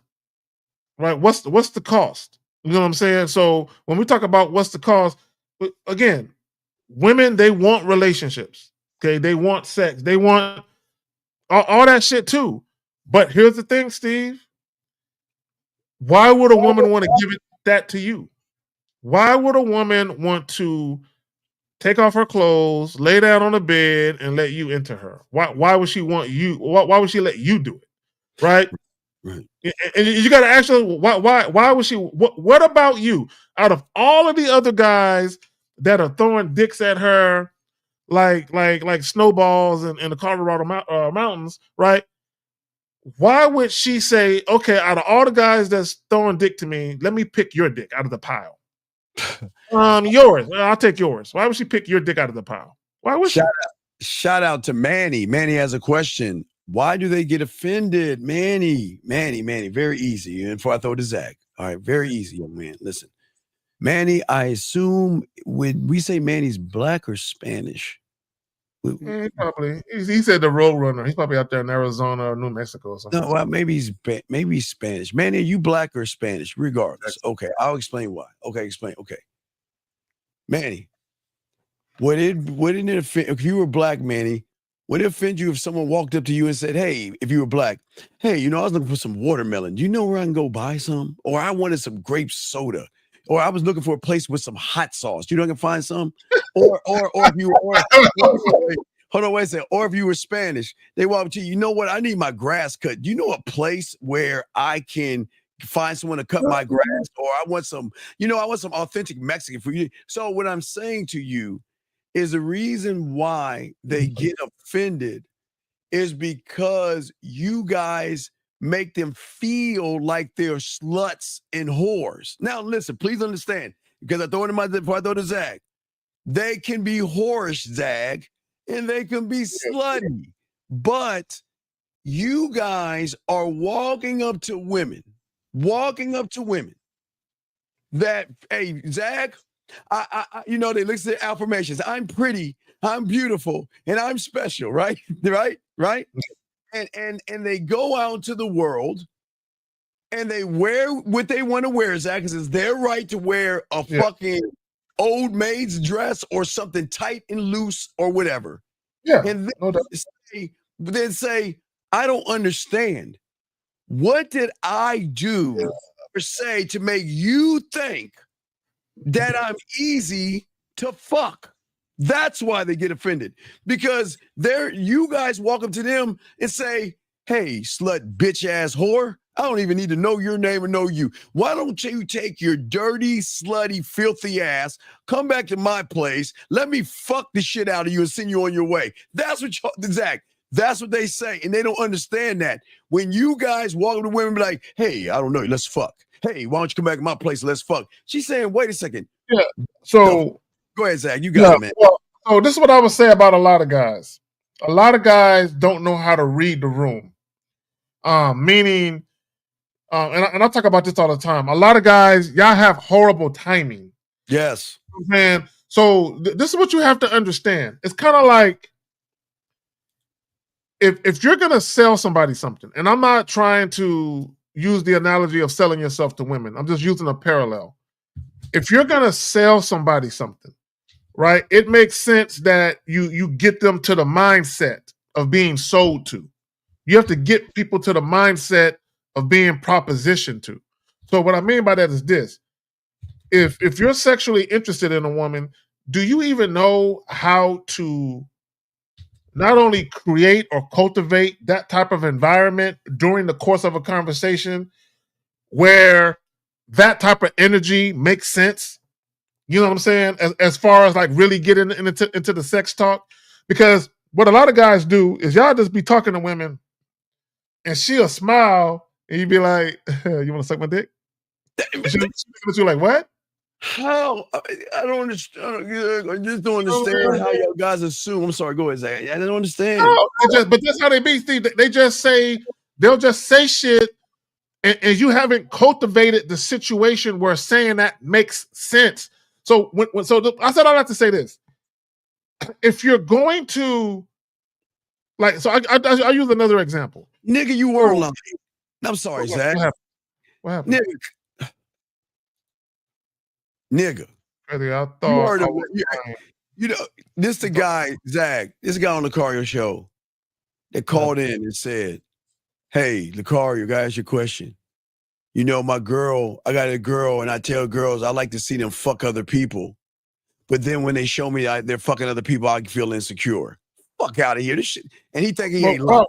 Right? What's the cost? You know what I'm saying? So when we talk about what's the cost, again, women, they want relationships. Okay, they want sex, they want all that shit too. But here's the thing, Steve. Why would a woman want to give that to you? Why would a woman want to take off her clothes, lay down on the bed, and let you into her? Why would she want you? Why would she let you do it? Right? Right. And you got to ask her why would she? What about you? Out of all of the other guys that are throwing dicks at her like snowballs in the Colorado mountains, right? Why would she say, okay, out of all the guys that's throwing dick to me, let me pick your dick out of the pile? Yours. I'll take yours. Why would she pick your dick out of the pile? Why would she? Shout out to Manny. Manny has a question. Why do they get offended? Manny. Very easy. And before I throw to Zach. All right, very easy, young man. Listen. Manny, I assume when we say Manny's black or Spanish? He said the road runner. He's probably out there in Arizona or New Mexico or something. No, well, maybe he's Spanish. Manny, are you black or Spanish? Regardless. Okay, I'll explain why. Okay, explain. Okay. Manny, wouldn't it offend if you were black, Manny? Would it offend you if someone walked up to you and said, hey, if you were black, hey, I was looking for some watermelon. Do you know where I can go buy some? Or I wanted some grape soda. Or I was looking for a place with some hot sauce. Do you know I can find some? Or if you hold on, wait a second. Or if you were Spanish, they walk up to you, you know what? I need my grass cut. Do you know a place where I can find someone to cut my grass? Or I want some authentic Mexican food. So what I'm saying to you is the reason why they get offended is because you guys make them feel like they're sluts and whores. Now, listen, please understand, because I throw it in before I throw to Zag. They can be whorish, Zag, and they can be slutty. But you guys are walking up to women that, hey, Zag, I they listen to affirmations. I'm pretty, I'm beautiful, and I'm special, right? right? And they go out into the world and they wear what they want to wear, Zach, because it's their right to wear a fucking old maid's dress or something tight and loose or whatever. Yeah. And then say, I don't understand. What did I do or say to make you think that I'm easy to fuck? That's why they get offended, because you guys walk up to them and say, hey, slut, bitch ass whore, I don't even need to know your name or know you. Why don't you take your dirty, slutty, filthy ass, come back to my place, let me fuck the shit out of you and send you on your way. That's what Zach, that's what they say. And they don't understand that. When you guys walk up to women and be like, hey, I don't know, let's fuck. Hey, why don't you come back to my place, let's fuck. She's saying, wait a second. Yeah. So go ahead, Zach. You got it, man. Well, so this is what I would say about a lot of guys. A lot of guys don't know how to read the room. Meaning, and I talk about this all the time. A lot of guys, y'all have horrible timing. Yes. Man, so this is what you have to understand. It's kind of like if you're gonna sell somebody something, and I'm not trying to use the analogy of selling yourself to women. I'm just using a parallel. If you're gonna sell somebody something, right, it makes sense that you get them to the mindset of being sold to. You have to get people to the mindset of being propositioned to. So what I mean by that is this. If you're sexually interested in a woman, do you even know how to not only create or cultivate that type of environment during the course of a conversation where that type of energy makes sense? You know what I'm saying? As far as like really getting into the sex talk. Because what a lot of guys do is y'all just be talking to women and she'll smile and you be like, you want to suck my dick? She'll like, what? How? I don't understand. I just don't understand how y'all guys assume. I'm sorry, go ahead, Zach. I don't understand. No, but that's how they be, Steve. They'll just say shit and you haven't cultivated the situation where saying that makes sense. So I said all that to say this: if you're going to like, so I use another example. Nigga, you were lying. I'm sorry, Zach. What happened? Nigga. I thought you know, this the guy, Zach, this guy on the Lucario show that called in and said, hey, Lucario, guys, your question. You know, my girl, I got a girl, and I tell girls I like to see them fuck other people. But then when they show me they're fucking other people, I feel insecure. Fuck out of here. This shit. And he think he ain't lying.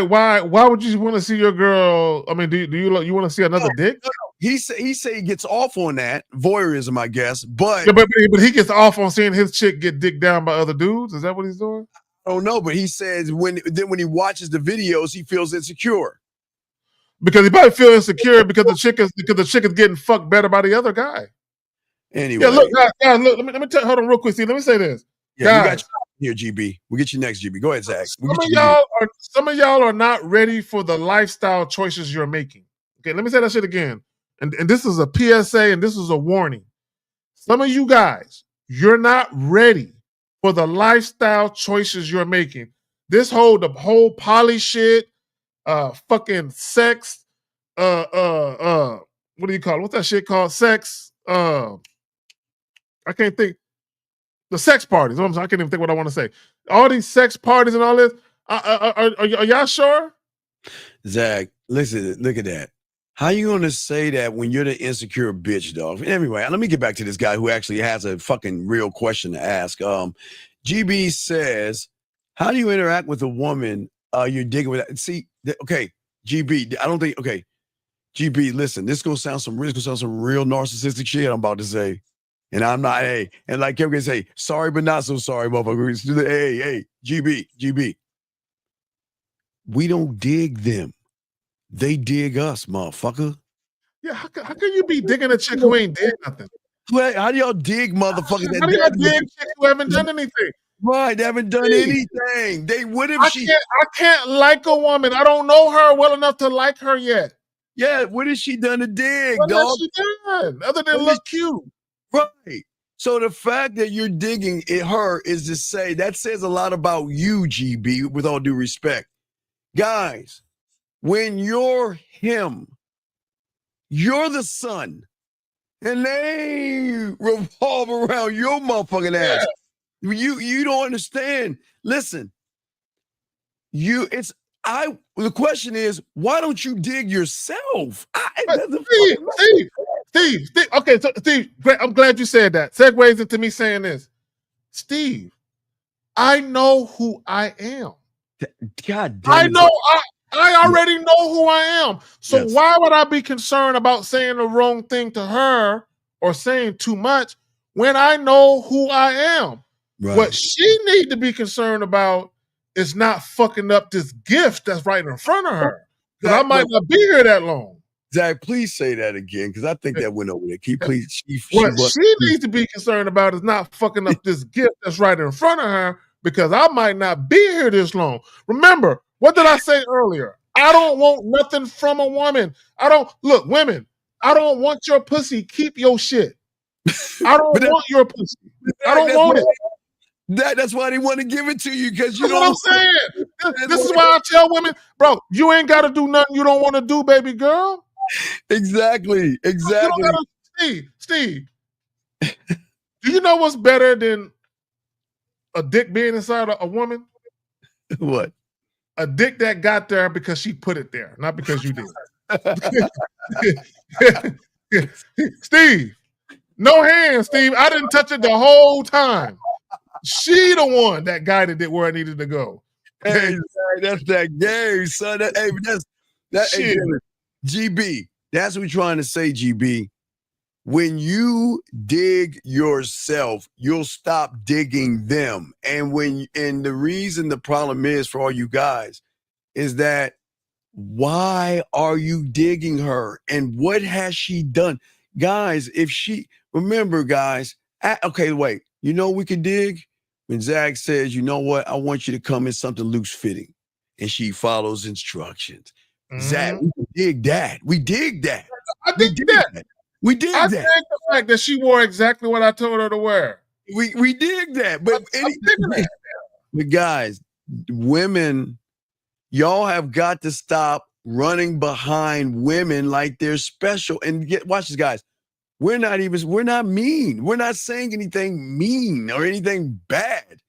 Why would you want to see your girl? I mean, do you want to see another dick? No. He say he gets off on that voyeurism, I guess. But but he gets off on seeing his chick get dicked down by other dudes. Is that what he's doing? I don't know, but he says when he watches the videos, he feels insecure. Because he probably feels insecure because the chick is getting fucked better by the other guy. Anyway, yeah. Look, guys, look. Let me tell. Hold on, real quick. See, let me say this. Yeah, guys, you got here, GB. We'll get you next, GB. Go ahead, Zach. Some of y'all are not ready for the lifestyle choices you're making. Okay, let me say that shit again. And this is a PSA and this is a warning. Some of you guys, you're not ready for the lifestyle choices you're making. The whole poly shit, fucking sex, what do you call it? What's that shit called? Sex. I can't think. The sex parties. I can't even think what I want to say. All these sex parties and all this. Are y'all sure? Zach, listen, look at that. How you gonna say that when you're the insecure bitch, dog? Anyway, let me get back to this guy who actually has a fucking real question to ask. GB says, how do you interact with a woman you're digging with? See, okay, GB, I don't think, okay, GB, listen, this is gonna sound some real narcissistic shit I'm about to say. And I'm not, hey, and like Kevin can say, sorry, but not so sorry, motherfucker. Hey, GB. We don't dig them. They dig us, motherfucker. Yeah, how can you be digging a chick who ain't did nothing? How do y'all dig motherfuckers? How do y'all dig chicks who haven't done anything? Right, they haven't done anything. They would if I can't like a woman. I don't know her well enough to like her yet. Yeah, what has she done to dig, what dog? What has she done other than look cute? Right. So the fact that you're digging her is to say that says a lot about you, GB, with all due respect. Guys, when you're him, you're the sun, and they revolve around your motherfucking ass. You don't understand. Listen, the question is, why don't you dig yourself? Steve. Okay, so Steve, I'm glad you said that. Segues into me saying this. Steve, I know who I am. God damn it. I already know who I am. So why would I be concerned about saying the wrong thing to her or saying too much when I know who I am? Right. What she need to be concerned about is not fucking up this gift that's right in front of her. Because I might not be here that long. Zach, please say that again, because I think that went over there. Can you please? She needs to be concerned about is not fucking up this gift that's right in front of her, because I might not be here this long. Remember, what did I say earlier? I don't want nothing from a woman. Women, I don't want your pussy. Keep your shit. I don't want your pussy. I don't want it. That's why they want to give it to you, because you know what I'm saying. This is why I tell women, bro, you ain't got to do nothing you don't want to do, baby girl. Exactly. Steve, do you know what's better than a dick being inside a woman? What? A dick that got there because she put it there, not because you did. Steve, no hands, Steve. I didn't touch it the whole time. She the one that guided it where I needed to go. Hey, that's that game, son. Hey, GB, that's what we're trying to say, GB. When you dig yourself, you'll stop digging them. And the reason the problem is for all you guys is that why are you digging her? And what has she done? Guys, remember, guys, okay, wait, you know we can dig? When Zach says, you know what, I want you to come in something loose fitting. And she follows instructions. Mm-hmm. Zach, we can dig that. We dig that. I dig that. We dig I that. dig the fact that she wore exactly what I told her to wear. We dig that. But I'm digging that. But guys, women, y'all have got to stop running behind women like they're special. And watch this, guys. We're not mean. We're not saying anything mean or anything bad.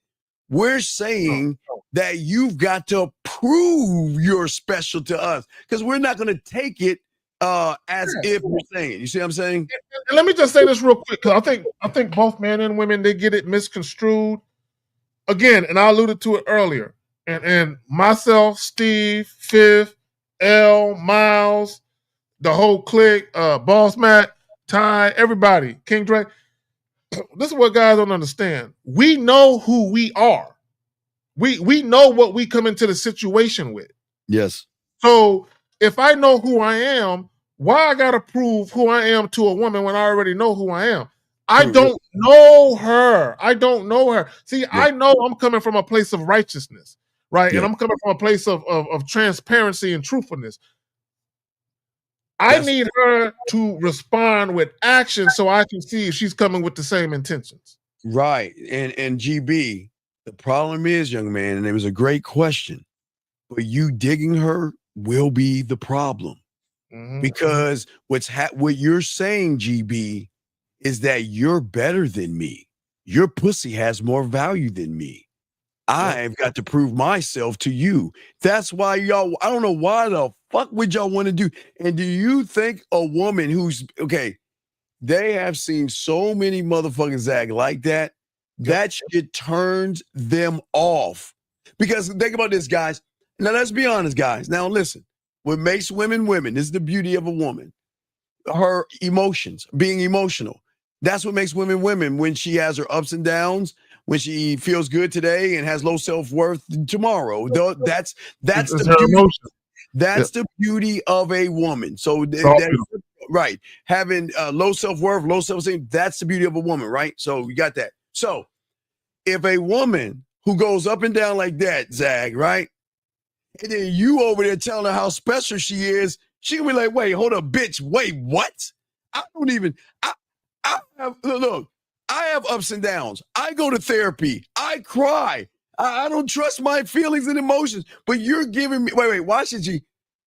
We're saying that you've got to prove you're special to us, because we're not going to take it as if you're saying it. You see what I'm saying? And let me just say this real quick, because I think both men and women, they get it misconstrued. Again, and I alluded to it earlier. And myself, Steve, Fifth, L, Miles, the whole clique, Boss Matt, Ty, everybody, King Drake. This is what guys don't understand. We know who we are. We know what we come into the situation with. Yes. So if I know who I am, why I gotta prove who I am to a woman when I already know who I am? I don't know her. I don't know her. See, I know I'm coming from a place of righteousness, right? And I'm coming from a place of transparency and truthfulness. I need her to respond with action so I can see if she's coming with the same intentions. Right. And GB, the problem is, young man, and it was a great question, but you digging her will be the problem. Because what you're saying, GB, is that you're better than me. Your pussy has more value than me. I've got to prove myself to you. That's why y'all, I don't know why the fuck would y'all want to do. And do you think a woman who's, okay, they have seen so many motherfuckers act like that, that shit turns them off. Because think about this, guys. Now, let's be honest, guys. Now, listen, what makes women women, this is the beauty of a woman. Her emotions, being emotional. That's what makes women women, when she has her ups and downs, when she feels good today and has low self-worth tomorrow. That's the beauty. That's the beauty of a woman. So right, having low self-worth, low self-esteem, that's the beauty of a woman, right? So you got that. So if a woman who goes up and down like that, Zag, right? And then you over there telling her how special she is, she can be like, wait, hold up, bitch, wait, what? I have ups and downs. I go to therapy. I cry. I don't trust my feelings and emotions. But you're giving me, wait, watch it, G.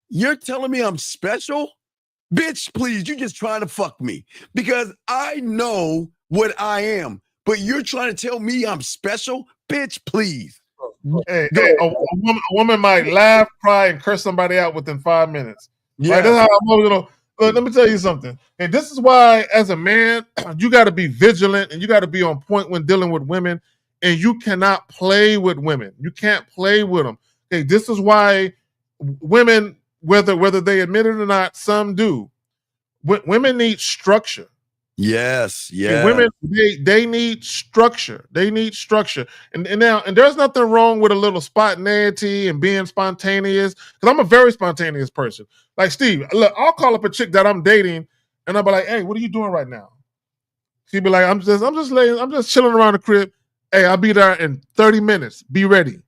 You're telling me I'm special? Bitch, please, you're just trying to fuck me. Because I know what I am. But you're trying to tell me I'm special? Bitch, please. Hey, a woman might laugh, cry, and curse somebody out within 5 minutes. Yeah. Right? That's how I'm emotional. Let me tell you something. And this is why, as a man, you got to be vigilant and you got to be on point when dealing with women. And you cannot play with women. You can't play with them. Okay, this is why women, whether they admit it or not, some do. Women need structure. Yes, yeah. And women, they need structure. They need structure. And there's nothing wrong with a little spontaneity and being spontaneous. Because I'm a very spontaneous person. Like Steve, look, I'll call up a chick that I'm dating, and I'll be like, "Hey, what are you doing right now?" She'd be like, "I'm just chilling around the crib. Hey, I'll be there in 30 minutes. Be ready."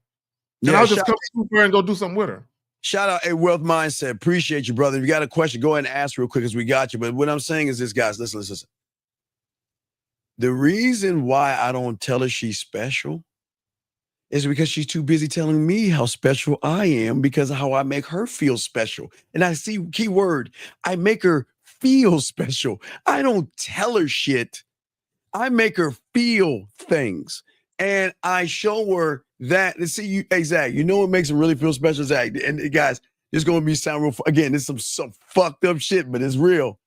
And I'll just come to her and go do something with her. Shout out a Wealth Mindset. Appreciate you, brother. If you got a question, go ahead and ask real quick, as we got you. But what I'm saying is this, guys, listen. The reason why I don't tell her she's special is because she's too busy telling me how special I am, because of how I make her feel special. And I see, keyword, I make her feel special. I don't tell her shit. I make her feel things. And I show her that. And see, Zach, you know what makes her really feel special, Zach? And guys, this is going to sound real, again, this is some fucked up shit, but it's real.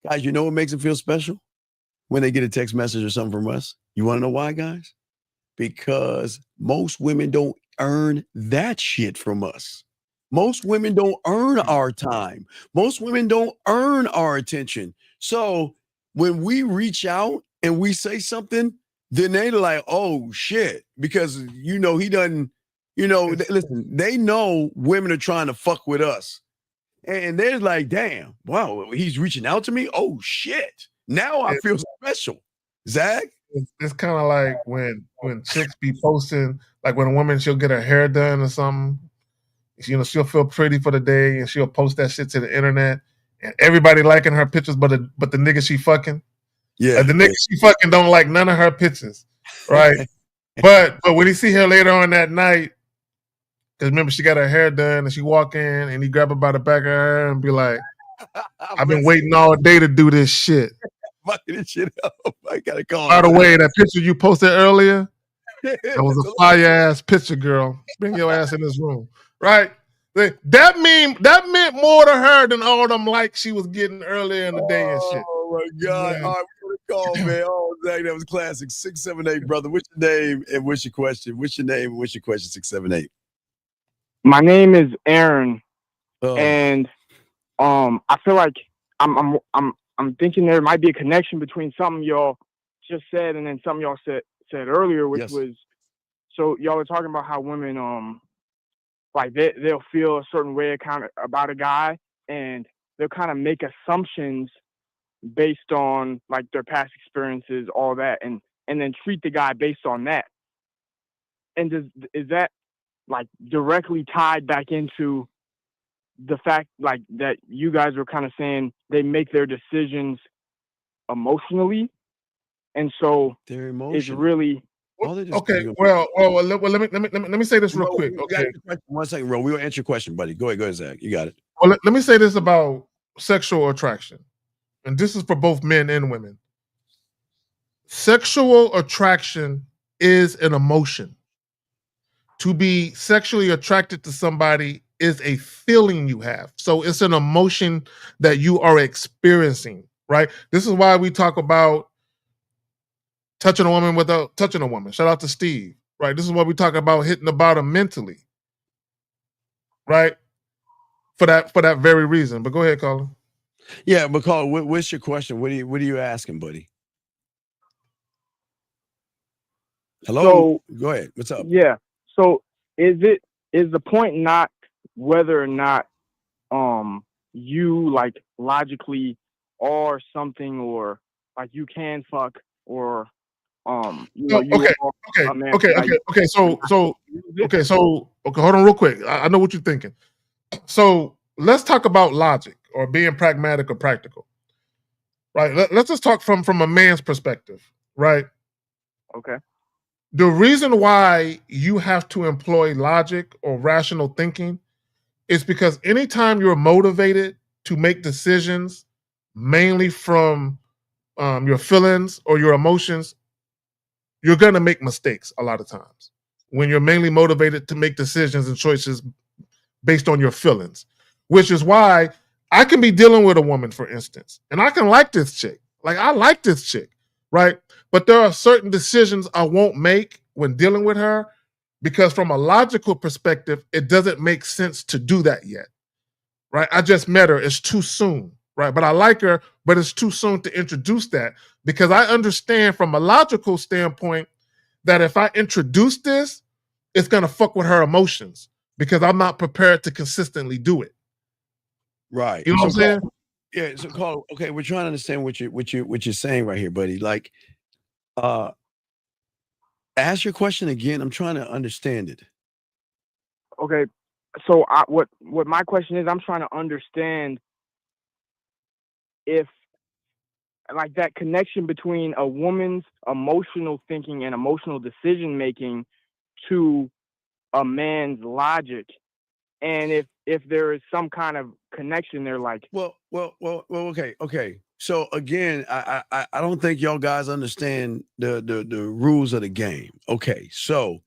Guys, you know what makes them feel special? When they get a text message or something from us. You want to know why, guys? Because most women don't earn that shit from us. Most women don't earn our time. Most women don't earn our attention. So when we reach out and we say something, then they're like, oh shit, because he doesn't, listen, they know women are trying to fuck with us. And they're like, damn, wow, he's reaching out to me. Oh shit. Now I feel special. Zach? It's kind of like when chicks be posting, like when a woman, she'll get her hair done or something. She'll feel pretty for the day, and she'll post that shit to the internet, and everybody liking her pictures, but the nigga she fucking, yeah, the nigga she fucking don't like none of her pictures, right? but when he see her later on that night, because remember she got her hair done, and she walk in, and he grab her by the back of her hair and be like, "I've been waiting all day to do this shit." Fucking this shit up. I gotta call. By the way, that picture you posted earlier, that was a fire ass picture, girl. Bring your ass in this room, right? That meant more to her than all them likes she was getting earlier in the day and shit. Oh my God! Yeah. All right, we're gonna call, man. Oh, Zach, that was classic. 678, brother. What's your name and what's your question? What's your name and what's your question? 678. My name is Aaron, and I feel like I'm thinking there might be a connection between something y'all just said and then something y'all said earlier, which was, so y'all were talking about how women like they'll feel a certain way kind of about a guy, and they'll kind of make assumptions based on like their past experiences, all that, and then treat the guy based on that. And is that like directly tied back into the fact like that you guys were kind of saying they make their decisions emotionally, and so they're it's really okay. Well, let me say this real quick. Okay, 1 second, bro. We'll answer your question, buddy. Go ahead, Zach. You got it. well, let me say this about sexual attraction, and this is for both men and women. Sexual attraction is an emotion. To be sexually attracted to somebody is a feeling you have. So it's an emotion that you are experiencing, right? This is why we talk about touching a woman without touching a woman. Shout out to Steve, right? This is what we talk about hitting the bottom mentally, right? For that very reason. But go ahead, Colin. Yeah, but Colin, what's your question? What are you asking, buddy? Hello. So, go ahead. What's up? Yeah. So is the point not whether or not you like logically are something, or like you can fuck, or you know, you are a man, Okay. So hold on real quick. I know what you're thinking. So let's talk about logic or being pragmatic or practical, right? Let's just talk from a man's perspective, right? Okay. The reason why you have to employ logic or rational thinking is because anytime you're motivated to make decisions mainly from your feelings or your emotions, you're going to make mistakes a lot of times when you're mainly motivated to make decisions and choices based on your feelings, which is why I can be dealing with a woman, for instance, and I can like this chick. Like, I like this chick, right? But there are certain decisions I won't make when dealing with her because from a logical perspective, it doesn't make sense to do that yet, right? I just met her. It's too soon, right? But I like her, but it's too soon to introduce that because I understand from a logical standpoint that if I introduce this, it's going to fuck with her emotions because I'm not prepared to consistently do it. Right. You know what I'm saying? Yeah. So, Carl, okay, we're trying to understand what you're saying right here, buddy. Like, ask your question again. I'm trying to understand it. Okay. So what my question is, I'm trying to understand if like that connection between a woman's emotional thinking and emotional decision making to a man's logic, and if there is some kind of connection there, like well, okay. So again, I don't think y'all guys understand the rules of the game. Okay, so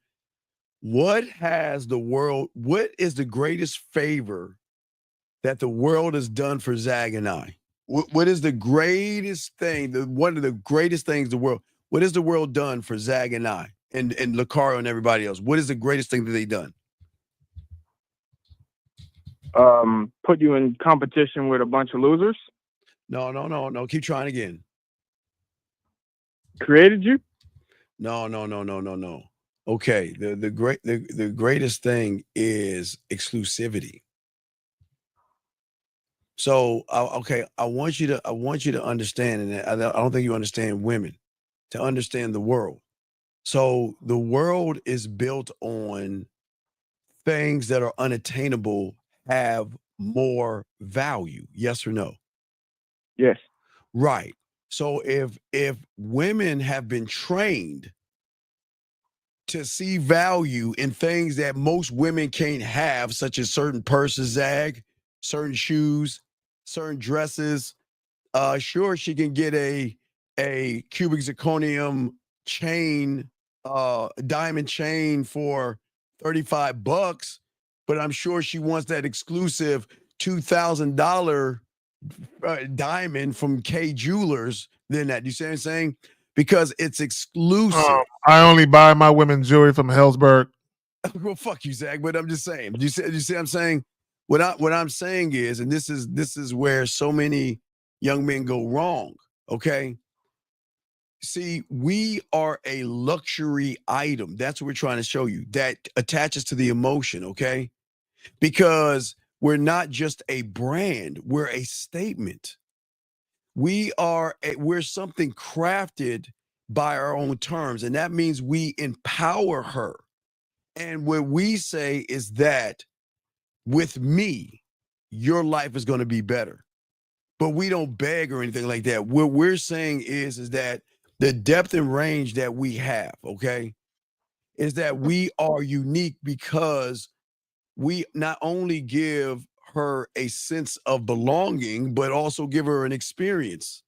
what is the greatest favor that the world has done for Zag and I? What is the greatest thing? One of the greatest things the world. What has the world done for Zag and I and Lucario and everybody else? What is the greatest thing that they done? Put you in competition with a bunch of losers? No. Keep trying again. Created you? No. Okay. The greatest thing is exclusivity. So okay, I want you to understand, and I don't think you understand women, to understand the world. So the world is built on things that are unattainable have more value? Yes or no? Yes. Right. So if women have been trained to see value in things that most women can't have, such as certain purses, Zag, certain shoes, certain dresses, sure, she can get a cubic zirconium chain, diamond chain for $35, but I'm sure she wants that exclusive $2,000 diamond from K Jewelers than that. You see what I'm saying? Because it's exclusive. I only buy my women jewelry from Hellsberg. Well, fuck you, Zach. But I'm just saying. You see what I'm saying? What I'm saying is, and this is where so many young men go wrong. Okay. See, we are a luxury item. That's what we're trying to show you. That attaches to the emotion. Okay. Because we're not just a brand, we're a statement. We're something crafted by our own terms, and that means we empower her. And what we say is that with me, your life is going to be better. But we don't beg or anything like that. What we're saying is that the depth and range that we have, okay, is that we are unique because we not only give her a sense of belonging, but also give her an experience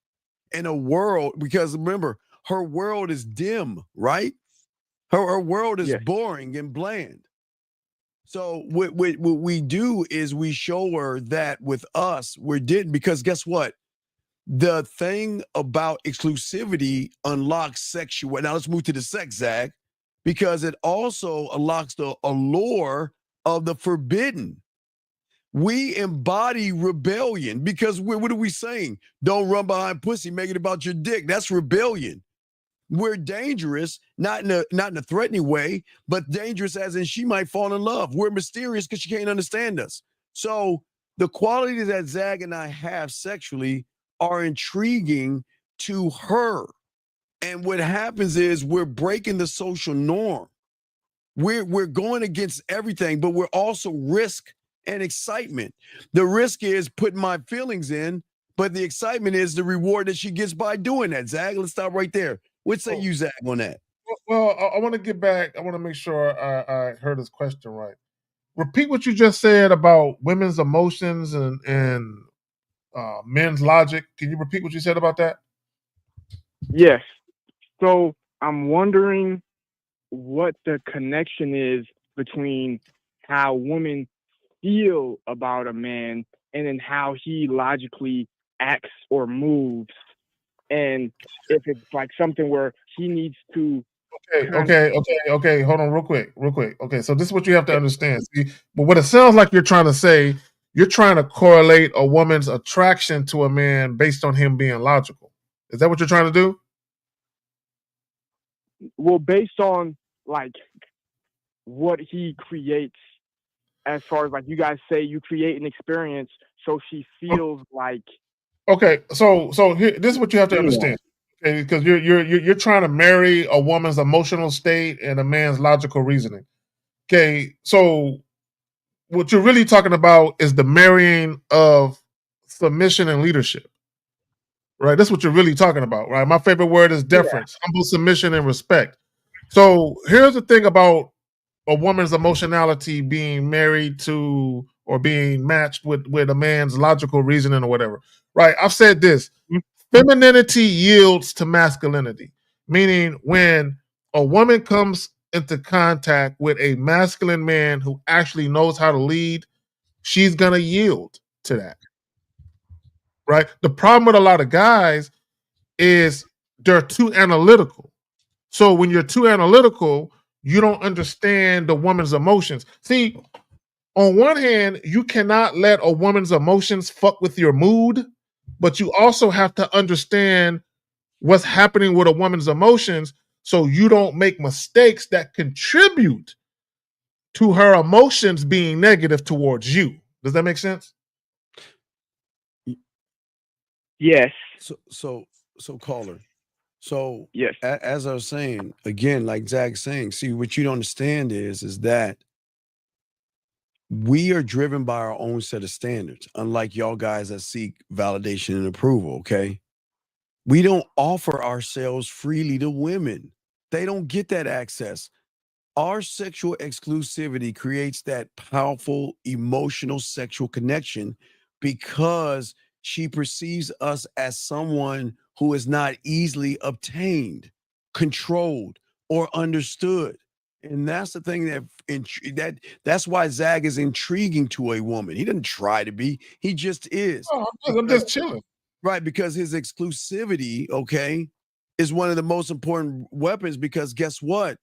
in a world, because remember, her world is dim, right? Her world is boring and bland. So what we do is we show her that with us, we're did, because guess what? The thing about exclusivity unlocks sexual. Now let's move to the sex, Zach, because it also unlocks the allure of the forbidden. We embody rebellion because what are we saying? Don't run behind pussy, make it about your dick. That's rebellion. We're dangerous, not in a threatening way, but dangerous as in she might fall in love. We're mysterious because she can't understand us. So the qualities that Zag and I have sexually are intriguing to her. And what happens is we're breaking the social norm. We're going against everything, but we're also risk and excitement. The risk is putting my feelings in, but the excitement is the reward that she gets by doing that. Zag, let's stop right there. What say you, Zag, on that? Well, I want to get back. I want to make sure I heard his question right. Repeat what you just said about women's emotions and men's logic. Can you repeat what you said about that? Yes. So I'm wondering what the connection is between how women feel about a man and then how he logically acts or moves, and if it's like something where he needs to Okay. Hold on, real quick. Okay, so this is what you have to understand. See, but what it sounds like you're trying to say, you're trying to correlate a woman's attraction to a man based on him being logical. Is that what you're trying to do? Well, based on like what he creates, as far as like you guys say, you create an experience so she feels like. Okay, so here, this is what you have to understand. Okay, because you're trying to marry a woman's emotional state and a man's logical reasoning. Okay, so what you're really talking about is the marrying of submission and leadership. Right? That's what you're really talking about, right? My favorite word is deference, humble submission and respect. So here's the thing about a woman's emotionality being married to or being matched with a man's logical reasoning or whatever. Right? I've said this. Femininity yields to masculinity, meaning when a woman comes into contact with a masculine man who actually knows how to lead, she's going to yield to that. Right? The problem with a lot of guys is they're too analytical. So when you're too analytical, you don't understand the woman's emotions. See, on one hand, you cannot let a woman's emotions fuck with your mood, but you also have to understand what's happening with a woman's emotions so you don't make mistakes that contribute to her emotions being negative towards you. Does that make sense? Yes. So caller. So yes, as I was saying, again, like Zach's saying, see, what you don't understand is that we are driven by our own set of standards, unlike y'all guys that seek validation and approval, okay? We don't offer ourselves freely to women. They don't get that access. Our sexual exclusivity creates that powerful emotional sexual connection because she perceives us as someone who is not easily obtained, controlled, or understood. And that's the thing that's why Zag is intriguing to a woman. He doesn't try to be, he just is. Oh, I'm just chilling. Right, because his exclusivity, okay, is one of the most important weapons because guess what?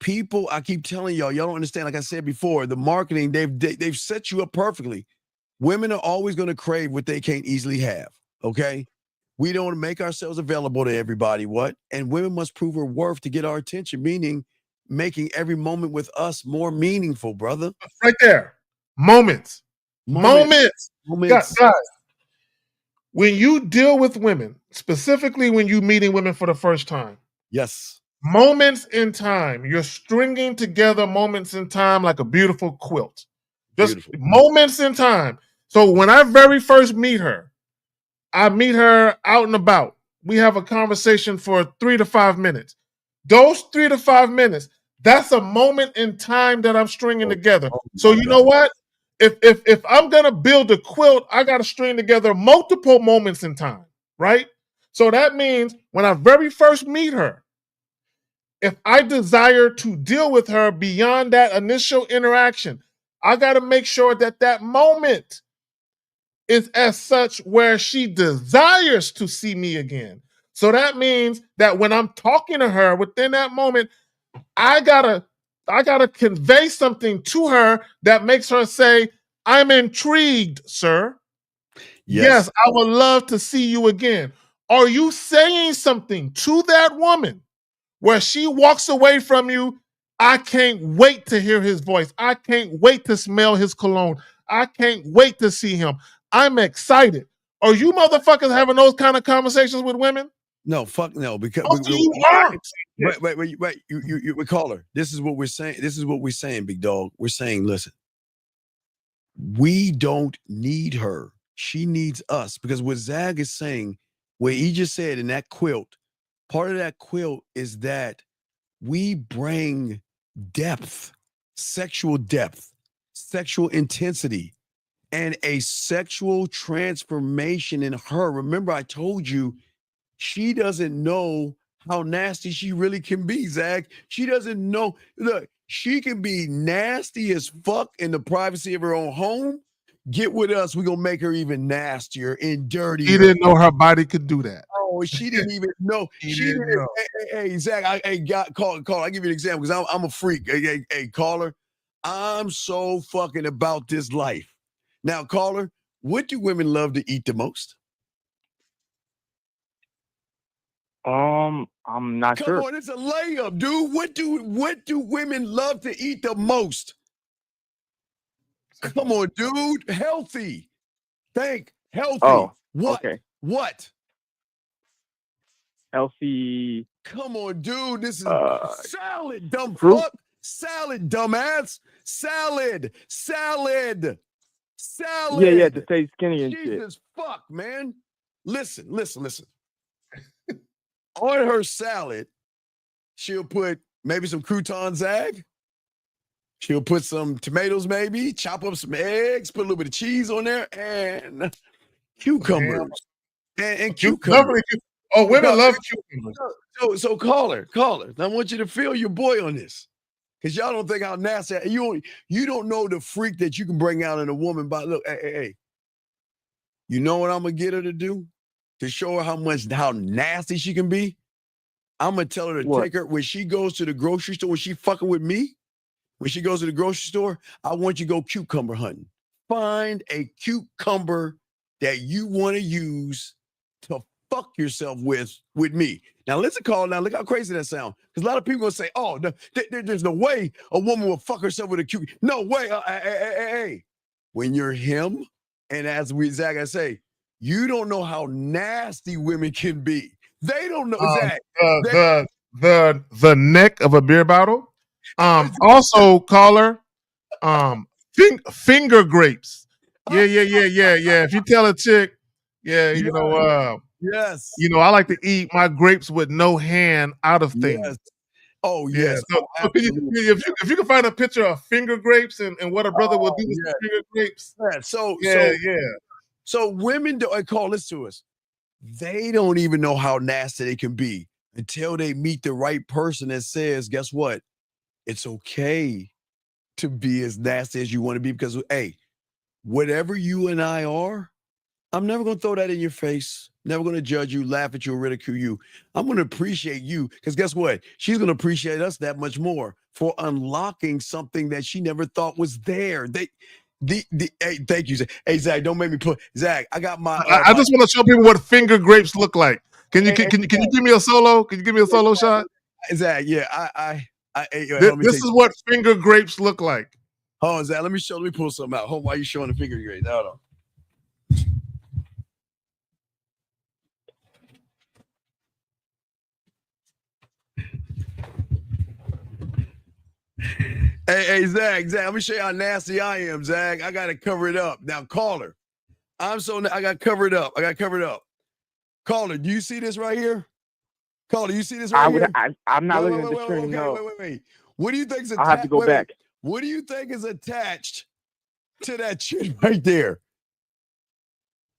People, I keep telling y'all don't understand, like I said before, the marketing, they've set you up perfectly. Women are always going to crave what they can't easily have, okay? We don't make ourselves available to everybody, what? And women must prove her worth to get our attention, meaning making every moment with us more meaningful, brother. Right there. Moments. Guys, when you deal with women, specifically when you're meeting women for the first time. Yes. Moments in time. You're stringing together moments in time like a beautiful quilt. Just beautiful. Moments in time. So when I very first meet her, I meet her out and about. We have a conversation for 3 to 5 minutes. Those 3 to 5 minutes, that's a moment in time that I'm stringing together. So you know what? If I'm gonna build a quilt, I gotta string together multiple moments in time, right? So that means when I very first meet her, if I desire to deal with her beyond that initial interaction, I gotta make sure that that moment is as such where she desires to see me again. So that means that when I'm talking to her within that moment, I gotta convey something to her that makes her say, I'm intrigued, sir. Yes, I would love to see you again. Are you saying something to that woman where she walks away from you? I can't wait to hear his voice. I can't wait to smell his cologne. I can't wait to see him. I'm excited. Are you motherfuckers having those kind of conversations with women? No, fuck no. Because you aren't. Wait. You call her. This is what we're saying. This is what we're saying, big dog. We're saying, listen, we don't need her. She needs us. Because what Zag is saying, what he just said in that quilt, part of that quilt is that we bring depth, sexual intensity, and a sexual transformation in her. Remember, I told you, she doesn't know how nasty she really can be, Zach. She doesn't know. Look, she can be nasty as fuck in the privacy of her own home. Get with us. We're going to make her even nastier and dirtier. She didn't know her body could do that. Oh, she didn't even know. She didn't know. Hey, Zach, call. I'll give you an example because I'm a freak. Hey, caller, I'm so fucking about this life. Now, caller, what do women love to eat the most? I'm not sure. Come on, it's a layup, dude. What do women love to eat the most? Come on, dude. Healthy. Think healthy. Oh, what? Okay. What? Healthy. Come on, dude. This is salad, dumb fruit? fuck. Salad, dumbass. Salad. Yeah, to stay skinny and shit. Jesus fuck, man. Listen. On her salad, she'll put maybe some croutons, Zag. She'll put some tomatoes, maybe, chop up some eggs, put a little bit of cheese on there, and cucumbers. And cucumbers. Oh, women love cucumbers. So caller. I want you to feel your boy on this. Because y'all don't think how nasty. You don't know the freak that you can bring out in a woman. But look, hey. You know what I'm going to get her to do? To show her how nasty she can be? I'm going to tell her to take her, when she goes to the grocery store, when she fucking with me, when she goes to the grocery store, I want you to go cucumber hunting. Find a cucumber that you want to use to fuck yourself with me. Now, listen, call now. Look how crazy that sounds. Because a lot of people will say, oh, there's no way a woman will fuck herself with a cucumber. No way. Hey. When you're him, and as Zach, I say, you don't know how nasty women can be. They don't know, Zach. The neck of a beer bottle. Also, caller, Finger grapes. Yeah. If you tell a chick, yes. I like to eat my grapes with no hand out of things. Yes. Oh Yeah. yes. So Absolutely. if you can find a picture of finger grapes and what a brother would do with finger grapes. Yeah. So women don't call this to us. They don't even know how nasty they can be until they meet the right person that says, guess what? It's okay to be as nasty as you want to be because, hey, whatever you and I are, I'm never going to throw that in your face. Never going to judge you, laugh at you, or ridicule you. I'm going to appreciate you because guess what? She's going to appreciate us that much more for unlocking something that she never thought was there. Hey, thank you, Zach. Hey, Zach, don't make me put Zach. I got my. I just want to show people what finger grapes look like. Can you give me a solo? Can you give me a solo shot? Zach, yeah, this is what finger grapes look like. Hold on, Zach. Let me pull something out. Hold on, why are you showing the finger grapes? Hold on. Hey, Zach, let me show you how nasty I am, Zach. I gotta cover it up. Now, caller. I got covered up. Caller, do you see this right here? Caller, you see this right here? I'm not looking at the screen. No. Wait. What do you think is attached? I'll have to go back. What do you think is attached to that chin right there?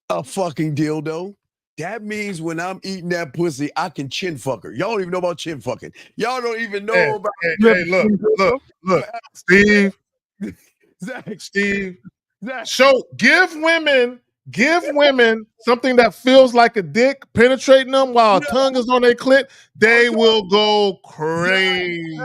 A fucking dildo. That means when I'm eating that pussy, I can chin fuck her. Y'all don't even know about chin fucking. Y'all don't even know about. Hey, look, Steve. Steve. Give women something that feels like a dick penetrating them while a tongue is on their clit. They will go crazy.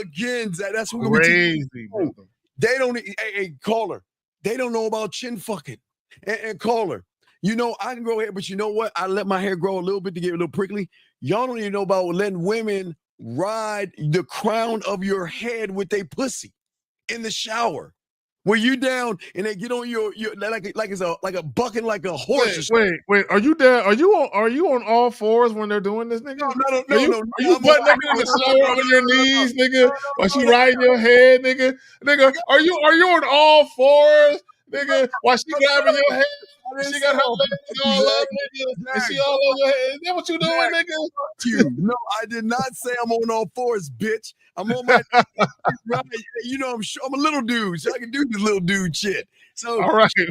Again, Zach, that's what we're crazy, brother. They don't. Hey, caller. They don't know about chin fucking. And caller. I can grow hair, but you know what? I let my hair grow a little bit to get a little prickly. Y'all don't even know about letting women ride the crown of your head with their pussy in the shower. Where you down and they get on your like a bucking like a horse. Wait. Are you there? Are you on all fours when they're doing this, nigga? No. Are you butt naked in the shower on your knees, nigga? While she riding your head, nigga? Nigga, are you on all fours, nigga? While she grabbing your head? She got her legs all up, nigga. And she all on your head. Is that what you doing, nigga? No, I did not say I'm on all fours, bitch. I'm on my right. I'm a little dude, so I can do this little dude shit. So all right. She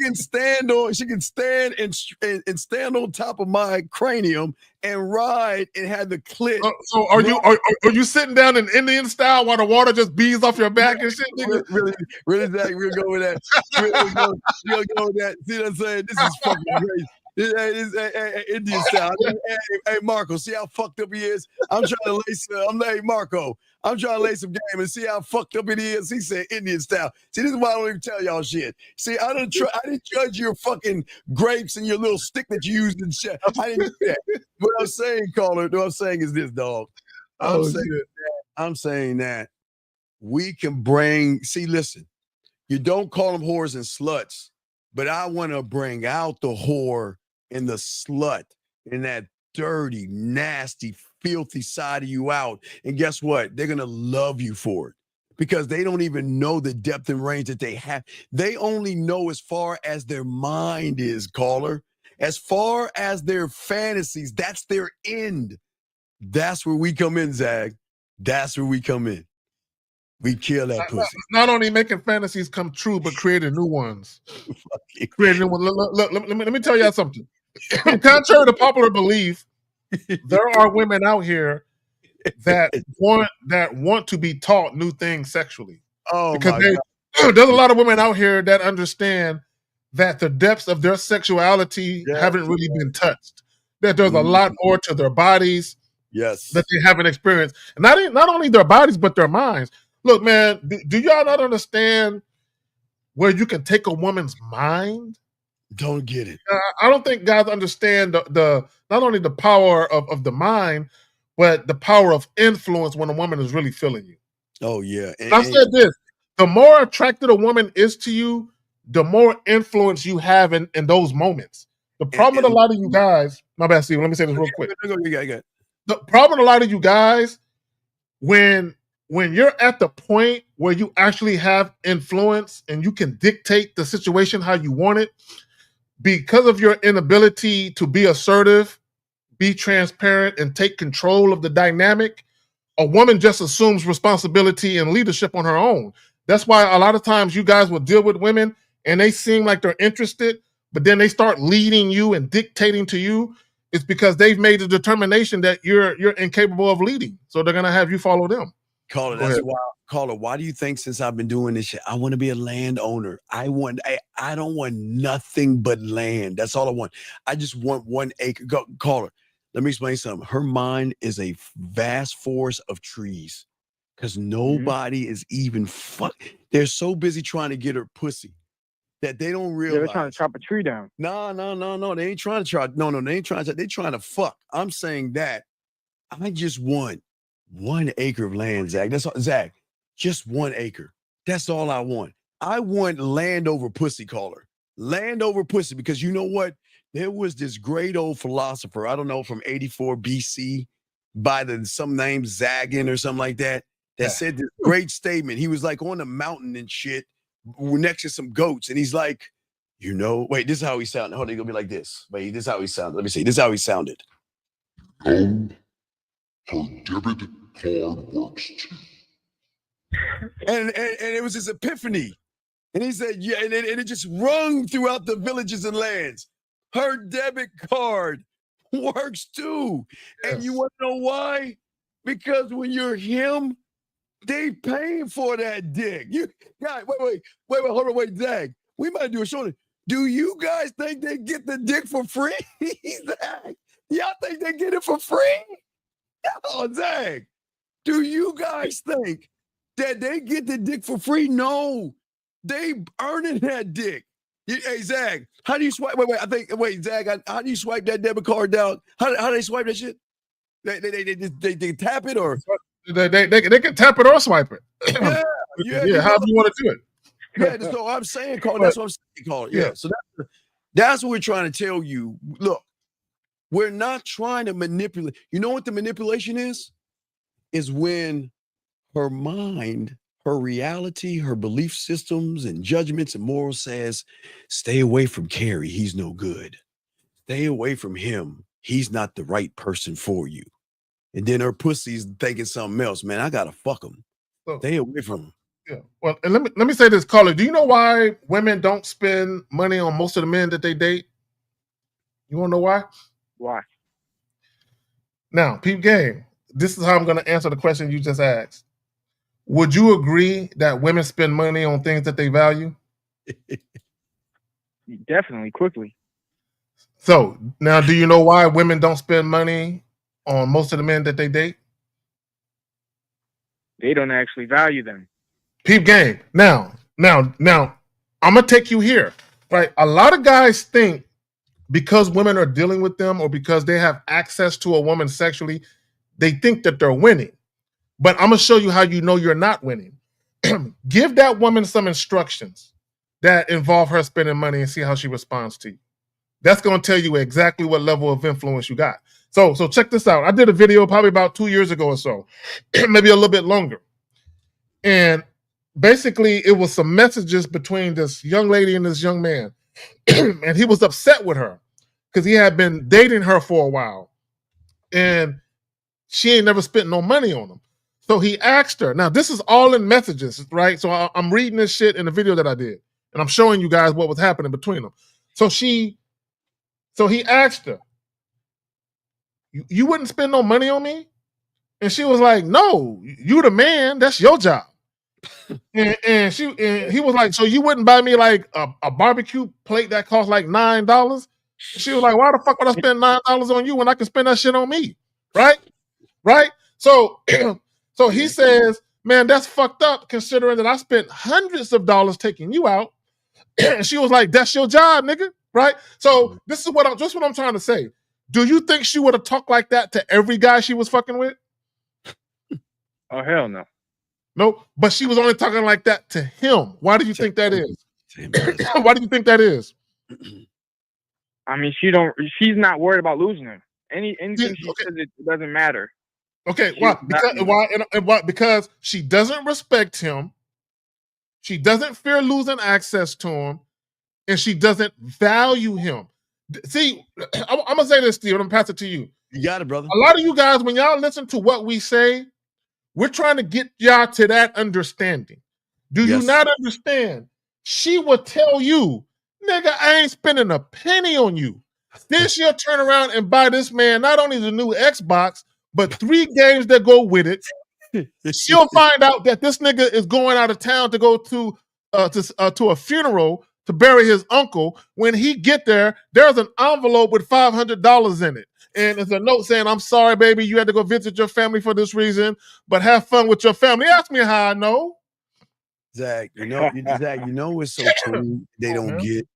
can stand and stand on top of my cranium and ride and have the clit. So are you sitting down in Indian style while the water just beads off your back and shit, nigga? Really, Zach, we'll go with that. We'll go with that. See what I'm saying? This is fucking great. Hey, Indian style. Hey, Marco, see how fucked up he is? I'm trying to lace. Hey, Marco, I'm trying to lay some game and see how fucked up it is. He said Indian style. See, this is why I don't even tell y'all shit. See, I didn't judge your fucking grapes and your little stick that you used and shit. I didn't do that. What I'm saying, caller, what I'm saying is this, dog. I'm saying that we can bring. See, listen, you don't call them whores and sluts, but I want to bring out the whore and the slut and that dirty, nasty, filthy side of you out. And guess what? They're going to love you for it because they don't even know the depth and range that they have. They only know as far as their mind is, caller. As far as their fantasies, that's their end. That's where we come in, Zag. That's where we come in. We kill that pussy. Not only making fantasies come true, but creating new ones. Creating new ones. Look, let me tell y'all something. Contrary to popular belief, there are women out here that want to be taught new things sexually. Oh, because there's a lot of women out here that understand that the depths of their sexuality haven't really been touched. That there's a lot more to their bodies. Yes. That they haven't experienced. And not only their bodies, but their minds. Look, man, do y'all not understand where you can take a woman's mind? Don't get it. I don't think guys understand the not only the power of the mind, but the power of influence when a woman is really feeling you. Oh, yeah. I said this, the more attracted a woman is to you, the more influence you have in those moments. The problem with a lot of you guys, my bad, Steve, let me say this real quick. The problem with a lot of you guys, when when you're at the point where you actually have influence and you can dictate the situation how you want it, because of your inability to be assertive, be transparent, and take control of the dynamic, a woman just assumes responsibility and leadership on her own. That's why a lot of times you guys will deal with women and they seem like they're interested, but then they start leading you and dictating to you. It's because they've made the determination that you're incapable of leading. So they're gonna have you follow them. Caller, Go that's ahead. why. Caller, why do you think since I've been doing this shit, I want to be a landowner? I don't want nothing but land. That's all I want. I just want 1 acre. Go, caller, let me explain something. Her mind is a vast forest of trees because nobody is even they're so busy trying to get her pussy that they don't realize. They're trying to chop a tree down. No. They ain't trying to try. No, they ain't trying to. They're trying to fuck. I'm saying that I just want 1 acre of land, Zach. That's all, Zach. Just 1 acre. That's all I want. I want land over pussy, caller. Land over pussy, because you know what? There was this great old philosopher, I don't know, from 84 BC by some name Zagan or something like that said this great statement. He was like on a mountain and shit next to some goats. And he's like, wait, this is how he sounded. Hold on, he's gonna be like this. Wait, this is how he sounded. Let me see. This is how he sounded. No, her debit card works too. And it was his epiphany. And he said, yeah, and it just rung throughout the villages and lands. Her debit card works too. Yes. And you want to know why? Because when you're him, they paying for that dick. Guys, wait, hold on, wait, Zach. We might do a show. Do you guys think they get the dick for free? Zach, y'all think they get it for free? Oh, Zach, do you guys think that they get the dick for free? No, they earning that dick. Hey, Zach, how do you swipe? Wait, Zach, how do you swipe that debit card down? How do they swipe that shit? They tap it, or they can tap it or swipe it. Yeah, however you want to do it. Yeah, so I'm saying, Carl. That's what I'm saying, Carl. Yeah. So that's what we're trying to tell you. Look, we're not trying to manipulate. You know what the manipulation is? Is when her mind, her reality, her belief systems and judgments and morals says, stay away from Carrie. He's no good. Stay away from him. He's not the right person for you. And then her pussy's thinking something else. Man, I gotta fuck him. Stay away from him. Yeah. Well, and let me say this, caller. Do you know why women don't spend money on most of the men that they date? You want to know why? Why? Now, peep game. This is how I'm going to answer the question you just asked. Would you agree that women spend money on things that they value? Definitely, quickly. So now, do you know why women don't spend money on most of the men that they date? They don't actually value them. Peep game. Now, I'm gonna take you here. Right? A lot of guys think because women are dealing with them or because they have access to a woman sexually, they think that they're winning. But I'm gonna show you how you know you're not winning. Give that woman some instructions that involve her spending money and see how she responds to you. That's gonna tell you exactly what level of influence you got. So check this out. I did a video probably about 2 years ago or so, maybe a little bit longer. And basically, it was some messages between this young lady and this young man. And he was upset with her because he had been dating her for a while. And she ain't never spent no money on him. So he asked her. Now, this is all in messages, right? So I'm reading this shit in the video that I did. And I'm showing you guys what was happening between them. So he asked her, you wouldn't spend no money on me? And she was like, no, you the man. That's your job. And he was like, so you wouldn't buy me like a barbecue plate that costs like $9? She was like, why the fuck would I spend $9 on you when I can spend that shit on me? Right? So he says, man, that's fucked up considering that I spent hundreds of dollars taking you out. And she was like, that's your job, nigga. Right? So this is what I'm trying to say. Do you think she would have talked like that to every guy she was fucking with? Oh, hell no. No, but she was only talking like that to him. Why do you think that is? Why do you think that is? I mean, she's not worried about losing him. Anything she says, it doesn't matter. Okay, why? Because she doesn't respect him. She doesn't fear losing access to him, and she doesn't value him. See, I'm gonna say this, Steve. I'm gonna pass it to you. You got it, brother. A lot of you guys, when y'all listen to what we say, we're trying to get y'all to that understanding. Do you not understand? She will tell you, nigga, I ain't spending a penny on you. Then she'll turn around and buy this man not only the new Xbox, but 3 games that go with it. She'll find out that this nigga is going out of town to go to a funeral to bury his uncle. When he get there, there's an envelope with $500 in it. And there's a note saying, I'm sorry, baby, you had to go visit your family for this reason, but have fun with your family. Ask me how I know. Zach, you know what's so cool they don't get?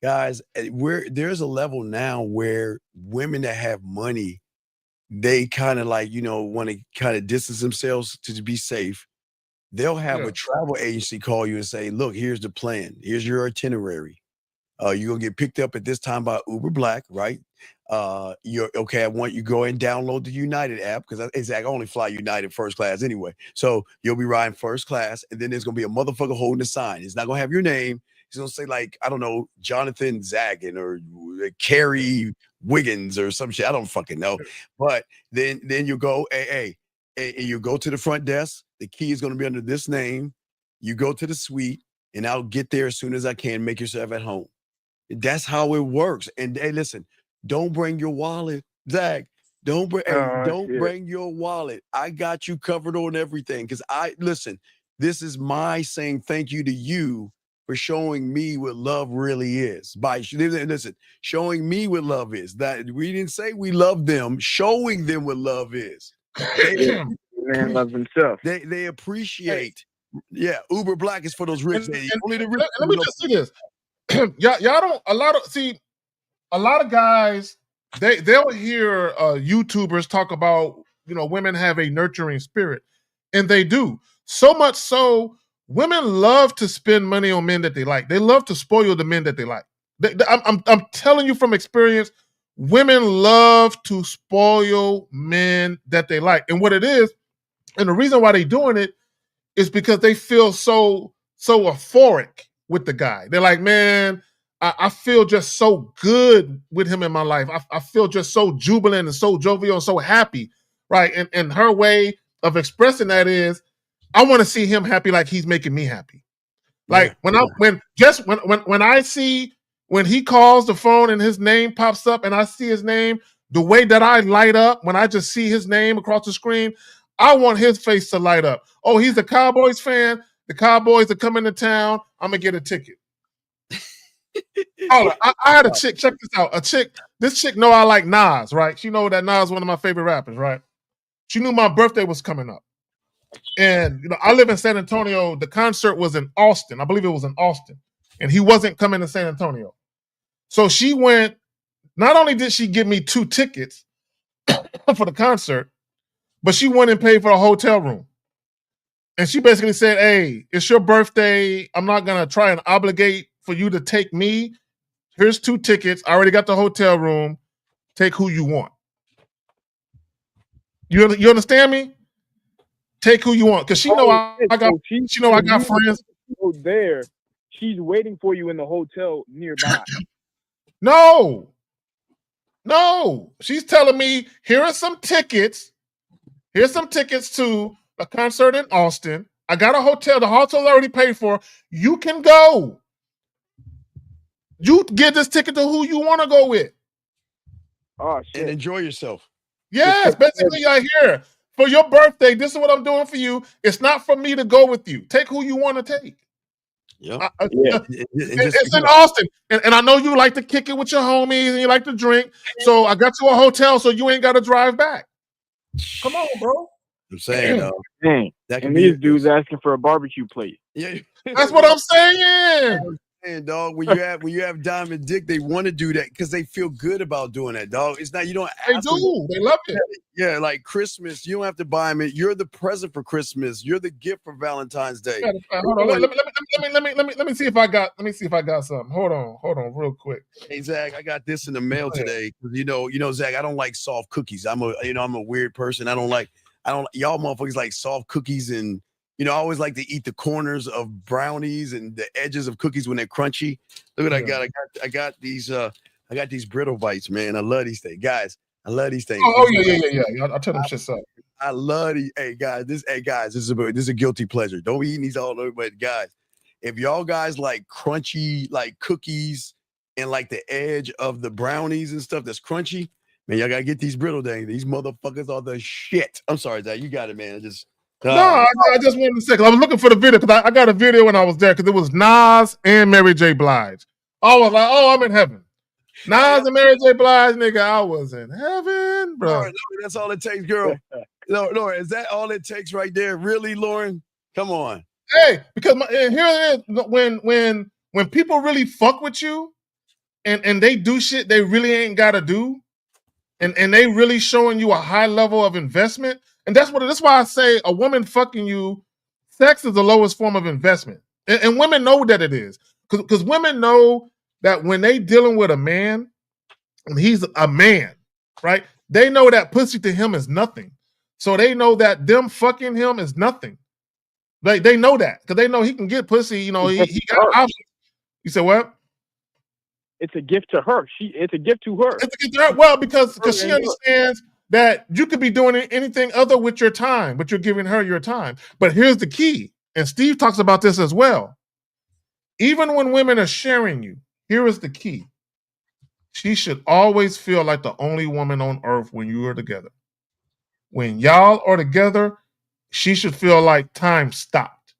Guys, there's a level now where women that have money, they kind of like, want to kind of distance themselves to be safe. They'll have a travel agency call you and say, look, here's the plan. Here's your itinerary. You're going to get picked up at this time by Uber Black, right? You're okay. I want you to go and download the United app because I only fly United first class anyway. So you'll be riding first class, and then there's going to be a motherfucker holding a sign. It's not going to have your name. He's going to say, like, I don't know, Jonathan Zagan or Carrie Wiggins or some shit. I don't fucking know. But then you go, and you go to the front desk. The key is going to be under this name. You go to the suite, and I'll get there as soon as I can. Make yourself at home. That's how it works. And hey, listen, don't bring your wallet, Zach. Don't bring your wallet. I got you covered on everything. Because this is my saying thank you to you for showing me what love really is. Showing me what love is. That we didn't say we love them, showing them what love is. Man loves himself. They appreciate. Yeah, Uber Black is for those rich. Only the rich. Let me just say this. Y'all don't a lot of guys they'll hear YouTubers talk about women have a nurturing spirit, and they do. So much so, women love to spend money on men that they like. They love to spoil the men that they like. I'm telling you from experience, women love to spoil men that they like, and what it is, and the reason why they're doing it is because they feel so euphoric with the guy. They're like, man, I feel just so good with him in my life. I feel just so jubilant and so jovial and so happy, right? And her way of expressing that is, I want to see him happy like he's making me happy. Like when I see when he calls the phone and his name pops up and I see his name, the way that I light up when I just see his name across the screen, I want his face to light up. Oh, he's a Cowboys fan. The Cowboys are coming to town. I'm gonna get a ticket. I had a chick. Check this out. This chick know I like Nas, right? She know that Nas is one of my favorite rappers, right? She knew my birthday was coming up, and I live in San Antonio. The concert was in Austin. I believe it was in Austin, and he wasn't coming to San Antonio. So she went. Not only did she give me 2 tickets for the concert, but she went and paid for a hotel room. And she basically said, hey, it's your birthday. I'm not going to try and obligate for you to take me. Here's 2 tickets. I already got the hotel room. Take who you want. You understand me? Take who you want. Because she know I got friends. Go there. She's waiting for you in the hotel nearby. No. She's telling me, here are some tickets. Here's some tickets to a concert in Austin. I got a hotel. The hotel's already paid for. You can go. You get this ticket to who you want to go with. Oh, shit. And enjoy yourself. Yes, basically, I hear. For your birthday, this is what I'm doing for you. It's not for me to go with you. Take who you want to take. Yep. It's in Austin. And I know you like to kick it with your homies and you like to drink. So I got you a hotel so you ain't got to drive back. Come on, bro. I'm saying, Dang. And these dudes asking for a barbecue plate. Yeah. That's what I'm saying. And dog, when you have Diamond Dick, they want to do that because they feel good about doing that, dog. It's not, you don't have They do. They love it. Yeah, like Christmas, you don't have to buy them it. You're the present for Christmas. You're the gift for Valentine's Day. Hold on. Let me see if I got something. Hold on, real quick. Hey Zach, I got this in the mail today. You know, Zach, I don't like soft cookies. I'm a weird person. I don't like y'all motherfuckers like soft cookies and, I always like to eat the corners of brownies and the edges of cookies when they're crunchy. Look what I got. I got these brittle bites, man. I love these things. Guys, I love these things. Oh yeah. I'll tell them shits up. I love these. Hey guys, this is a guilty pleasure. Don't be eating these all over, but guys, if y'all guys like crunchy, like cookies and like the edge of the brownies and stuff that's crunchy, man, y'all gotta get these brittle things. These motherfuckers are the shit. I'm sorry, Zach. You got it, man. I just wanted to say, because I was looking for the video, because I got a video when I was there, because it was Nas and Mary J. Blige. I was like, oh, I'm in heaven. Nas and Mary J. Blige, nigga, I was in heaven, bro. Lauren, that's all it takes, girl. Lauren, is that all it takes right there? Really, Lauren? Come on. Hey, because here it is. When people really fuck with you and they do shit they really ain't gotta do, and they really showing you a high level of investment. And that's why I say a woman fucking you, sex is the lowest form of investment. And women know that it is. Because women know that when they dealing with a man, and he's a man, right? They know that pussy to him is nothing. So they know that them fucking him is nothing. They know that. Because they know he can get pussy, he got options. You said what? It's a gift to her. It's a gift to her. It's a gift to her. Well, because she understands that you could be doing anything other with your time, but you're giving her your time. But here's the key, and Steve talks about this as well. Even when women are sharing you, here is the key. She should always feel like the only woman on earth when you are together. When y'all are together, she should feel like time stopped.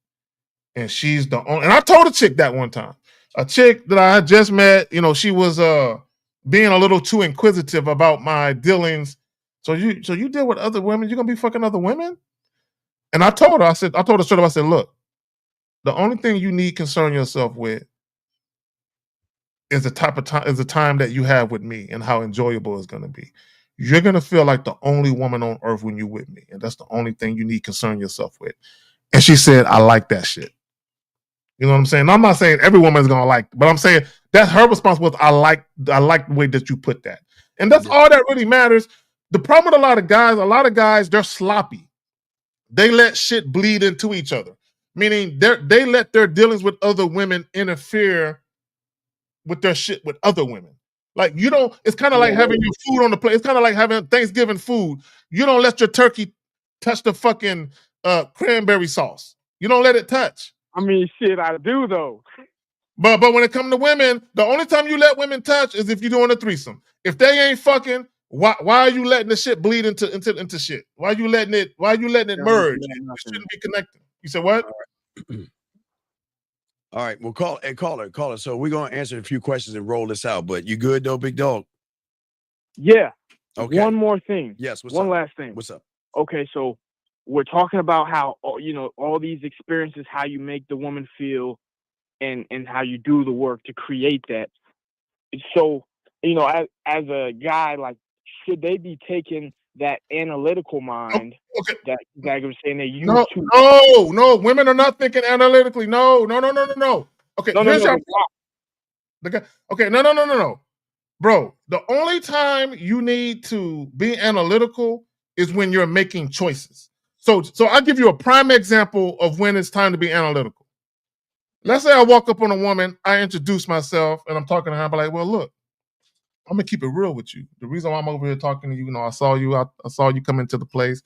And she's the only. And I told a chick that one time. A chick that I had just met, she was being a little too inquisitive about my dealings. So you deal with other women, you're gonna be fucking other women? And I told her straight up, I said, look, the only thing you need concern yourself with is the time that you have with me and how enjoyable it's gonna be. You're gonna feel like the only woman on earth when you're with me, and that's the only thing you need concern yourself with. And she said, I like that shit. You know what I'm saying? I'm not saying every woman is gonna like, but I'm saying that's her response was, I like the way that you put that. And that's all that really matters. The problem with a lot of guys, they're sloppy. They let shit bleed into each other. Meaning they let their dealings with other women interfere with their shit with other women. Like it's kind of like having your food on the plate. It's kind of like having Thanksgiving food. You don't let your turkey touch the fucking cranberry sauce. You don't let it touch. I mean, shit, I do though. But when it comes to women, the only time you let women touch is if you're doing a threesome. If they ain't fucking, why are you letting the shit bleed into shit? Why are you letting it merge? You shouldn't be connecting. You said what? All right. Well, caller. So we're gonna answer a few questions and roll this out. But you good though, big dog? Yeah. Okay. One more thing. Yes. One last thing. What's up? Okay, so we're talking about how all these experiences, how you make the woman feel, and how you do the work to create that. So as a guy, like, should they be taking that analytical mind that Zach was saying they use to? No, women are not thinking analytically. No. Okay, no. Bro, the only time you need to be analytical is when you're making choices. So I'll give you a prime example of when it's time to be analytical. Let's say I walk up on a woman, I introduce myself, and I'm talking to her. I'm like, well, look, I'm gonna keep it real with you. The reason why I'm over here talking to you, I saw you come into the place.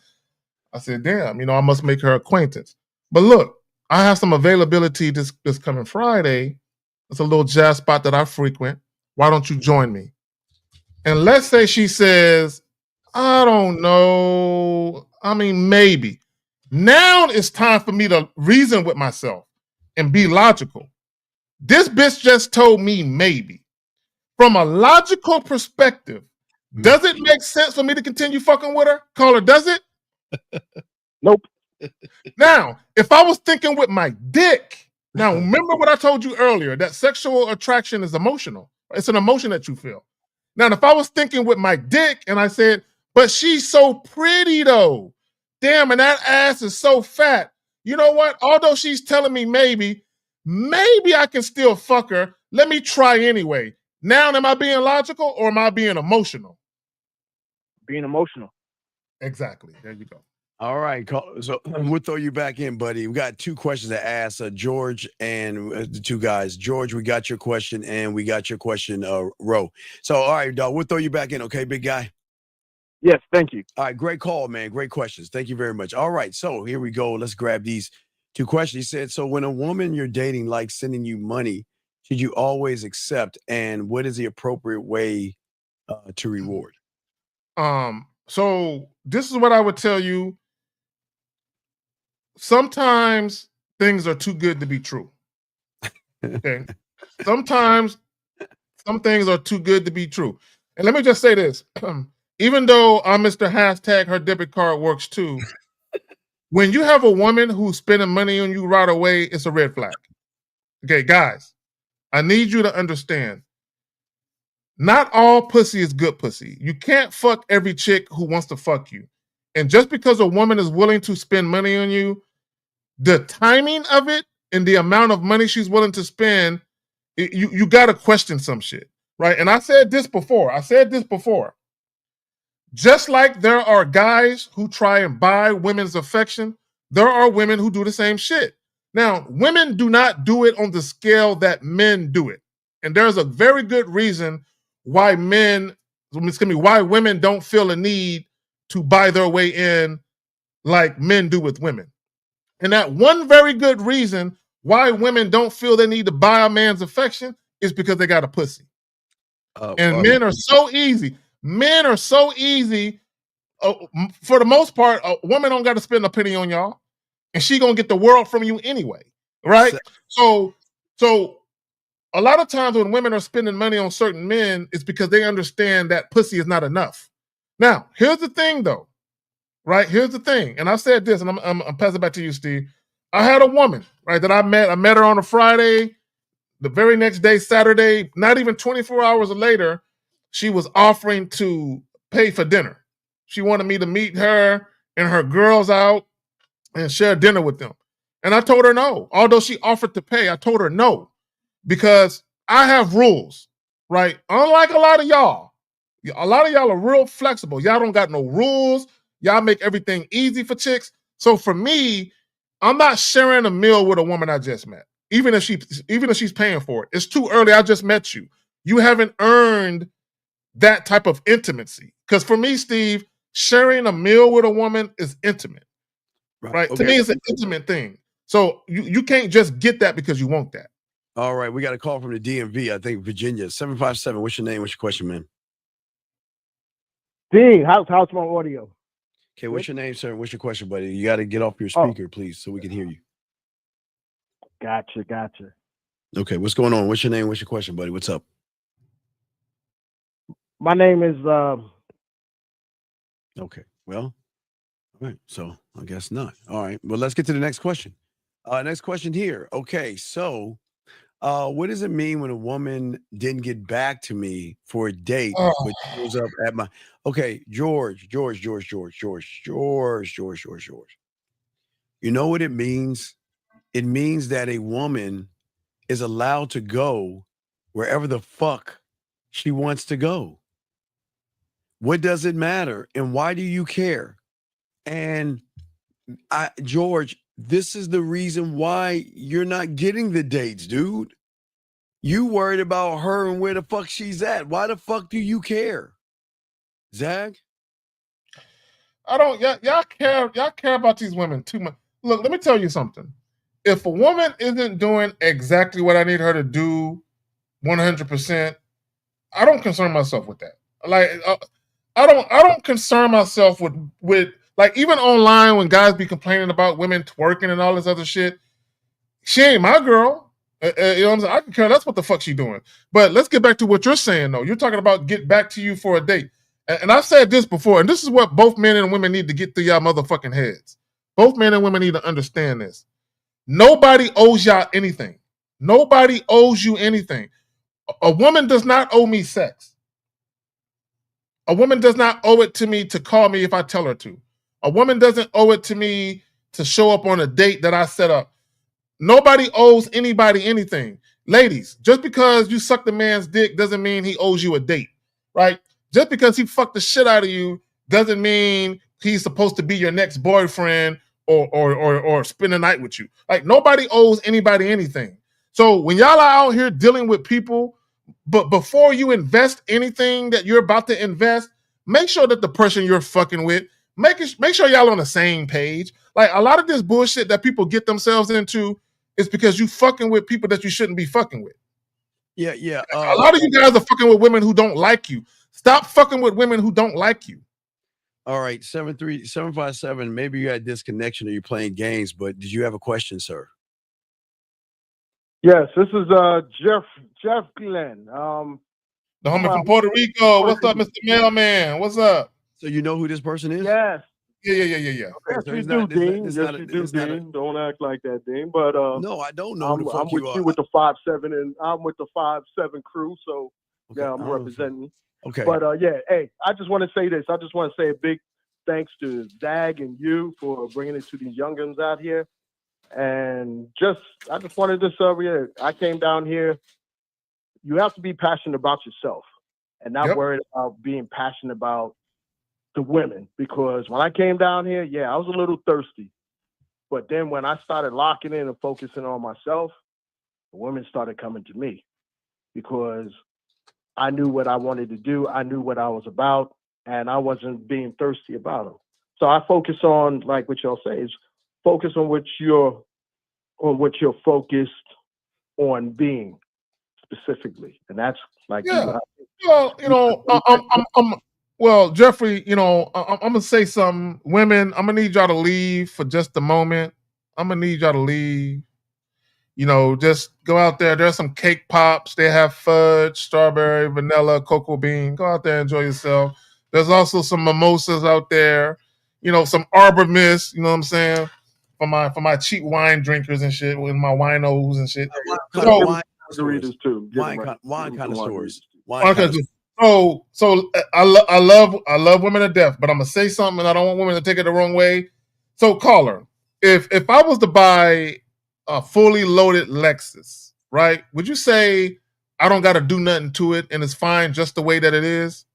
I said, damn, I must make her acquaintance. But look, I have some availability this coming Friday. It's a little jazz spot that I frequent. Why don't you join me? And let's say she says, I don't know. I mean, maybe. Now it's time for me to reason with myself and be logical. This bitch just told me maybe. From a logical perspective, does it make sense for me to continue fucking with her? Caller, does it? Nope. Now, if I was thinking with my dick, now remember what I told you earlier, that sexual attraction is emotional. It's an emotion that you feel. Now, if I was thinking with my dick and I said, but she's so pretty though. Damn, and that ass is so fat. You know what? Although she's telling me maybe I can still fuck her. Let me try anyway. Now, am I being logical or am I being emotional? Being emotional. Exactly. There you go. All right, so we'll throw you back in, buddy. We got two questions to ask George and the two guys. George, we got your question, and we got your question, Ro. So, all right, dog, we'll throw you back in, okay, big guy? Yes, thank you. All right, great call, man. Great questions. Thank you very much. All right, so here we go. Let's grab these two questions. He said, so when a woman you're dating likes sending you money, should you always accept? And what is the appropriate way to reward? So this is what I would tell you. Sometimes things are too good to be true. Okay. Sometimes some things are too good to be true. And let me just say this. Even though I'm Mr. Hashtag her debit card works too, when you have a woman who's spending money on you right away, it's a red flag. Okay, guys, I need you to understand. Not all pussy is good pussy. You can't fuck every chick who wants to fuck you. And just because a woman is willing to spend money on you, the timing of it and the amount of money she's willing to spend, you got to question some shit, right? And I said this before. Just like there are guys who try and buy women's affection, there are women who do the same shit. Now, women do not do it on the scale that men do it. And there's a very good reason why why women don't feel a need to buy their way in like men do with women. And that one very good reason why women don't feel they need to buy a man's affection is because they got a pussy. And men are so easy. Men are so easy. For the most part, a woman don't got to spend a penny on y'all, and she gonna get the world from you anyway, right? So a lot of times when women are spending money on certain men, it's because they understand that pussy is not enough. Now, here's the thing, though, right? Here's the thing, and I said this, and I'm passing it back to you, Steve. I had a woman, right, that I met. I met her on a Friday. The very next day, Saturday, not even 24 hours later, she was offering to pay for dinner. She wanted me to meet her and her girls out and share dinner with them. And I told her no. Although she offered to pay, I told her no. Because I have rules, right? Unlike a lot of y'all are real flexible. Y'all don't got no rules. Y'all make everything easy for chicks. So for me, I'm not sharing a meal with a woman I just met. Even if she's paying for it. It's too early. I just met you. You haven't earned that type of intimacy. Because for me, Steve, sharing a meal with a woman is intimate. Right? Okay. To me, it's an intimate thing. So you can't just get that because you want that. All right, we got a call from the DMV, I think Virginia. 757. What's your name? What's your question, man? Ding, how's my audio? Okay, what's your name, sir? What's your question, buddy? You got to get off your speaker, please, so we can hear you. Gotcha. Okay, what's going on? What's your name? What's your question, buddy? What's up? My name is Okay, well, all right, so I guess not. All right, well, let's get to the next question. Next question here. Okay, so what does it mean when a woman didn't get back to me for a date, but shows up at my... Okay, George. You know what it means? It means that a woman is allowed to go wherever the fuck she wants to go. What does it matter? And why do you care? And George, this is the reason why you're not getting the dates, dude. You worried about her and where the fuck she's at. Why the fuck do you care? Zach? I don't. Y'all care about these women too much. Look, let me tell you something. If a woman isn't doing exactly what I need her to do 100%, I don't concern myself with that. Like, I don't concern myself with like, even online when guys be complaining about women twerking and all this other shit. She ain't my girl. You know what I'm saying? I can care less what the fuck she doing. But let's get back to what you're saying, though. You're talking about get back to you for a date. And I've said this before, and this is what both men and women need to get through y'all motherfucking heads. Both men and women need to understand this. Nobody owes y'all anything. Nobody owes you anything. A woman does not owe me sex. A woman does not owe it to me to call me if I tell her to. A woman doesn't owe it to me to show up on a date that I set up. Nobody owes anybody anything. Ladies, just because you sucked a man's dick doesn't mean he owes you a date, right? Just because he fucked the shit out of you doesn't mean he's supposed to be your next boyfriend or spend the night with you. Like nobody owes anybody anything. So when y'all are out here dealing with people, but before you invest anything that you're about to invest, make sure that the person you're fucking with, make sure y'all on the same page. Like a lot of this bullshit that people get themselves into is because you fucking with people that you shouldn't be fucking with. Yeah. A lot of you guys are fucking with women who don't like you. Stop fucking with women who don't like you. All right, 73757. Maybe you had disconnection or you're playing games, but did you have a question, sir? Yes, this is Jeff Glenn. The homie from Puerto Rico. What's up, Mr. Mailman? What's up? So you know who this person is? Yes. Yeah. Yes, you do, Dean. Yes, you do, Dean. Don't act like that, Dean. But no, I don't know. I'm with you with the 5-7, and I'm with the 5-7 crew. So yeah, I'm representing. Okay. But yeah, hey, I just want to say this. I just want to say a big thanks to Zag and you for bringing it to these youngins out here. And I just wanted to I came down here. You have to be passionate about yourself and not worried about being passionate about the women. Because when I came down here, yeah, I was a little thirsty. But then when I started locking in and focusing on myself, the women started coming to me because I knew what I wanted to do. I knew what I was about, and I wasn't being thirsty about them. So I focus on, like what y'all say, is focus on what you're focused on being specifically, and that's like well, Jeffrey, I'm gonna say something. Women, I'm gonna need y'all to leave for just a moment. I'm gonna need y'all to leave. Just go out there. There's some cake pops. They have fudge, strawberry, vanilla, cocoa bean. Go out there, enjoy yourself. There's also some mimosas out there. Some Arbor Mist. You know what I'm saying? For my cheap wine drinkers and shit, with my winos and shit. Wine connoisseurs. So I love women to death, but I'm gonna say something, and I don't want women to take it the wrong way. So, caller, if I was to buy a fully loaded Lexus, right? Would you say I don't got to do nothing to it and it's fine just the way that it is?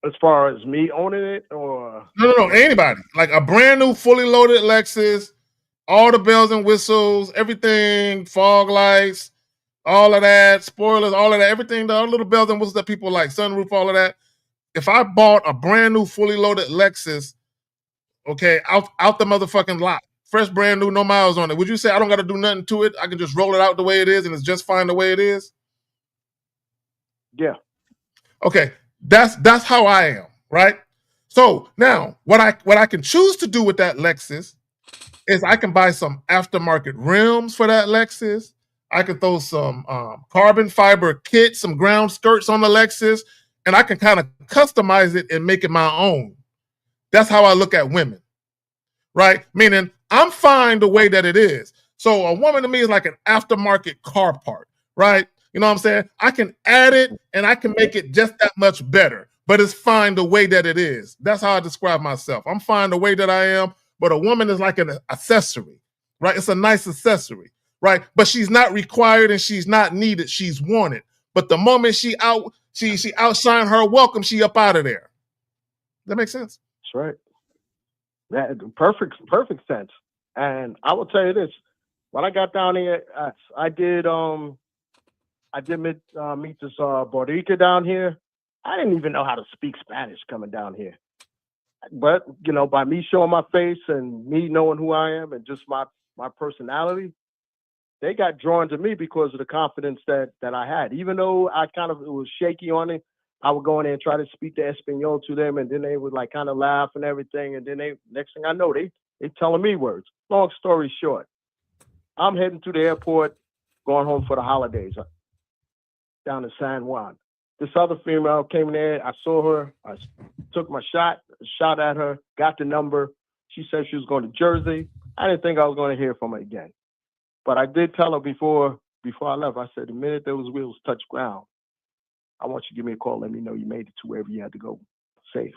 As far as me owning it, or no, anybody, like a brand new fully loaded Lexus, all the bells and whistles, everything, fog lights, all of that, spoilers, all of that, everything, all the little bells and whistles that people like, sunroof, all of that. If I bought a brand new fully loaded Lexus, okay, out the motherfucking lot, fresh, brand new, no miles on it, would you say I don't got to do nothing to it? I can just roll it out the way it is and it's just fine the way it is? Yeah. Okay, that's how I am, right? So now, what I can choose to do with that Lexus is I can buy some aftermarket rims for that Lexus. I can throw some carbon fiber kits, some ground skirts on the Lexus, and I can kind of customize it and make it my own. That's how I look at women, right? Meaning I'm fine the way that it is. So a woman to me is like an aftermarket car part, right? You know what I'm saying? I can add it and I can make it just that much better, but it's fine the way that it is. That's how I describe myself. I'm fine the way that I am, but a woman is like an accessory, right? It's a nice accessory, right? But she's not required and she's not needed. She's wanted. But the moment she outshine her welcome, she up out of there. That makes sense? That's right. That perfect sense. And I will tell you this: when I got down here, I did meet this Boricua down here. I didn't even know how to speak Spanish coming down here, but by me showing my face and me knowing who I am and just my personality, they got drawn to me because of the confidence that I had. Even though I kind of was shaky on it, I would go in there and try to speak the Espanol to them, and then they would like kind of laugh and everything. And then next thing I know, they telling me words. Long story short, I'm heading to the airport, going home for the holidays down in San Juan. This other female came in there. I saw her. I took my shot at her, got the number. She said she was going to Jersey. I didn't think I was going to hear from her again. But I did tell her before I left, I said, the minute those wheels touch ground, I want you to give me a call. Let me know you made it to wherever you had to go safe.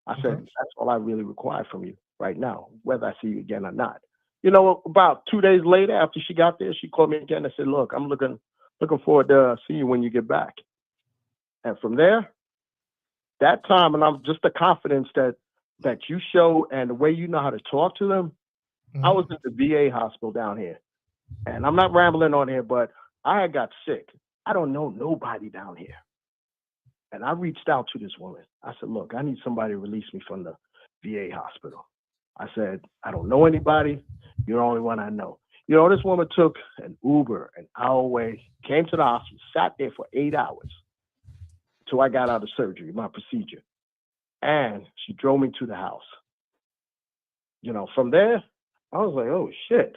I said, that's all I really require from you right now, whether I see you again or not. About 2 days later, after she got there, she called me again and said, look, I'm looking forward to seeing you when you get back. And from there, that time, and I'm just the confidence that you show and the way you know how to talk to them. I was at the VA hospital down here, and I'm not rambling on here, but I had got sick. I don't know nobody down here. And I reached out to this woman. I said, look, I need somebody to release me from the VA hospital. I said, I don't know anybody. You're the only one I know. You know, this woman took an Uber an hour away, came to the hospital, sat there for 8 hours until I got out of surgery, my procedure. And she drove me to the house. You know, from there, I was like, oh, shit.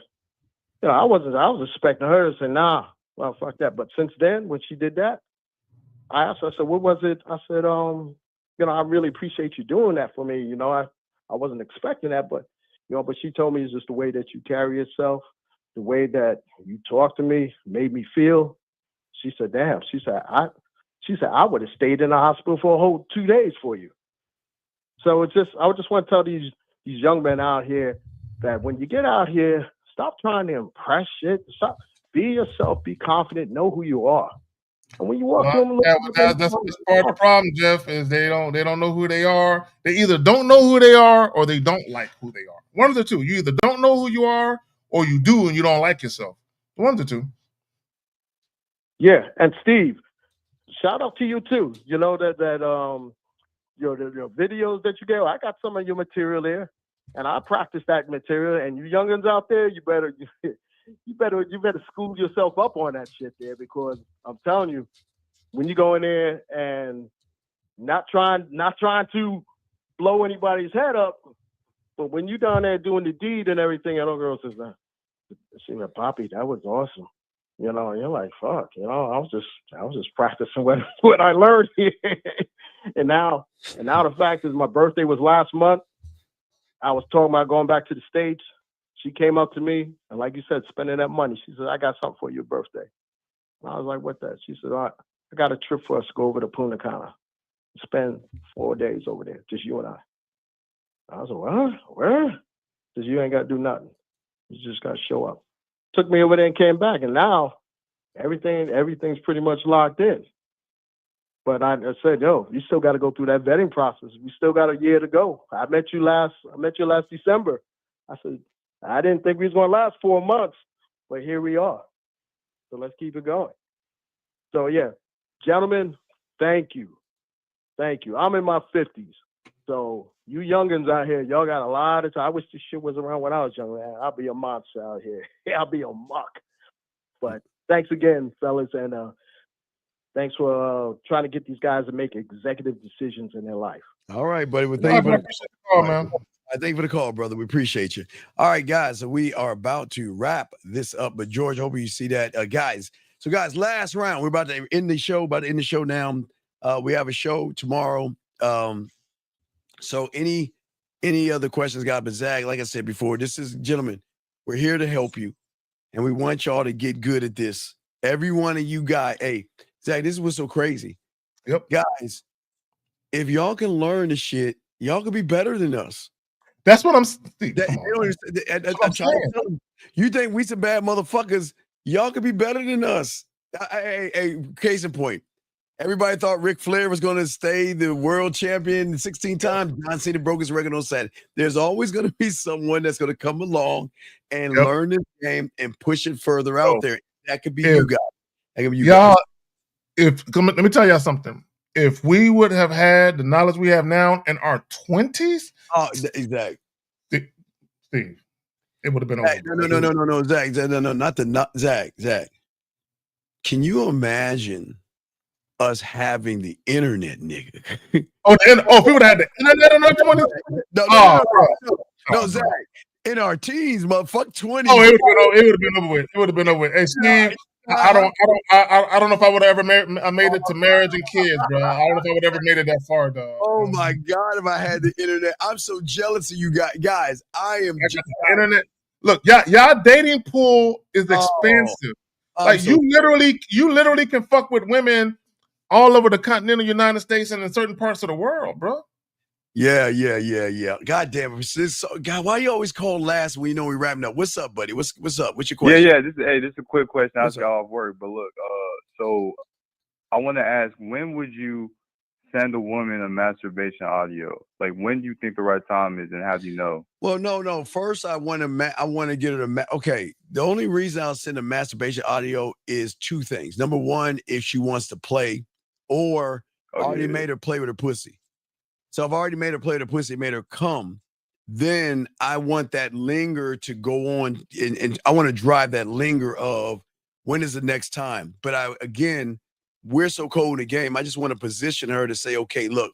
You know, I was expecting her to say, nah, well, fuck that. But since then, when she did that, I asked her, I said, what was it? I said, you know, I really appreciate you doing that for me. You know, I wasn't expecting that, but, you know, but she told me it's just the way that you carry yourself, the way that you talk to me made me feel. She said, damn. She said, I would have stayed in the hospital for a whole 2 days for you. So it's just, I would just want to tell these young men out here that when you get out here, stop trying to impress shit. Stop, be yourself, be confident, know who you are. And when you walk through them, that's part of the problem, Jeff, is they don't know who they are. They either don't know who they are or they don't like who they are. One of the two. You either don't know who you are or you do and you don't like yourself. One of the two. Yeah, and Steve, shout out to you too. You know your videos that you gave. I got some of your material there, and I practice that material. And you youngins out there, you better school yourself up on that shit there, because I'm telling you, when you go in there and not trying to blow anybody's head up, but when you down there doing the deed and everything, and old girl says, "See, Poppy, that was awesome." You know, and you're like, "Fuck," you know, I was just practicing what I learned here, and now the fact is, my birthday was last month. I was talking about going back to the States. She came up to me, and like you said, spending that money. She said, I got something for your birthday. And I was like, what that? She said, I got a trip for us to go over to Punta Cana. Spend 4 days over there, just you and I. I was like, what? Where? Because you ain't got to do nothing. You just got to show up. Took me over there and came back, and now everything's pretty much locked in. But I said, yo, you still got to go through that vetting process. We still got a year to go. I met you last December. I said, I didn't think we was going to last 4 months, but here we are. So let's keep it going. So yeah, gentlemen, thank you. Thank you. I'm in my 50s. So you youngins out here, y'all got a lot of time. I wish this shit was around when I was young, man. I'll be a monster out here. I'll be a muck. But thanks again, fellas, and thanks for trying to get these guys to make executive decisions in their life. All right, buddy. Well, thank you for the call, man. Thank you for the call, brother. We appreciate you. All right, guys. So we are about to wrap this up. But George, hope you see that, guys. So, guys, last round. We're about to end the show. Now. We have a show tomorrow. So any other questions, guys? But Zach, like I said before, gentlemen, we're here to help you, and we want y'all to get good at this. Every one of you guys. Hey, Zach, this is what's so crazy. Yep, guys. If y'all can learn the shit, y'all can be better than us. That's what I'm saying. You think we some bad motherfuckers? Y'all could be better than us. Hey, case in point. Everybody thought Ric Flair was going to stay the world champion 16 times. John Cena broke his record on Saturday. There's always going to be someone that's going to come along and learn this game and push it further out there. That could be you guys. That could be you guys. Let me tell y'all something. If we would have had the knowledge we have now in our 20s, exactly. Steve, it would have been over. No, Zach, Zach. Can you imagine us having the internet, nigga? If we would have had the internet in our 20s? No, Zach. In our teens, motherfuck 20s. Oh, it would have been over with. It would have been over with. Hey, Steve, I don't know if I would have ever made it to marriage and kids, bro. I don't know if I would have ever made it that far, dog. Oh my God, if I had the internet. I'm so jealous of you guys. I am just the internet. Look, y'all dating pool is expensive. Like you literally can fuck with women all over the continental United States and in certain parts of the world, bro. Yeah. God damn it. God, why you always call last when you know we wrapping up? What's up, buddy? What's up? What's your question? Yeah. This is a quick question. I'll get off work. But look, so I want to ask, when would you send a woman a masturbation audio? Like, when do you think the right time is, and how do you know? Well, no. First, I want to get her to. Okay, the only reason I'll send a masturbation audio is two things. Number one, if she wants to play, or I already made her play with her pussy. So I've already made her play with her pussy, made her come. Then I want that linger to go on, and I want to drive that linger of when is the next time. But we're so cold in the game. I just want to position her to say, okay, look,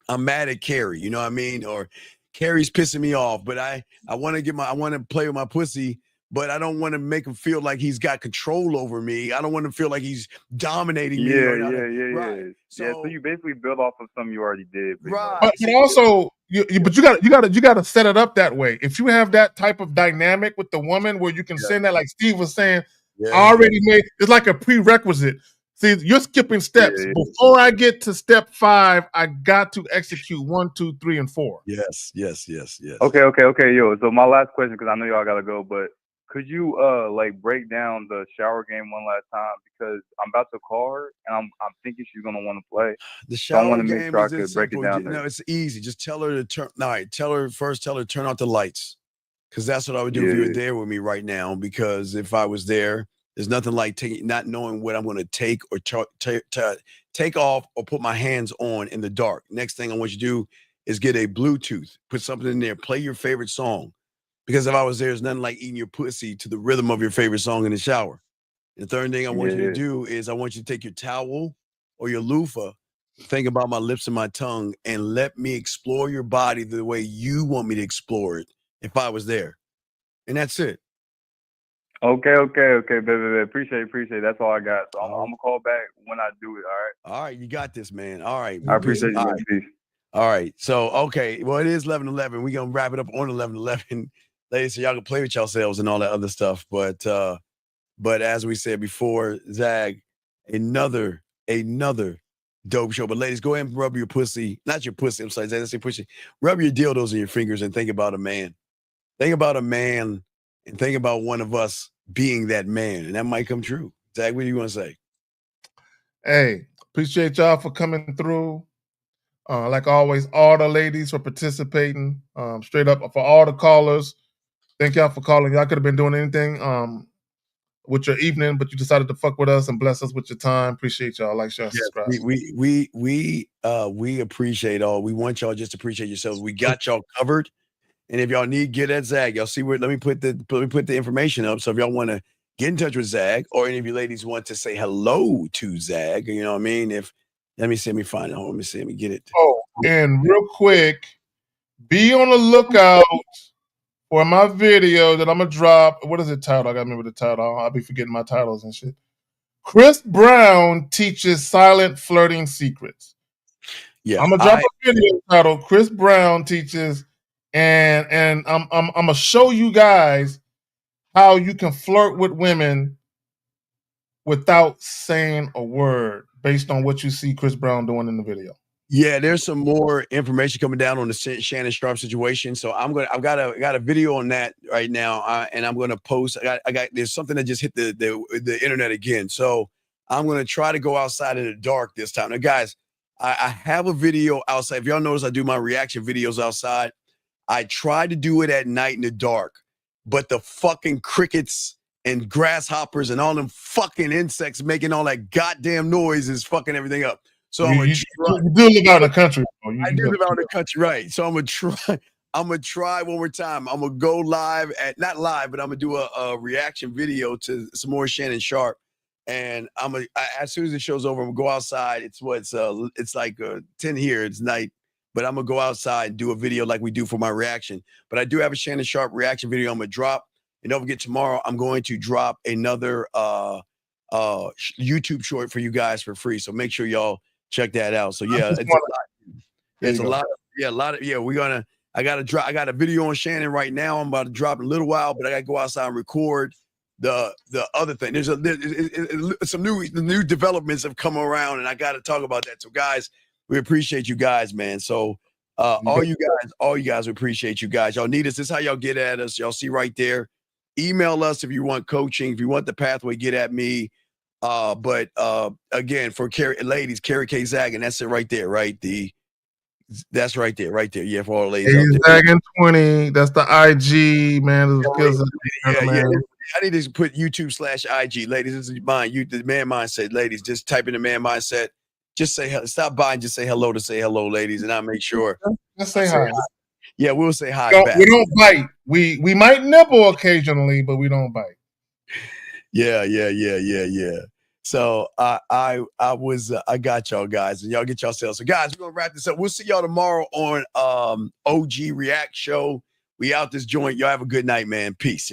I'm mad at Carrie, you know what I mean? Or Carrie's pissing me off, but I want to play with my pussy, but I don't want to make him feel like he's got control over me. I don't want to feel like he's dominating me. Right. So you basically build off of something you already did. Right. But also, you got to set it up that way. If you have that type of dynamic with the woman where you can send that, like Steve was saying, I already made, it's like a prerequisite. See, you're skipping steps. Before I get to step 5, I got to execute 1, 2, 3, and 4. Yes. Okay, yo. So my last question, because I know y'all gotta go, but could you like break down the shower game one last time? Because I'm about to call her, and I'm thinking she's gonna want to play. The So I shower want to make game sure I is could this break it simple. down. No, it's easy. Just tell her to turn. All right, tell her to turn off the lights, because that's what I would do if you were there with me right now. Because if I was there, there's nothing like not knowing what I'm going to take or take off or put my hands on in the dark. Next thing I want you to do is get a Bluetooth, put something in there, play your favorite song. Because if I was there, there's nothing like eating your pussy to the rhythm of your favorite song in the shower. The third thing I want you to do is I want you to take your towel or your loofah, think about my lips and my tongue, and let me explore your body the way you want me to explore it if I was there. And that's it. Okay, baby. Appreciate it. That's all I got. So I'm gonna call back when I do it. All right. All right, you got this, man. All right. I appreciate you, man. Peace. All right. So, okay. Well, it is 11:11. We're gonna wrap it up on 11:11. Ladies, so y'all can play with yourselves and all that other stuff. But as we said before, Zag, another dope show. But ladies, go ahead and rub your pussy. Not your pussy. I'm sorry, Zag, let's say pussy. Rub your dildos in your fingers and think about a man. Think about a man and think about one of us being that man. And that might come true. Zag, what do you want to say? Hey, appreciate y'all for coming through. Like always, all the ladies for participating. Straight up for all the callers. Thank y'all for calling. Y'all could have been doing anything with your evening, but you decided to fuck with us and bless us with your time. Appreciate y'all. Like, share, subscribe. We appreciate all. We want y'all just to appreciate yourselves. We got y'all covered. And if y'all need, get at Zag. Y'all see where? Let me put the information up. So if y'all want to get in touch with Zag, or any of you ladies want to say hello to Zag, you know what I mean? Let me find it. Let me see. Let me get it. Oh, and real quick, be on the lookout for my video that I'm gonna drop. What is it titled? I gotta remember the title. I'll be forgetting my titles and shit. Chris Brown teaches silent flirting secrets. Yeah, I'm gonna drop a video titled Chris Brown teaches, and I'm gonna show you guys how you can flirt with women without saying a word, based on what you see Chris Brown doing in the video. Yeah, there's some more information coming down on the Shannon Sharpe situation. So I've got a video on that right now, and I'm gonna post. There's something that just hit the internet again. So I'm gonna try to go outside in the dark this time. Now, guys, I have a video outside. If y'all notice, I do my reaction videos outside. I try to do it at night in the dark, but the fucking crickets and grasshoppers and all them fucking insects making all that goddamn noise is fucking everything up. So I'm gonna try. You do live out in the country. I do live out in the country, right? So I'm gonna try one more time. I'm gonna go live not live, but I'm gonna do a reaction video to some more Shannon Sharpe. And as soon as the show's over, I'm gonna go outside. It's like 10 here. It's night, but I'm gonna go outside and do a video like we do for my reaction. But I do have a Shannon Sharpe reaction video I'm gonna drop. And don't forget, tomorrow I'm going to drop another YouTube short for you guys for free. So make sure y'all check that out. So yeah, it's a lot. I got a video on Shannon right now. I'm about to drop in a little while, but I gotta go outside and record the other thing. There's some new developments have come around, and I got to talk about that. So guys, we appreciate you guys, man. So all you guys, we appreciate you guys. Y'all need us. This is how y'all get at us. Y'all see right there. Email us if you want coaching, if you want the pathway, get at me. But again, for ladies, Carrie K Zagging, that's it right there, right? That's right there. Yeah, for all the ladies out there. Zagging 20. That's the IG, man. Yeah. I need to put YouTube/IG. Ladies, this is mine. The man mindset. Ladies, just type in the man mindset. Just say stop by and just say hello to say hello, ladies, and I'll make sure. Just say hi. Yeah, we'll say hi back. We don't bite. We might nibble occasionally, but we don't bite. Yeah. So I got y'all guys, and y'all get yourselves. So guys, we're gonna wrap this up. We'll see y'all tomorrow on OG React Show. We out this joint. Y'all have a good night, man. Peace.